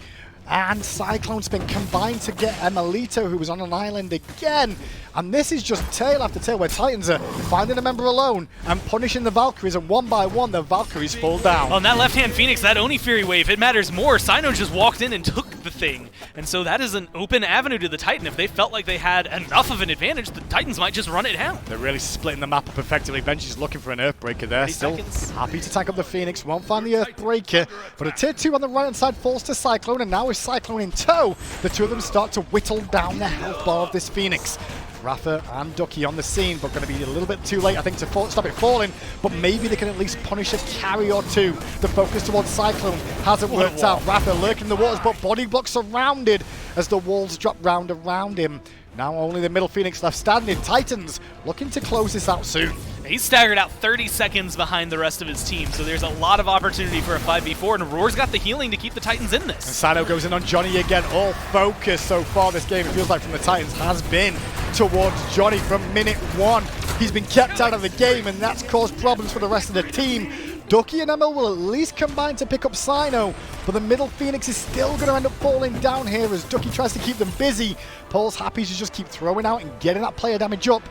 and Cyclone Spin combined to get Emilito, who was on an island again. And this is just tail after tail where Titans are finding a member alone and punishing the Valkyries, and one by one the Valkyries fall down. On that left-hand Phoenix, that Oni Fury wave, it matters more. Sino just walked in and took the thing. And so that is an open avenue to the Titan. If they felt like they had enough of an advantage, the Titans might just run it down. They're really splitting the map up effectively. Benji's looking for an Earthbreaker there. Still happy to tank up the Phoenix. Won't find the Earthbreaker. But a tier 2 on the right-hand side falls to Cyclone, and now with Cyclone in tow, the two of them start to whittle down the health bar of this Phoenix. Rafa and Ducky on the scene, but going to be a little bit too late, I think, to stop it falling. But maybe they can at least punish a carry or two. The focus towards Cyclone hasn't worked out. Rafa lurking in the waters, but body block surrounded as the walls drop round around him. Now only the middle Phoenix left standing. Titans looking to close this out soon. He's staggered out 30 seconds behind the rest of his team, so there's a lot of opportunity for a 5v4, and Aurora's got the healing to keep the Titans in this. And Sino goes in on Johnny again. All focus so far this game, it feels like, from the Titans has been towards Johnny from minute one. He's been kept out of the game, and that's caused problems for the rest of the team. Ducky and Emil will at least combine to pick up Sino, but the middle Phoenix is still going to end up falling down here as Ducky tries to keep them busy. Paul's happy to just keep throwing out and getting that player damage up.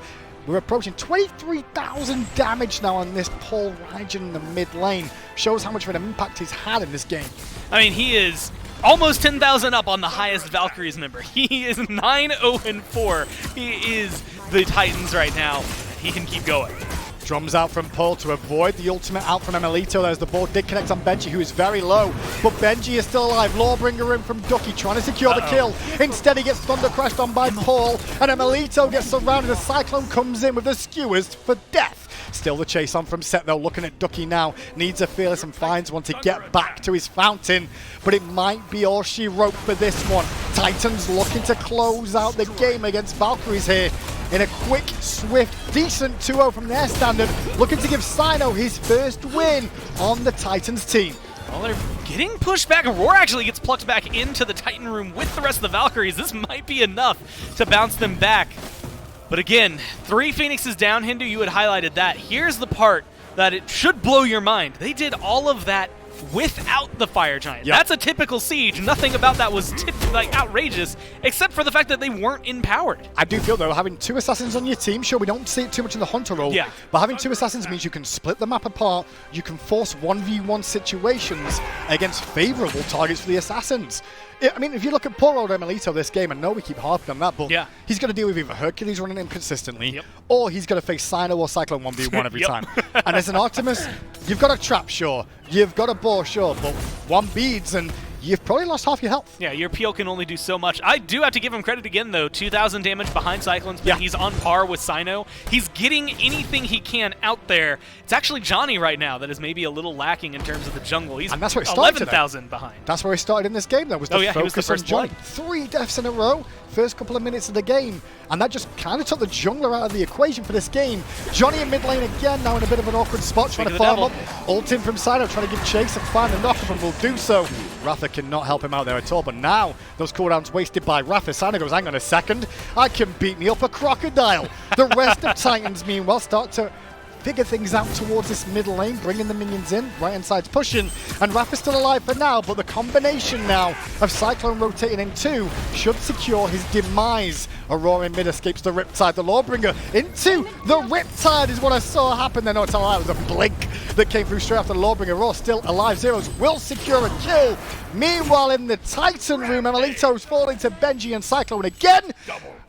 We're approaching 23,000 damage now on this Paul Raijin in the mid lane. Shows how much of an impact he's had in this game. I mean, he is almost 10,000 up on the highest Valkyries member. He is 9-0-4. He is the Titans right now. He can keep going. Drums out from Paul to avoid the ultimate out from Emilito. There's the ball. Did connect on Benji, who is very low. But Benji is still alive. Lawbringer in from Ducky, trying to secure the kill. Instead, he gets thunder crashed on by Paul. And Emilito gets surrounded. The Cyclone comes in with the skewers for death. Still the chase on from Seth, though. Looking at Ducky now. Needs a Fearless and finds one to get back to his fountain. But it might be all she wrote for this one. Titans looking to close out the game against Valkyries here. In a quick, swift, decent 2-0 from their standard. Looking to give Sino his first win on the Titans team. Well, they're getting pushed back. Aurora actually gets plucked back into the Titan room with the rest of the Valkyries. This might be enough to bounce them back. But again, 3 Phoenixes down, Hindu, you had highlighted that. Here's the part that it should blow your mind. They did all of that without the Fire Giant. Yep. That's a typical Siege. Nothing about that was outrageous, except for the fact that they weren't empowered. I do feel, though, having 2 Assassins on your team, sure, we don't see it too much in the Hunter role, but having 2 Assassins means you can split the map apart, you can force 1v1 situations against favorable targets for the Assassins. I mean, if you look at poor old Emilito this game, I know we keep harping on that, but he's going to deal with either Hercules running in consistently, or he's going to face Sino or Cyclone 1v1 every time. And as an Optimus, you've got a trap, sure, you've got a bore, sure, but 1 beads and you've probably lost half your health. Yeah, your peel can only do so much. I do have to give him credit again, though. 2,000 damage behind Cyclones, but he's on par with Sino. He's getting anything he can out there. It's actually Johnny right now that is maybe a little lacking in terms of the jungle. He's 11,000 behind. That's where he started in this game, though, was the focus he was the first on Johnny. blood. 3 deaths in a row, first couple of minutes of the game, and that just kind of took the jungler out of the equation for this game. Johnny in mid lane again, now in a bit of an awkward spot, trying to farm up. Ult in from Sino, trying to give chase and find the knock-up, and will do so. Rafa cannot help him out there at all, but now those cooldowns wasted by Rafa. Sino goes, hang on a second, I can beat me up a crocodile. The rest of Titans, meanwhile, start to figure things out towards this middle lane, bringing the minions in, right hand side's pushing, and Rafa's still alive for now, but the combination now of Cyclone rotating in 2 should secure his demise. Aurora in mid escapes the Riptide, the Lawbringer into the Riptide is what I saw happen there. No, it's all it was a blink that came through straight after the Lawbringer. Aurora still alive, Zeros will secure a kill. Meanwhile in the Titan room, Emilito's falling to Benji and Cyclone again.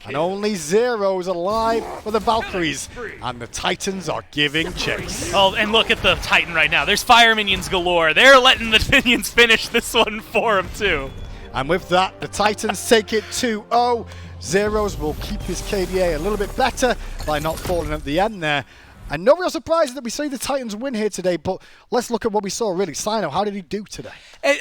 And only Zero's alive for the Valkyries. And the Titans are giving chase. Oh, and look at the Titan right now. There's fire minions galore. They're letting the minions finish this one for him, too. And with that, the Titans take it 2-0. Zeros will keep his KDA a little bit better by not falling at the end there. And no real surprise that we see the Titans win here today, but let's look at what we saw, really. Sino, how did he do today?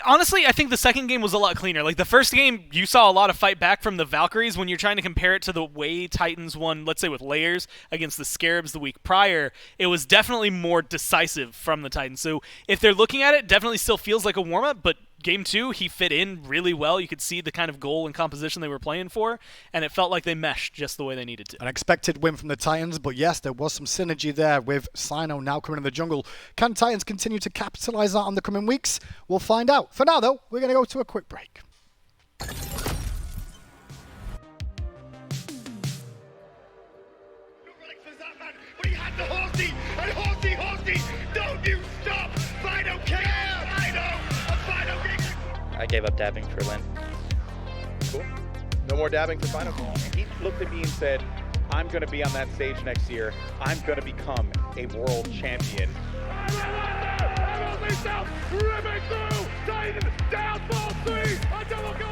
Honestly, I think the second game was a lot cleaner. Like, the first game, you saw a lot of fight back from the Valkyries. When you're trying to compare it to the way Titans won, let's say with Layers against the Scarabs the week prior, it was definitely more decisive from the Titans. So if they're looking at it, definitely still feels like a warm-up, but Game 2, he fit in really well. You could see the kind of goal and composition they were playing for, and it felt like they meshed just the way they needed to. An expected win from the Titans, but yes, there was some synergy there with Sino now coming in the jungle. Can Titans continue to capitalize that on the coming weeks? We'll find out. For now, though, we're going to go to a quick break. I gave up dabbing for Lynn. Cool. No more dabbing for Final. He looked at me and said, I'm going to be on that stage next year. I'm going to become a world champion. Ripping through! Titan down, fall 3! A double kill!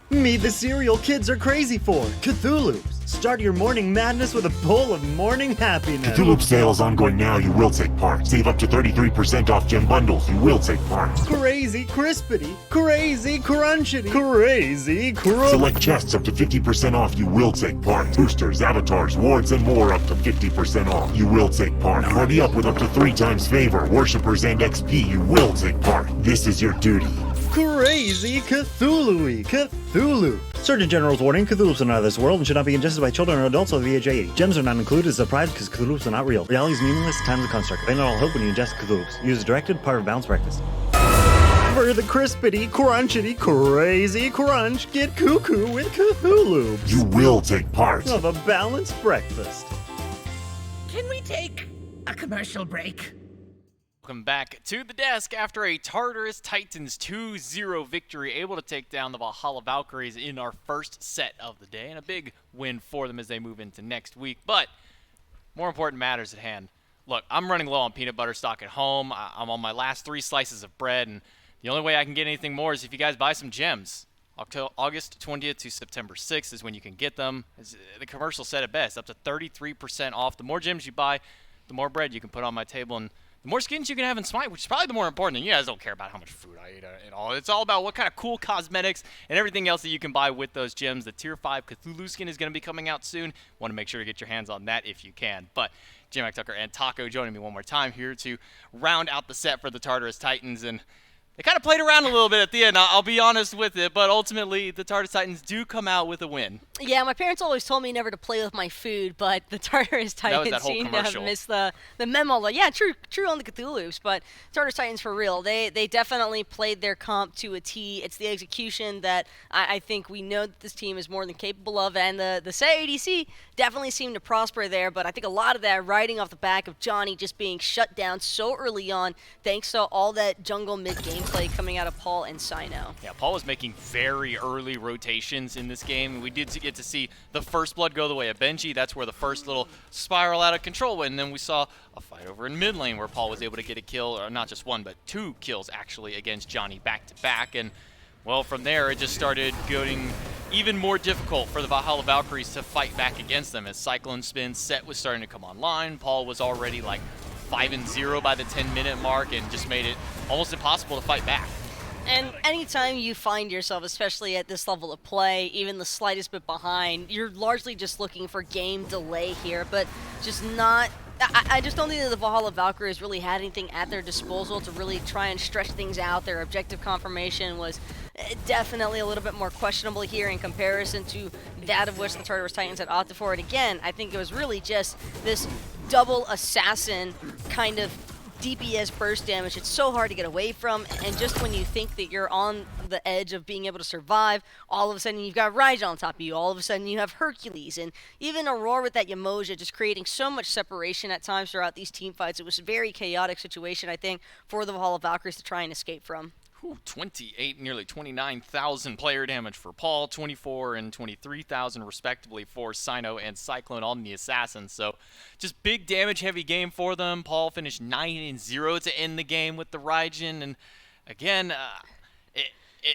Meet the cereal kids are crazy for, Cthulhu. Start your morning madness with a bowl of morning happiness. Cthulhu sale is ongoing now. You will take part. Save up to 33% off gem bundles. You will take part. Crazy crispity, crazy crunchity, crazy crunch. Select chests up to 50% off. You will take part. Boosters, avatars, wards, and more up to 50% off. You will take part. Party up with up to 3 times favor. Worshippers and XP. You will take part. This is your duty. Crazy Cthulhu-y, Cthulhu. Surgeon General's warning, Cthulhu's are not of this world and should not be ingested by children or adults over the age of 80. Gems are not included as a prize because Cthulhu's are not real. Reality is meaningless, time is a construct. They not all hope when you ingest Cthulhu's. Use as directed, part of balanced breakfast. For the crispity, crunchity, crazy crunch, get cuckoo with Cthulhu. You will take part. Of a balanced breakfast. Can we take a commercial break? Welcome back to the desk after a Tartarus Titans 2-0 victory, able to take down the Valhalla Valkyries in our first set of the day, and a big win for them as they move into next week. But more important matters at hand. Look, I'm running low on peanut butter stock at home. I'm on my last 3 slices of bread, and the only way I can get anything more is if you guys buy some gems. August 20th to September 6th is when you can get them. As the commercial said it best, up to 33% off. The more gems you buy, the more bread you can put on my table, and the more skins you can have in SMITE, which is probably the more important thing. You guys don't care about how much food I eat at all. It's all about what kind of cool cosmetics and everything else that you can buy with those gems. The Tier 5 Cthulhu skin is going to be coming out soon. Want to make sure to get your hands on that if you can. But J-Mac Tucker and Taco joining me one more time here to round out the set for the Tartarus Titans. And they kind of played around a little bit at the end, I'll be honest with it, but ultimately the Tartarus Titans do come out with a win. Yeah, my parents always told me never to play with my food, but the Tartarus Titans seem to have missed the memo. Like, yeah, true on the Cthulhu's, but Tartarus Titans for real. They definitely played their comp to a T. It's the execution that I think we know that this team is more than capable of, and the set ADC definitely seemed to prosper there, but I think a lot of that riding off the back of Johnny just being shut down so early on, thanks to all that jungle mid-game play coming out of Paul and Sino. Yeah, Paul was making very early rotations in this game. We did get to see the first blood go the way of Benji. That's where the first little spiral out of control went. And then we saw a fight over in mid lane where Paul was able to get a kill, or not just one, but 2 kills actually against Johnny back to back. And Well, from there, it just started getting even more difficult for the Valhalla Valkyries to fight back against them as Cyclone Spin's set was starting to come online. Paul was already like 5-0 by the 10-minute mark and just made it almost impossible to fight back. And anytime you find yourself, especially at this level of play, even the slightest bit behind, you're largely just looking for game delay here, but just not... I just don't think that the Valhalla Valkyries really had anything at their disposal to really try and stretch things out. Their objective confirmation was definitely a little bit more questionable here in comparison to that of which the Tartarus Titans had opted for. And again, I think it was really just this double assassin kind of DPS burst damage. It's so hard to get away from, and just when you think that you're on the edge of being able to survive, all of a sudden you've got Raijin on top of you, all of a sudden you have Hercules, and even Aurora with that Yamoja just creating so much separation at times throughout these team fights. It was a very chaotic situation, I think, for the Valhalla Valkyries to try and escape from. 28, nearly 29,000 player damage for Paul, 24 and 23,000 respectively for Sino and Cyclone on the Assassins. So just big damage heavy game for them. Paul finished 9-0 to end the game with the Raijin, and again,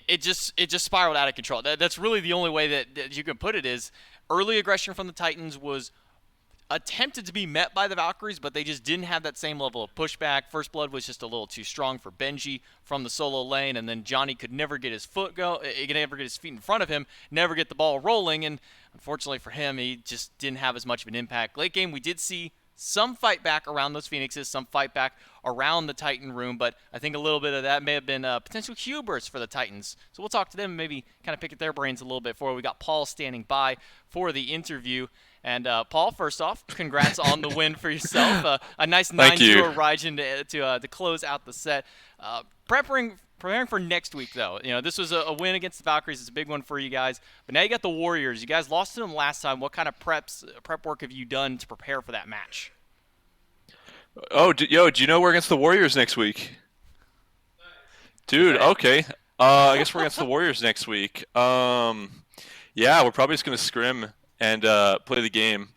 it just spiraled out of control. That's really the only way that you can put it, is early aggression from the Titans was attempted to be met by the Valkyries, but they just didn't have that same level of pushback. First Blood was just a little too strong for Benji from the solo lane, and then Johnny could never get his feet in front of him, never get the ball rolling, and unfortunately for him, he just didn't have as much of an impact. Late game, we did see some fight back around those Phoenixes, some fight back around the Titan room, but I think a little bit of that may have been potential hubris for the Titans. So we'll talk to them, maybe kind of pick at their brains a little bit before we got Paul standing by for the interview. And Paul, first off, congrats on the win for yourself. A nice 9-0 Raijin to close out the set. Preparing for next week, though. You know, this was a win against the Valkyries. It's a big one for you guys. But now you got the Warriors. You guys lost to them last time. What kind of prep work have you done to prepare for that match? Oh, do you know we're against the Warriors next week? Dude, okay. I guess we're against the Warriors next week. Yeah, we're probably just going to scrim and play the game.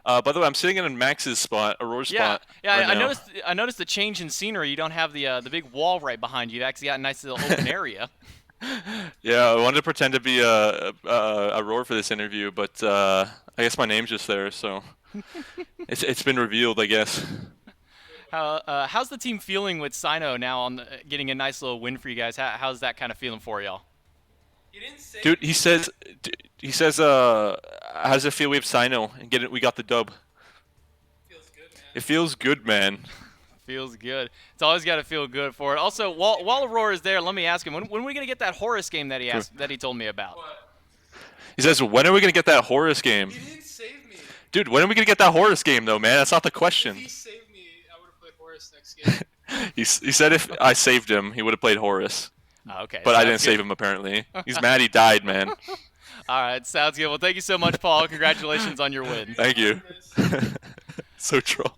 By the way, I'm sitting in Max's spot, Aurora's spot. Yeah, right I noticed the change in scenery. You don't have the big wall right behind you. You've actually got a nice little open area. Yeah, I wanted to pretend to be Aurora for this interview, but I guess my name's just there, so it's been revealed, I guess. How's the team feeling with Sino now on getting a nice little win for you guys? How's that kind of feeling for y'all? Dude, he says, how does it feel we have Sino and we got the dub? Feels good, man. It feels good, man. Feels good. It's always got to feel good for it. Also, while Aurora's there, let me ask him, when are we going to get that Horus game that he told me about? What? He says, when are we going to get that Horus game? He didn't save me. Dude, when are we going to get that Horus game, though, man? That's not the question. If he saved me, I would have played Horus next game. He said if I saved him, he would have played Horus. Oh, okay. But I didn't save him, apparently. He's mad he died, man. All right, sounds good. Well, thank you so much, Paul. Congratulations on your win. Thank you. So troll.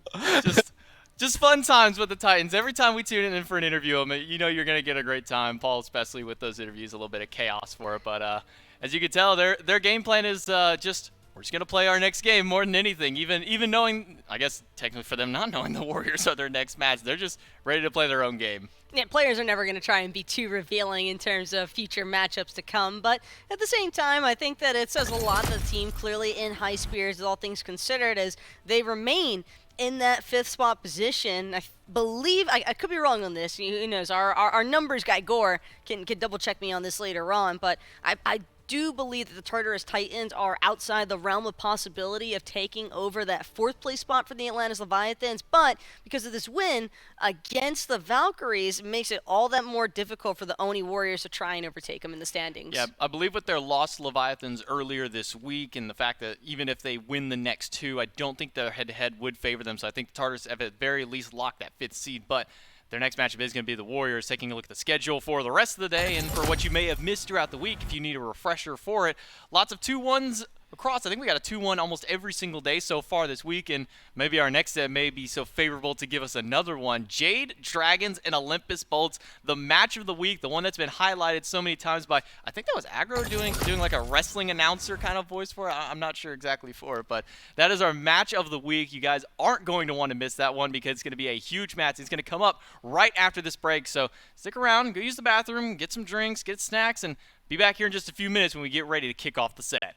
Just fun times with the Titans. Every time we tune in for an interview, you know you're going to get a great time. Paul, especially with those interviews, a little bit of chaos for it. But as you can tell, their game plan is we're just going to play our next game more than anything. Even knowing, I guess technically for them not knowing the Warriors are their next match, they're just ready to play their own game. Yeah, players are never going to try and be too revealing in terms of future matchups to come, but at the same time, I think that it says a lot of the team clearly in high spirits, all things considered, as they remain in that 5th spot position. I believe, I could be wrong on this, who knows, our numbers guy Gore can double check me on this later on, but I do believe that the Tartarus Titans are outside the realm of possibility of taking over that 4th place spot for the Atlantis Leviathans, but because of this win against the Valkyries, it makes it all that more difficult for the Oni Warriors to try and overtake them in the standings. Yeah, I believe with their loss to Leviathans earlier this week, and the fact that even if they win the next 2, I don't think their head-to-head would favor them, so I think the Tartarus have at the very least locked that 5th seed, but their next matchup is going to be the Warriors. Taking a look at the schedule for the rest of the day and for what you may have missed throughout the week if you need a refresher for it. Lots of 2-1s across. I think we got a 2-1 almost every single day so far this week, and maybe our next set may be so favorable to give us another one. Jade Dragons and Olympus Bolts, the match of the week, the one that's been highlighted so many times by, I think that was Aggro doing like a wrestling announcer kind of voice for it. I'm not sure exactly for it, but that is our match of the week. You guys aren't going to want to miss that one because it's going to be a huge match. It's going to come up right after this break, so stick around, go use the bathroom, get some drinks, get snacks, and be back here in just a few minutes when we get ready to kick off the set.